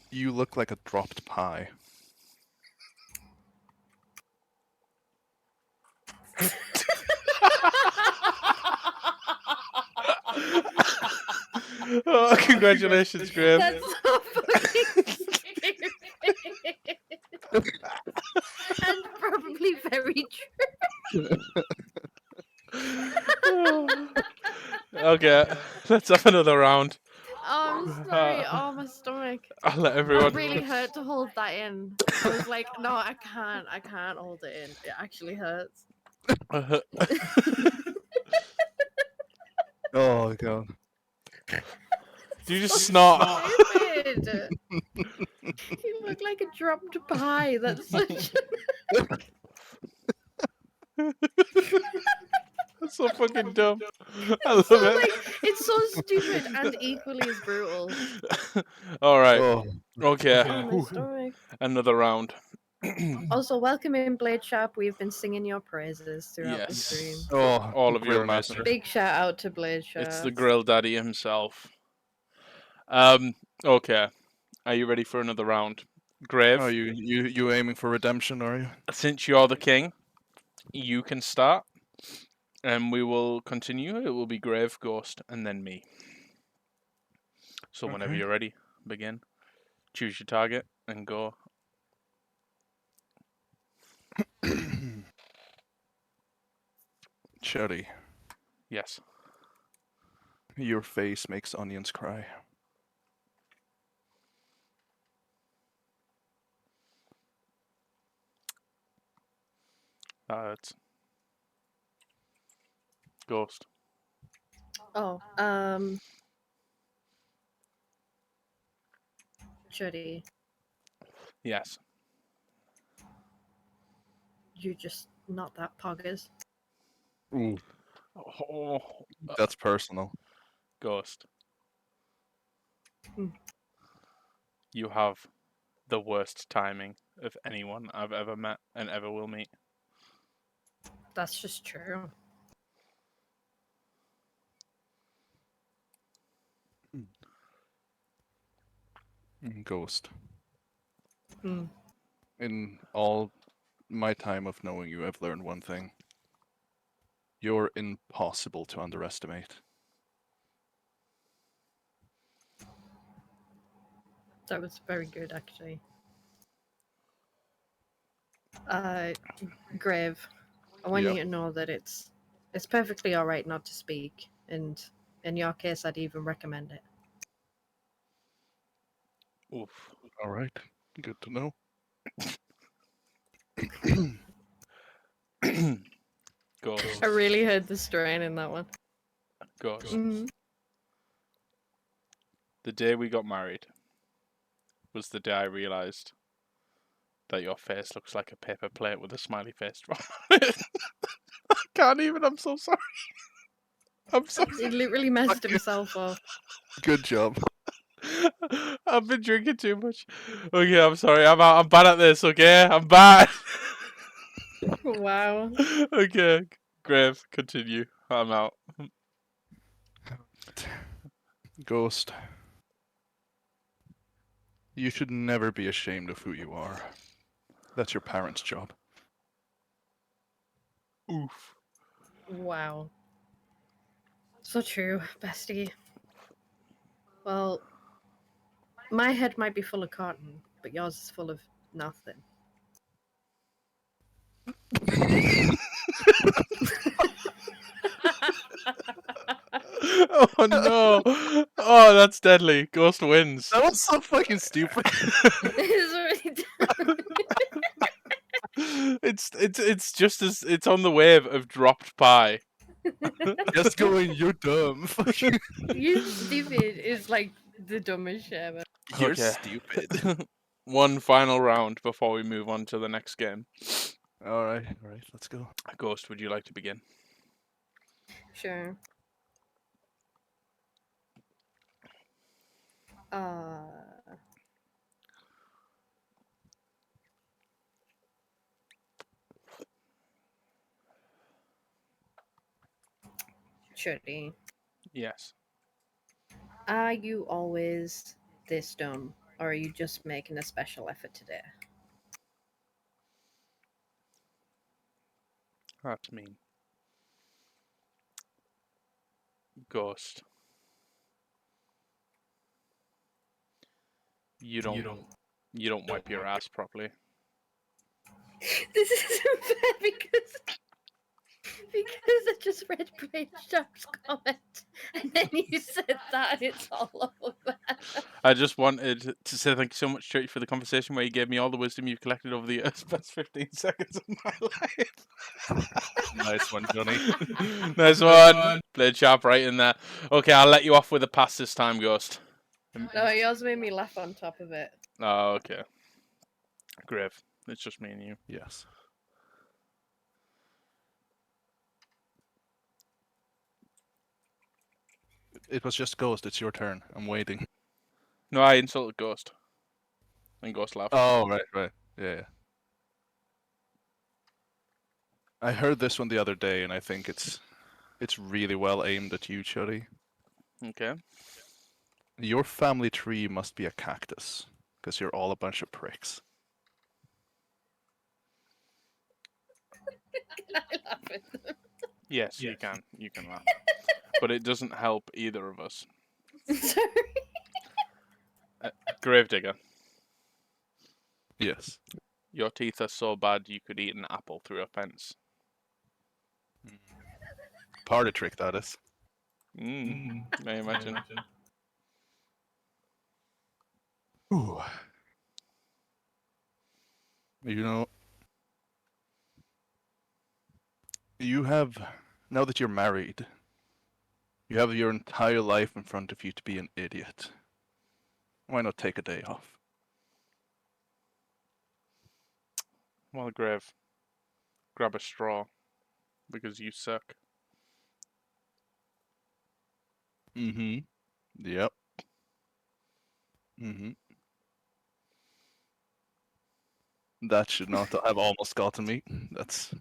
[SPEAKER 3] you look like a dropped pie.
[SPEAKER 1] Oh, congratulations, Graham.
[SPEAKER 2] That's so fucking stupid. And probably very true.
[SPEAKER 1] Okay, let's have another round.
[SPEAKER 2] Oh, I'm sorry. Oh, my stomach.
[SPEAKER 1] I'll let
[SPEAKER 2] It
[SPEAKER 1] everyone.
[SPEAKER 2] really hurt to hold that in. I was like, no, I can't hold it in. It actually hurts.
[SPEAKER 3] Oh god.
[SPEAKER 1] Do you just snort?
[SPEAKER 2] Stupid. You look like a dropped pie. That's such.
[SPEAKER 1] That's so fucking dumb. I love
[SPEAKER 2] So,
[SPEAKER 1] it.
[SPEAKER 2] like, it's so stupid and equally as brutal.
[SPEAKER 1] All right.
[SPEAKER 3] Oh,
[SPEAKER 1] Okay.
[SPEAKER 2] Oh, my stomach.
[SPEAKER 1] Another round.
[SPEAKER 2] Also, welcome in, Blade Sharp. We've been singing your praises throughout the
[SPEAKER 1] Yes.
[SPEAKER 2] stream.
[SPEAKER 3] oh,
[SPEAKER 1] All of you
[SPEAKER 3] grill
[SPEAKER 1] are
[SPEAKER 3] master.
[SPEAKER 1] amazing.
[SPEAKER 2] Big shout out to Blade Sharp.
[SPEAKER 1] It's the grill daddy himself. Okay. Are you ready for another round? Grave,
[SPEAKER 3] Oh, you aiming for redemption, are you?
[SPEAKER 1] since you're the king, you can start. And we will continue. It will be Grave, Ghost, and then me. So whenever
[SPEAKER 3] Okay.
[SPEAKER 1] you're ready, begin. Choose your target and go.
[SPEAKER 3] Cherry,
[SPEAKER 1] Yes.
[SPEAKER 3] your face makes onions cry.
[SPEAKER 1] It's Ghost.
[SPEAKER 2] Oh, Jody,
[SPEAKER 1] Yes.
[SPEAKER 2] you just not that poggers.
[SPEAKER 3] Ooh,
[SPEAKER 1] Oh,
[SPEAKER 3] that's personal.
[SPEAKER 1] Ghost.
[SPEAKER 2] Hmm.
[SPEAKER 1] You have the worst timing of anyone I've ever met and ever will meet.
[SPEAKER 2] That's just true.
[SPEAKER 3] Ghost.
[SPEAKER 2] Hmm.
[SPEAKER 3] In all my time of knowing you, I've learned one thing. You're impossible to underestimate.
[SPEAKER 2] That was very good, actually. Grave, I want
[SPEAKER 3] Yep.
[SPEAKER 2] you to know that it's perfectly all right not to speak, and in your case, I'd even recommend it.
[SPEAKER 1] Oof.
[SPEAKER 3] All right, good to know.
[SPEAKER 1] Ghost.
[SPEAKER 2] I really heard the strain in that one.
[SPEAKER 1] Ghost.
[SPEAKER 2] Mm-hmm.
[SPEAKER 1] The day we got married was the day I realised that your face looks like a paper plate with a smiley face drawn on it. I can't even, I'm so sorry. I'm so
[SPEAKER 2] He literally messed himself up.
[SPEAKER 3] Good job.
[SPEAKER 1] I've been drinking too much. Okay, I'm sorry. I'm out. I'm bad at this, okay? I'm bad.
[SPEAKER 2] Wow.
[SPEAKER 1] Okay, Grave, continue. I'm out.
[SPEAKER 3] Ghost. You should never be ashamed of who you are. That's your parents' job.
[SPEAKER 1] Oof.
[SPEAKER 2] Wow. So true, bestie. Well, my head might be full of cotton, but yours is full of nothing.
[SPEAKER 1] Oh no! Oh, that's deadly. Ghost wins.
[SPEAKER 3] That was so fucking stupid.
[SPEAKER 2] It's really dumb.
[SPEAKER 1] it's just as it's on the wave of dropped pie.
[SPEAKER 3] Just going, you're dumb. Fuck you.
[SPEAKER 2] You stupid is like the dumbest shit ever.
[SPEAKER 3] You're
[SPEAKER 1] Okay.
[SPEAKER 3] stupid.
[SPEAKER 1] One final round before we move on to the next game.
[SPEAKER 3] All right, let's go.
[SPEAKER 1] Ghost, would you like to begin?
[SPEAKER 2] Sure. Shitty.
[SPEAKER 1] Yes.
[SPEAKER 2] Are you always this dumb, or are you just making a special effort today?
[SPEAKER 1] That's mean. Ghost. You don't wipe your ass properly.
[SPEAKER 2] This isn't fair because I just read Brain Sharp's comment and then you said that and it's all over.
[SPEAKER 1] I just wanted to say thank you so much, Church, for the conversation where you gave me all the wisdom you've collected over the years. Best 15 seconds of my life.
[SPEAKER 3] Nice one, Johnny.
[SPEAKER 1] Nice one. Played sharp right in there. Okay, I'll let you off with a pass this time, Ghost.
[SPEAKER 2] No, yours made me laugh on top of it.
[SPEAKER 1] Oh, okay. Grave. It's just me and you.
[SPEAKER 3] Yes. It was just Ghost. It's your turn. I'm waiting.
[SPEAKER 1] No, I insulted Ghost. And Ghost laughed.
[SPEAKER 3] Oh, right. Yeah. I heard this one the other day, and I think it's really well aimed at you, Chuddy.
[SPEAKER 1] Okay.
[SPEAKER 3] Your family tree must be a cactus, because you're all a bunch of pricks.
[SPEAKER 2] Can I laugh at them?
[SPEAKER 1] Yes, you can. You can laugh. But it doesn't help either of us.
[SPEAKER 2] Sorry.
[SPEAKER 1] Gravedigger,
[SPEAKER 3] Yes.
[SPEAKER 1] your teeth are so bad you could eat an apple through a fence.
[SPEAKER 3] Party trick, that is.
[SPEAKER 1] I imagine.
[SPEAKER 3] Ooh. You know, you have, now that you're married, you have your entire life in front of you to be an idiot. Why not take a day off?
[SPEAKER 1] Well, Grave, grab a straw, because you suck.
[SPEAKER 3] Mm-hmm. Yep. Mm-hmm. That should not have almost gotten me. That's...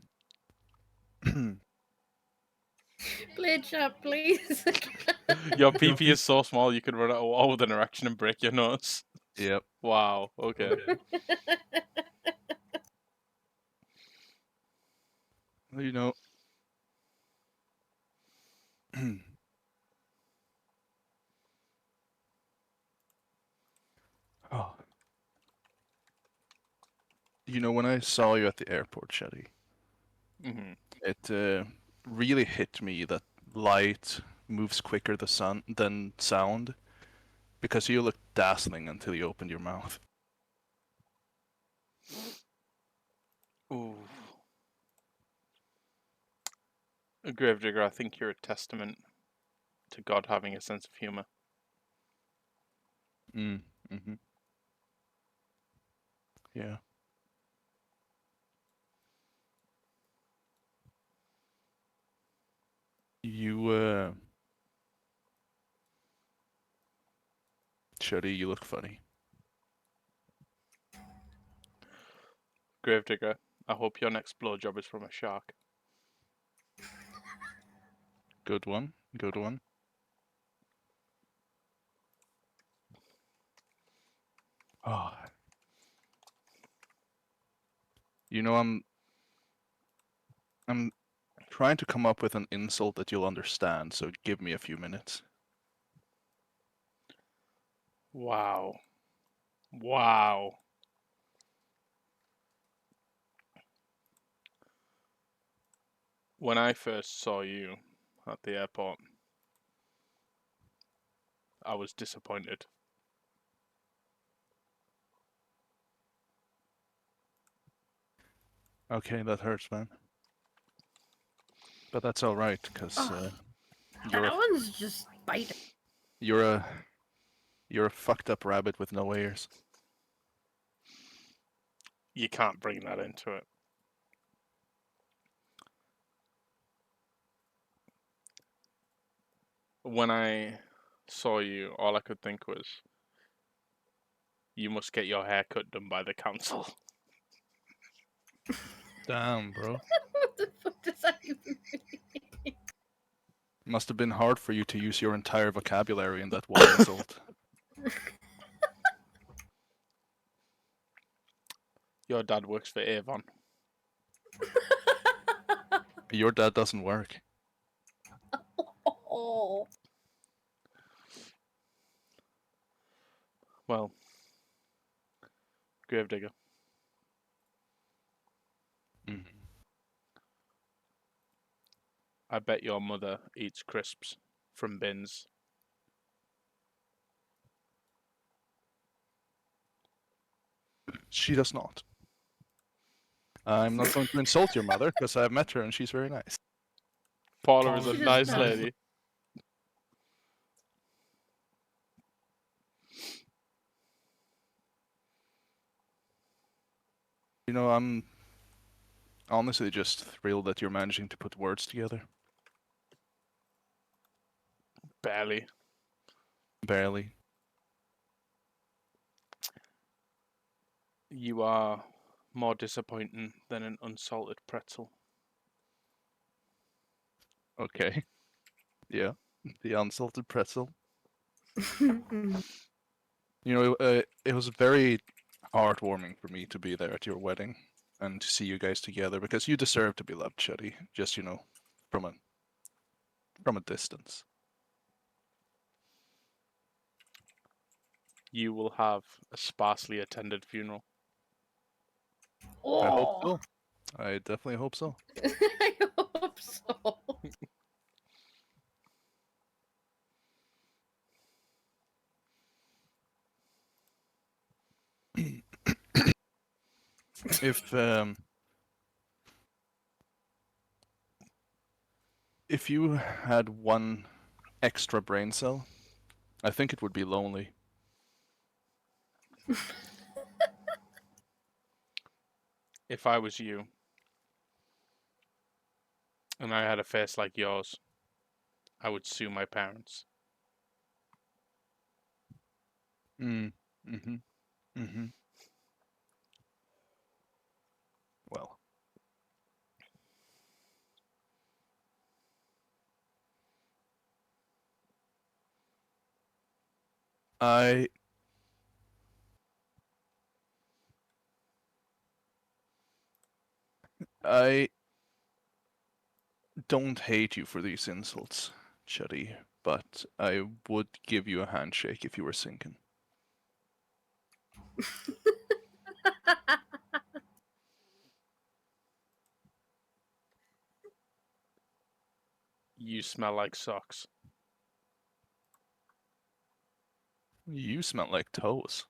[SPEAKER 2] Blade Sharp, please.
[SPEAKER 1] Your PP is so small you could run out of wall with an erection and break your nose.
[SPEAKER 3] Yep.
[SPEAKER 1] Wow, okay.
[SPEAKER 3] You know... Oh. You know, when I saw you at the airport, Shetty, it really hit me that light moves quicker than sound, because you looked dazzling until you opened your mouth.
[SPEAKER 1] Ooh. Gravedigger, I think you're a testament to God having a sense of humor.
[SPEAKER 3] Mm-hmm. Yeah. You, Shetty, you look funny.
[SPEAKER 1] Gravedigger, I hope your next blowjob is from a shark.
[SPEAKER 3] Good one. Good one. Oh. You know, I'm trying to come up with an insult that you'll understand, so give me a few minutes.
[SPEAKER 1] Wow. Wow. When I first saw you at the airport, I was disappointed.
[SPEAKER 3] Okay, that hurts, man. But that's all right, because
[SPEAKER 2] That one's just biting.
[SPEAKER 3] you're a fucked up rabbit with no ears.
[SPEAKER 1] You can't bring that into it. When I saw you, all I could think was, you must get your haircut done by the council.
[SPEAKER 3] Damn, bro.
[SPEAKER 2] What the fuck does that even mean?
[SPEAKER 3] Must have been hard for you to use your entire vocabulary in that one insult.
[SPEAKER 1] Your dad works for Avon.
[SPEAKER 3] Your dad doesn't work.
[SPEAKER 2] Oh.
[SPEAKER 1] Well, Gravedigger.
[SPEAKER 3] Mhm.
[SPEAKER 1] I bet your mother eats crisps from bins.
[SPEAKER 3] She does not. I'm not going to insult your mother, because I've met her and she's very nice.
[SPEAKER 1] Paula is a
[SPEAKER 2] She just
[SPEAKER 1] nice
[SPEAKER 2] does.
[SPEAKER 1] lady.
[SPEAKER 3] You know, I'm honestly just thrilled that you're managing to put words together.
[SPEAKER 1] Barely.
[SPEAKER 3] Barely.
[SPEAKER 1] You are more disappointing than an unsalted pretzel.
[SPEAKER 3] Okay. Yeah. The unsalted pretzel. You know, it was very heartwarming for me to be there at your wedding and to see you guys together, because you deserve to be loved, Chetty. Just, you know, from a distance.
[SPEAKER 1] You will have a sparsely attended funeral.
[SPEAKER 3] I hope
[SPEAKER 2] Oh.
[SPEAKER 3] so. I definitely hope so.
[SPEAKER 2] I hope so.
[SPEAKER 3] If you had one extra brain cell, I think it would be lonely.
[SPEAKER 1] If I was you, and I had a face like yours, I would sue my parents.
[SPEAKER 3] Mm-hmm. Mm-hmm. Well. I don't hate you for these insults, Chetty, but I would give you a handshake if you were sinking.
[SPEAKER 1] You smell like socks.
[SPEAKER 3] You smell like toes.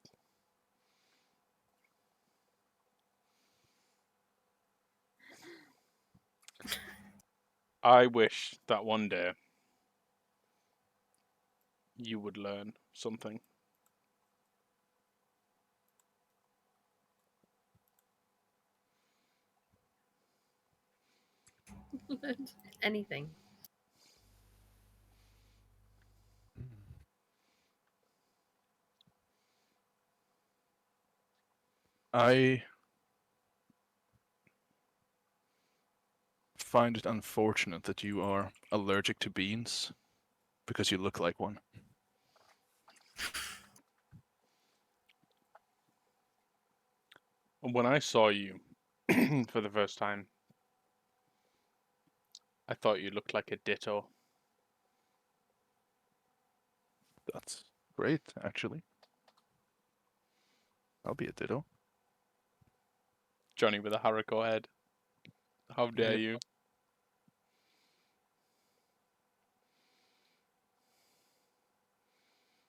[SPEAKER 1] I wish that one day you would learn something.
[SPEAKER 2] Anything.
[SPEAKER 3] I find it unfortunate that you are allergic to beans, because you look like one.
[SPEAKER 1] When I saw you for the first time, I thought you looked like a ditto.
[SPEAKER 3] That's great, actually. I'll be a ditto.
[SPEAKER 1] Johnny with a haricot head. How dare
[SPEAKER 3] Yep.
[SPEAKER 1] you?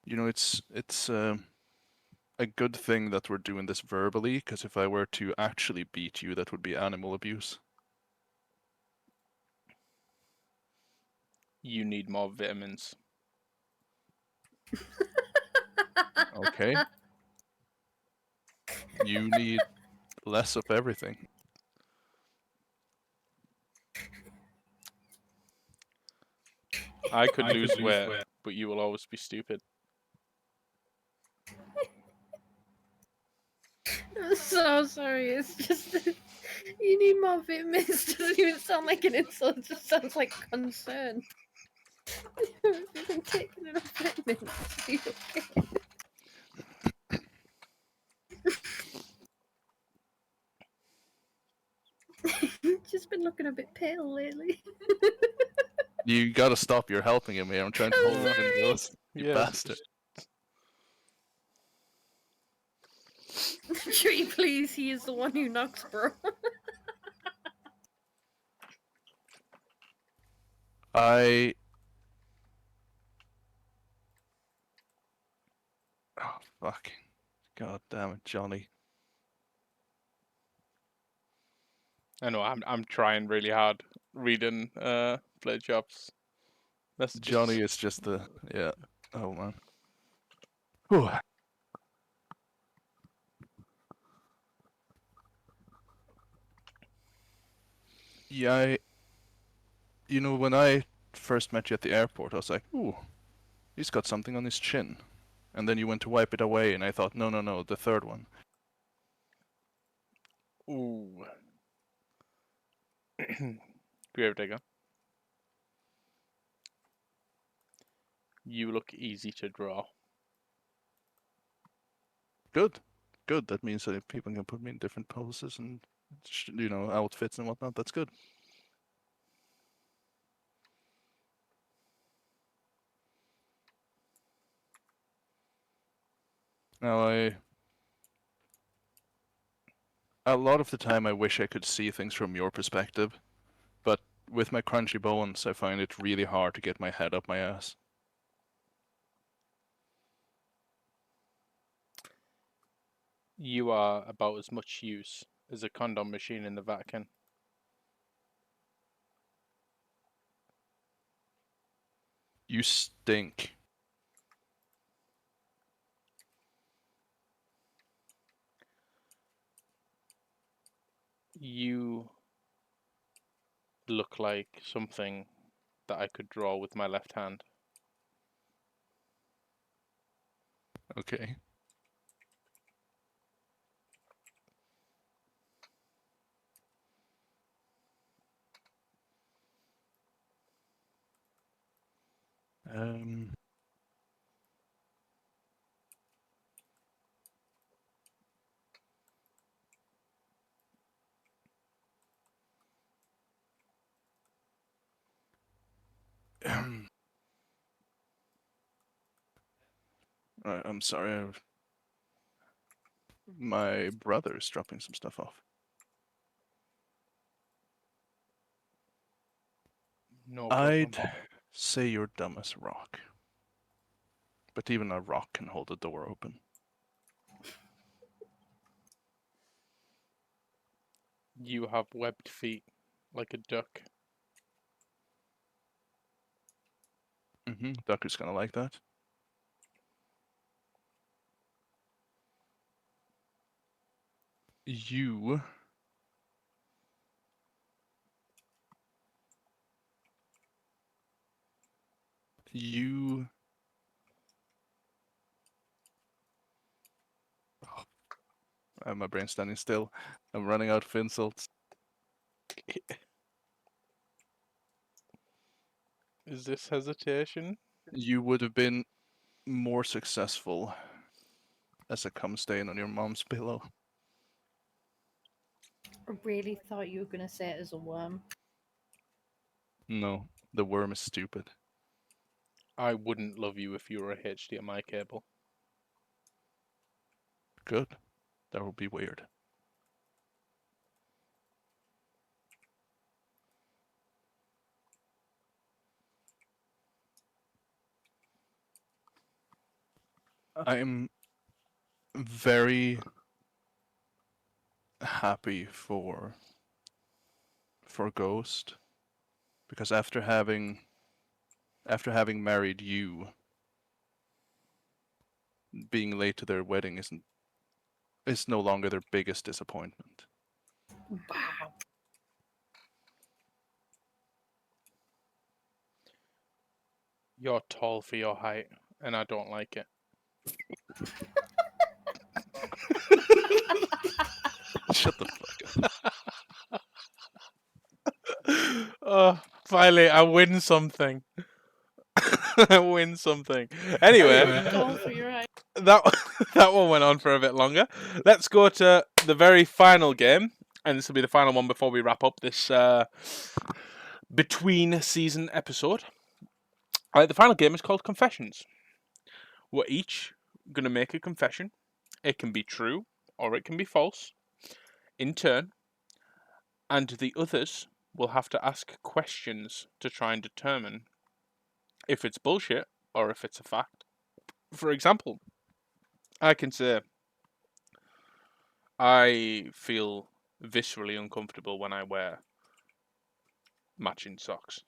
[SPEAKER 3] You know, it's a good thing that we're doing this verbally, because if I were to actually beat you, that would be animal abuse.
[SPEAKER 1] You need more vitamins.
[SPEAKER 3] Okay. You need less of everything.
[SPEAKER 1] I could lose weight, but you will always be stupid.
[SPEAKER 2] I'm so sorry. It's just you need more vitamins. Doesn't even sound like an insult. It just sounds like concern. You've been taking enough vitamins. Are you okay? You've just been looking a bit pale lately.
[SPEAKER 3] You gotta stop. You're helping him here. I'm trying to
[SPEAKER 2] I'm
[SPEAKER 3] hold it in
[SPEAKER 2] sorry.
[SPEAKER 3] those. You bastard.
[SPEAKER 2] Tree, please. He is the one who knocks, bro.
[SPEAKER 3] Oh, fuck. God damn it, Johnny.
[SPEAKER 1] I know. I'm trying really hard reading Blade Job's messages.
[SPEAKER 3] Johnny is just the... Yeah. Oh, man. Whew. Yeah, you know, when I first met you at the airport, I was like, ooh, he's got something on his chin. And then you went to wipe it away, and I thought, no, the third one.
[SPEAKER 1] Ooh. Gravedig. You look easy to draw.
[SPEAKER 3] Good. Good. That means that if people can put me in different poses and, you know, outfits and whatnot, that's good. Now, a lot of the time I wish I could see things from your perspective, but with my crunchy bones, I find it really hard to get my head up my ass.
[SPEAKER 1] You are about as much use as a condom machine in the Vatican.
[SPEAKER 3] You stink.
[SPEAKER 1] You look like something that I could draw with my left hand.
[SPEAKER 3] Okay. Um... I'm sorry. My brother's dropping some stuff off.
[SPEAKER 1] No problem.
[SPEAKER 3] I'd say you're dumb as a rock. But even a rock can hold a door open.
[SPEAKER 1] You have webbed feet, like a duck.
[SPEAKER 3] Duck is gonna like that. You... my brain's standing still. I'm running out of insults.
[SPEAKER 1] Is this hesitation?
[SPEAKER 3] You would have been more successful as a cum stain on your mom's pillow.
[SPEAKER 2] I really thought you were gonna say it as a worm.
[SPEAKER 3] No, the worm is stupid.
[SPEAKER 1] I wouldn't love you if you were a HDMI cable.
[SPEAKER 3] Good. That would be weird. I'm very happy for Ghost, because after having married you, being late to their wedding is no longer their biggest disappointment.
[SPEAKER 2] Wow.
[SPEAKER 1] You're tall for your height, and I don't like it.
[SPEAKER 3] Shut the fuck up.
[SPEAKER 1] Oh, finally, I win something. I win something. Anyway,
[SPEAKER 2] Tall for your height.
[SPEAKER 1] that that one went on for a bit longer. Let's go to the very final game, and this will be the final one before we wrap up this between season episode. The final game is called Confessions. We're each going to make a confession. It can be true or it can be false, in turn, and the others will have to ask questions to try and determine if it's bullshit or if it's a fact. For example, I can say, I feel viscerally uncomfortable when I wear matching socks.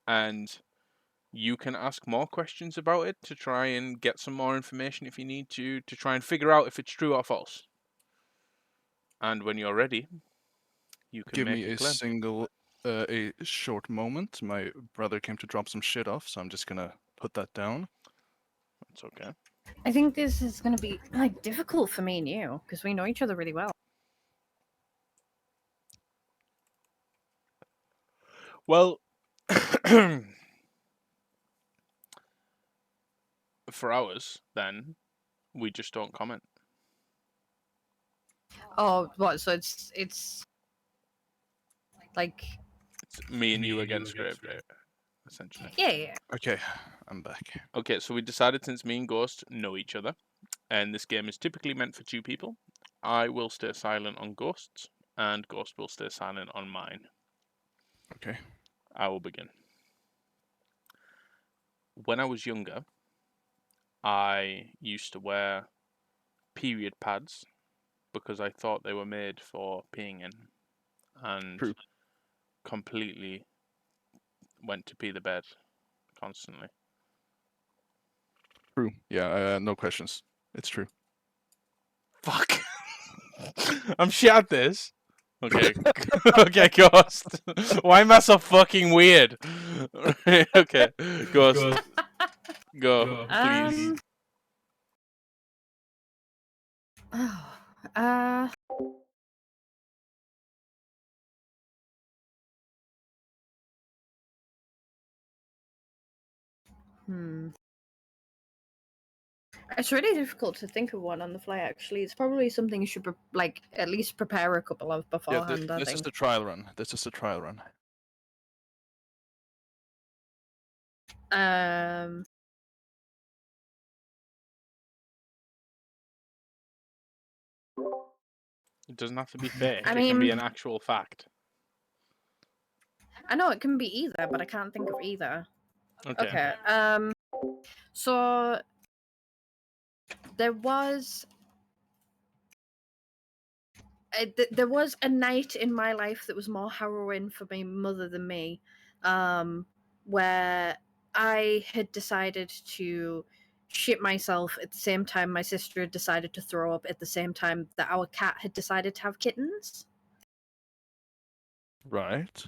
[SPEAKER 1] And you can ask more questions about it to try and get some more information if you need to try and figure out if it's true or false. And when you're ready, you can
[SPEAKER 3] Give
[SPEAKER 1] make
[SPEAKER 3] me
[SPEAKER 1] a claim.
[SPEAKER 3] a short moment. My brother came to drop some shit off, so I'm just gonna put that down.
[SPEAKER 1] It's okay.
[SPEAKER 2] I think this is going to be like difficult for me and you because we know each other really well.
[SPEAKER 1] Well, for ours, then, we just don't comment.
[SPEAKER 2] Oh, what? So it's like
[SPEAKER 1] It's me and you against Gravedig, essentially.
[SPEAKER 2] yeah.
[SPEAKER 3] Okay, I'm back.
[SPEAKER 1] Okay, so we decided since me and Ghost know each other, and this game is typically meant for two people, I will stay silent on Ghost's, and Ghost will stay silent on mine.
[SPEAKER 3] Okay.
[SPEAKER 1] I will begin. When I was younger, I used to wear period pads because I thought they were made for peeing in, and
[SPEAKER 3] True.
[SPEAKER 1] completely went to pee the bed constantly.
[SPEAKER 3] True. Yeah. No questions. It's true.
[SPEAKER 1] Fuck. I'm shit at this. Okay. Okay, Ghost. Why am I so fucking weird? Okay, Ghost. Go, please.
[SPEAKER 2] Oh, It's really difficult to think of one on the fly. Actually, it's probably something you should like at least prepare a couple of beforehand.
[SPEAKER 3] Yeah.
[SPEAKER 2] I
[SPEAKER 3] This is
[SPEAKER 2] think.
[SPEAKER 3] the trial run. This is the trial run.
[SPEAKER 1] It doesn't have to be fake.
[SPEAKER 2] I
[SPEAKER 1] It can be
[SPEAKER 2] mean-
[SPEAKER 1] an actual fact.
[SPEAKER 2] I know it can be either, but I can't think of either.
[SPEAKER 1] Okay.
[SPEAKER 2] Okay. So there was there was a night in my life that was more harrowing for my mother than me, where I had decided to shit myself at the same time my sister had decided to throw up at the same time that our cat had decided to have kittens,
[SPEAKER 3] Right.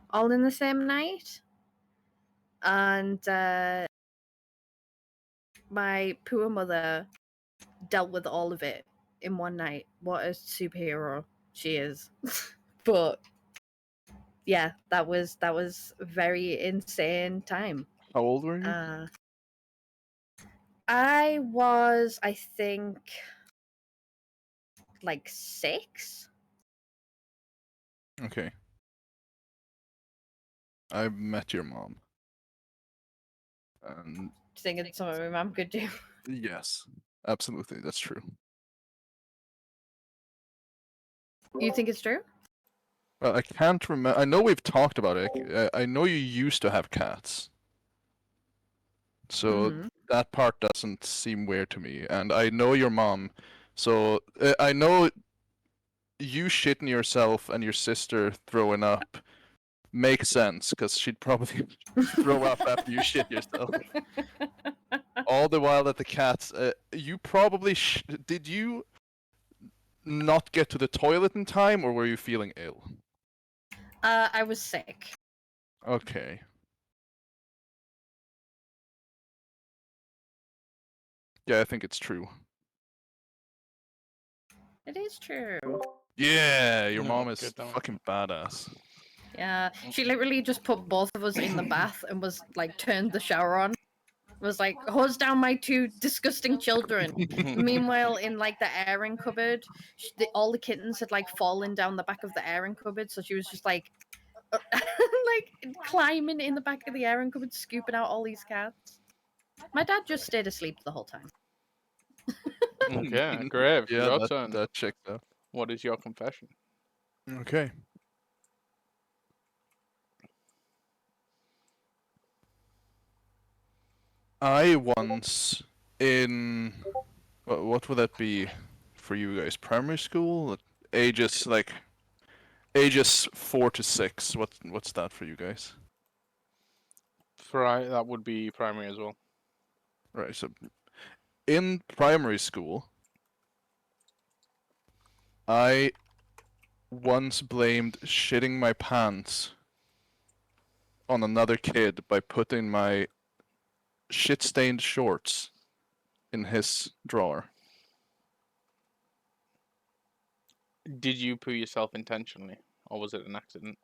[SPEAKER 2] all in the same night. And my poor mother dealt with all of it in one night. What a superhero she is. But yeah, that was a very insane time.
[SPEAKER 3] How old were you?
[SPEAKER 2] I was, I think, like 6.
[SPEAKER 3] Okay. I met your mom. And
[SPEAKER 2] Do you think it's something my mom could do?
[SPEAKER 3] yes, absolutely, that's true.
[SPEAKER 2] You think it's true?
[SPEAKER 3] Well, I can't remember. I know we've talked about it. I know you used to have cats. So that part doesn't seem weird to me, and I know your mom, so I know you shitting yourself and your sister throwing up makes sense, because she'd probably throw up after you shit yourself. All the while that the cats, you probably did you not get to the toilet in time, or were you feeling ill?
[SPEAKER 2] I was sick.
[SPEAKER 3] Okay. Yeah, I think it's true.
[SPEAKER 2] It is true.
[SPEAKER 3] Yeah, your
[SPEAKER 1] No,
[SPEAKER 3] mom is
[SPEAKER 1] good dog.
[SPEAKER 3] fucking badass.
[SPEAKER 2] Yeah, she literally just put both of us in the bath and was like turned the shower on. Was like, hose down my two disgusting children. Meanwhile, in like the airing cupboard, all the kittens had like fallen down the back of the airing cupboard, so she was just like, like climbing in the back of the airing cupboard, scooping out all these cats. My dad just stayed asleep the whole time.
[SPEAKER 1] Okay, Grave,
[SPEAKER 3] Yeah,
[SPEAKER 1] your turn.
[SPEAKER 3] that checks out.
[SPEAKER 1] What is your confession?
[SPEAKER 3] Okay. I once in what would that be for you guys? Primary school? Ages 4 to 6. What's that for you guys?
[SPEAKER 1] That would be primary as well.
[SPEAKER 3] Right. So in primary school, I once blamed shitting my pants on another kid by putting my shit-stained shorts in his drawer.
[SPEAKER 1] Did you poo yourself intentionally, or was it an accident?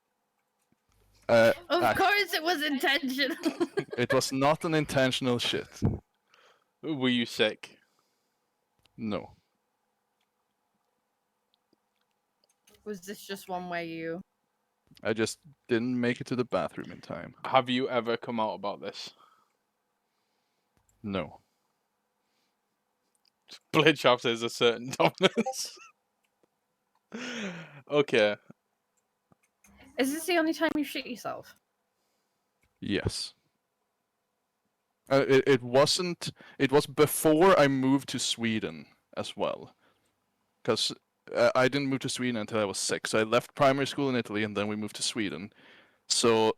[SPEAKER 2] Of course, it was intentional.
[SPEAKER 3] It was not an intentional shit.
[SPEAKER 1] Were you sick?
[SPEAKER 3] No.
[SPEAKER 2] Was this just one where you?
[SPEAKER 3] I just didn't make it to the bathroom in time.
[SPEAKER 1] Have you ever come out about this?
[SPEAKER 3] No.
[SPEAKER 1] Blade Shop says a certain dominance. Okay.
[SPEAKER 2] Is this the only time you shit yourself?
[SPEAKER 3] Yes. It wasn't. It was before I moved to Sweden as well, because I didn't move to Sweden until I was 6. So I left primary school in Italy, and then we moved to Sweden. So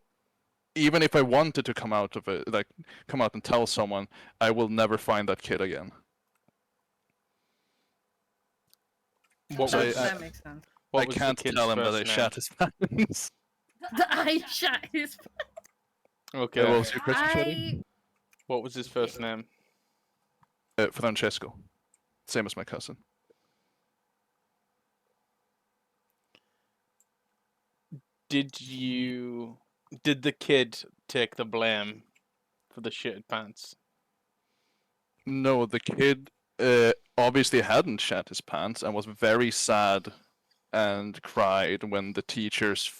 [SPEAKER 3] even if I wanted to come out of it, like come out and tell someone, I will never find that kid again.
[SPEAKER 1] What
[SPEAKER 3] So
[SPEAKER 1] was,
[SPEAKER 2] That makes sense.
[SPEAKER 1] what
[SPEAKER 3] I
[SPEAKER 1] was
[SPEAKER 3] can't
[SPEAKER 1] the kid's
[SPEAKER 3] tell him that
[SPEAKER 1] first
[SPEAKER 3] I
[SPEAKER 1] name?
[SPEAKER 3] shat his pants.
[SPEAKER 2] I shat his.
[SPEAKER 1] Okay.
[SPEAKER 3] What was your question, Chatty?
[SPEAKER 2] I.
[SPEAKER 1] What was his first name?
[SPEAKER 3] Francesco. Same as my cousin.
[SPEAKER 1] Did the kid take the blame for the shitted pants?
[SPEAKER 3] No, the kid obviously hadn't shat his pants and was very sad and cried when the teachers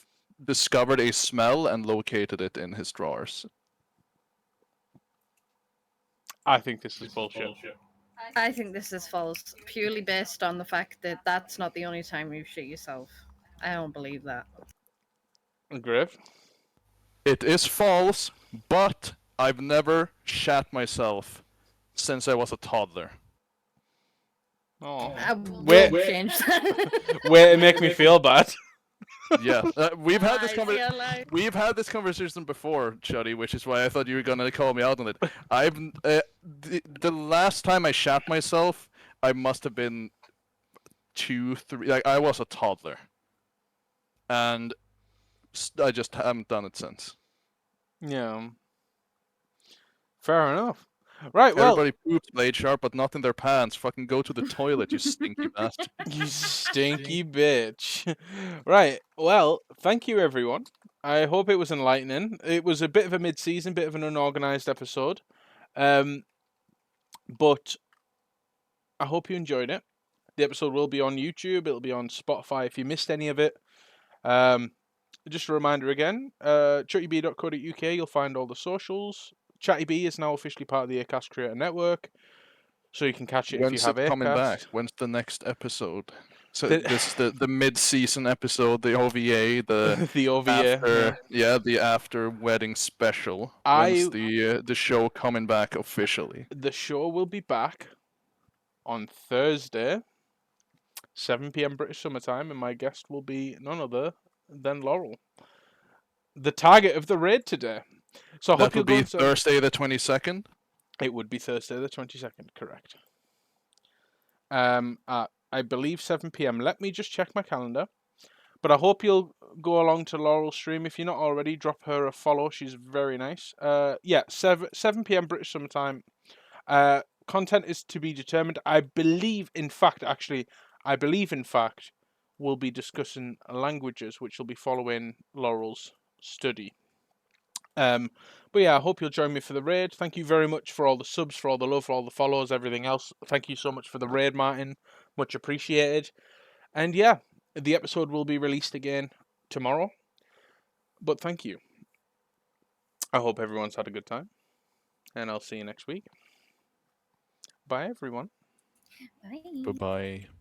[SPEAKER 3] discovered a smell and located it in his drawers.
[SPEAKER 1] I think this is bullshit.
[SPEAKER 2] I think this is false, purely based on the fact that that's not the only time you shit yourself. I don't believe that.
[SPEAKER 1] Griff?
[SPEAKER 3] It is false, but I've never shat myself since I was a toddler.
[SPEAKER 1] Oh.
[SPEAKER 2] I will
[SPEAKER 1] Wait.
[SPEAKER 2] change that.
[SPEAKER 1] Way to make me feel bad.
[SPEAKER 3] Yeah, we've had this
[SPEAKER 2] I feel like-
[SPEAKER 3] we've had this conversation before, Chuddy, which is why I thought you were gonna call me out on it. I've the last time I shat myself, I must have been 2, 3. Like I was a toddler, and I just haven't done it since.
[SPEAKER 1] Yeah. Fair enough. Right, well,
[SPEAKER 3] Everybody poops Blade Sharp, but not in their pants. Fucking go to the toilet, you stinky bastard.
[SPEAKER 1] you stinky bitch. Right, well, thank you everyone. I hope it was enlightening. It was a bit of a mid-season, bit of an unorganized episode. But I hope you enjoyed it. The episode will be on YouTube, it'll be on Spotify if you missed any of it. Just a reminder again, chattybee.co.uk, you'll find all the socials. Chattybee is now officially part of the Acast Creator Network, so you can catch it if you have
[SPEAKER 3] When's it coming
[SPEAKER 1] Acast.
[SPEAKER 3] back? When's the next episode? So
[SPEAKER 1] The-
[SPEAKER 3] this the mid-season episode, the OVA, the
[SPEAKER 1] the OVA.
[SPEAKER 3] after the after wedding special.
[SPEAKER 1] I-
[SPEAKER 3] When's the show coming back officially?
[SPEAKER 1] The show will be back on Thursday, 7 p.m. British Summer Time, and my guest will be none other than Laurel, the target of the raid today. So I hope
[SPEAKER 3] That
[SPEAKER 1] you'll
[SPEAKER 3] will
[SPEAKER 1] go
[SPEAKER 3] be
[SPEAKER 1] and
[SPEAKER 3] Thursday the 22nd.
[SPEAKER 1] It would be Thursday the 22nd, correct. At, I believe 7 p.m. Let me just check my calendar. But I hope you'll go along to Laurel's stream. If you're not already, drop her a follow. She's very nice. Yeah, 7 p.m. British Summer Time. Content is to be determined. I believe, in fact, we'll be discussing languages, which will be following Laurel's study. But yeah, I hope you'll join me for the raid. Thank you very much for all the subs, for all the love, for all the follows, everything else. Thank you so much for the raid, Martin. Much appreciated. And yeah, the episode will be released again tomorrow. But thank you. I hope everyone's had a good time. And I'll see you next week. Bye, everyone.
[SPEAKER 4] Bye.
[SPEAKER 3] Bye-bye.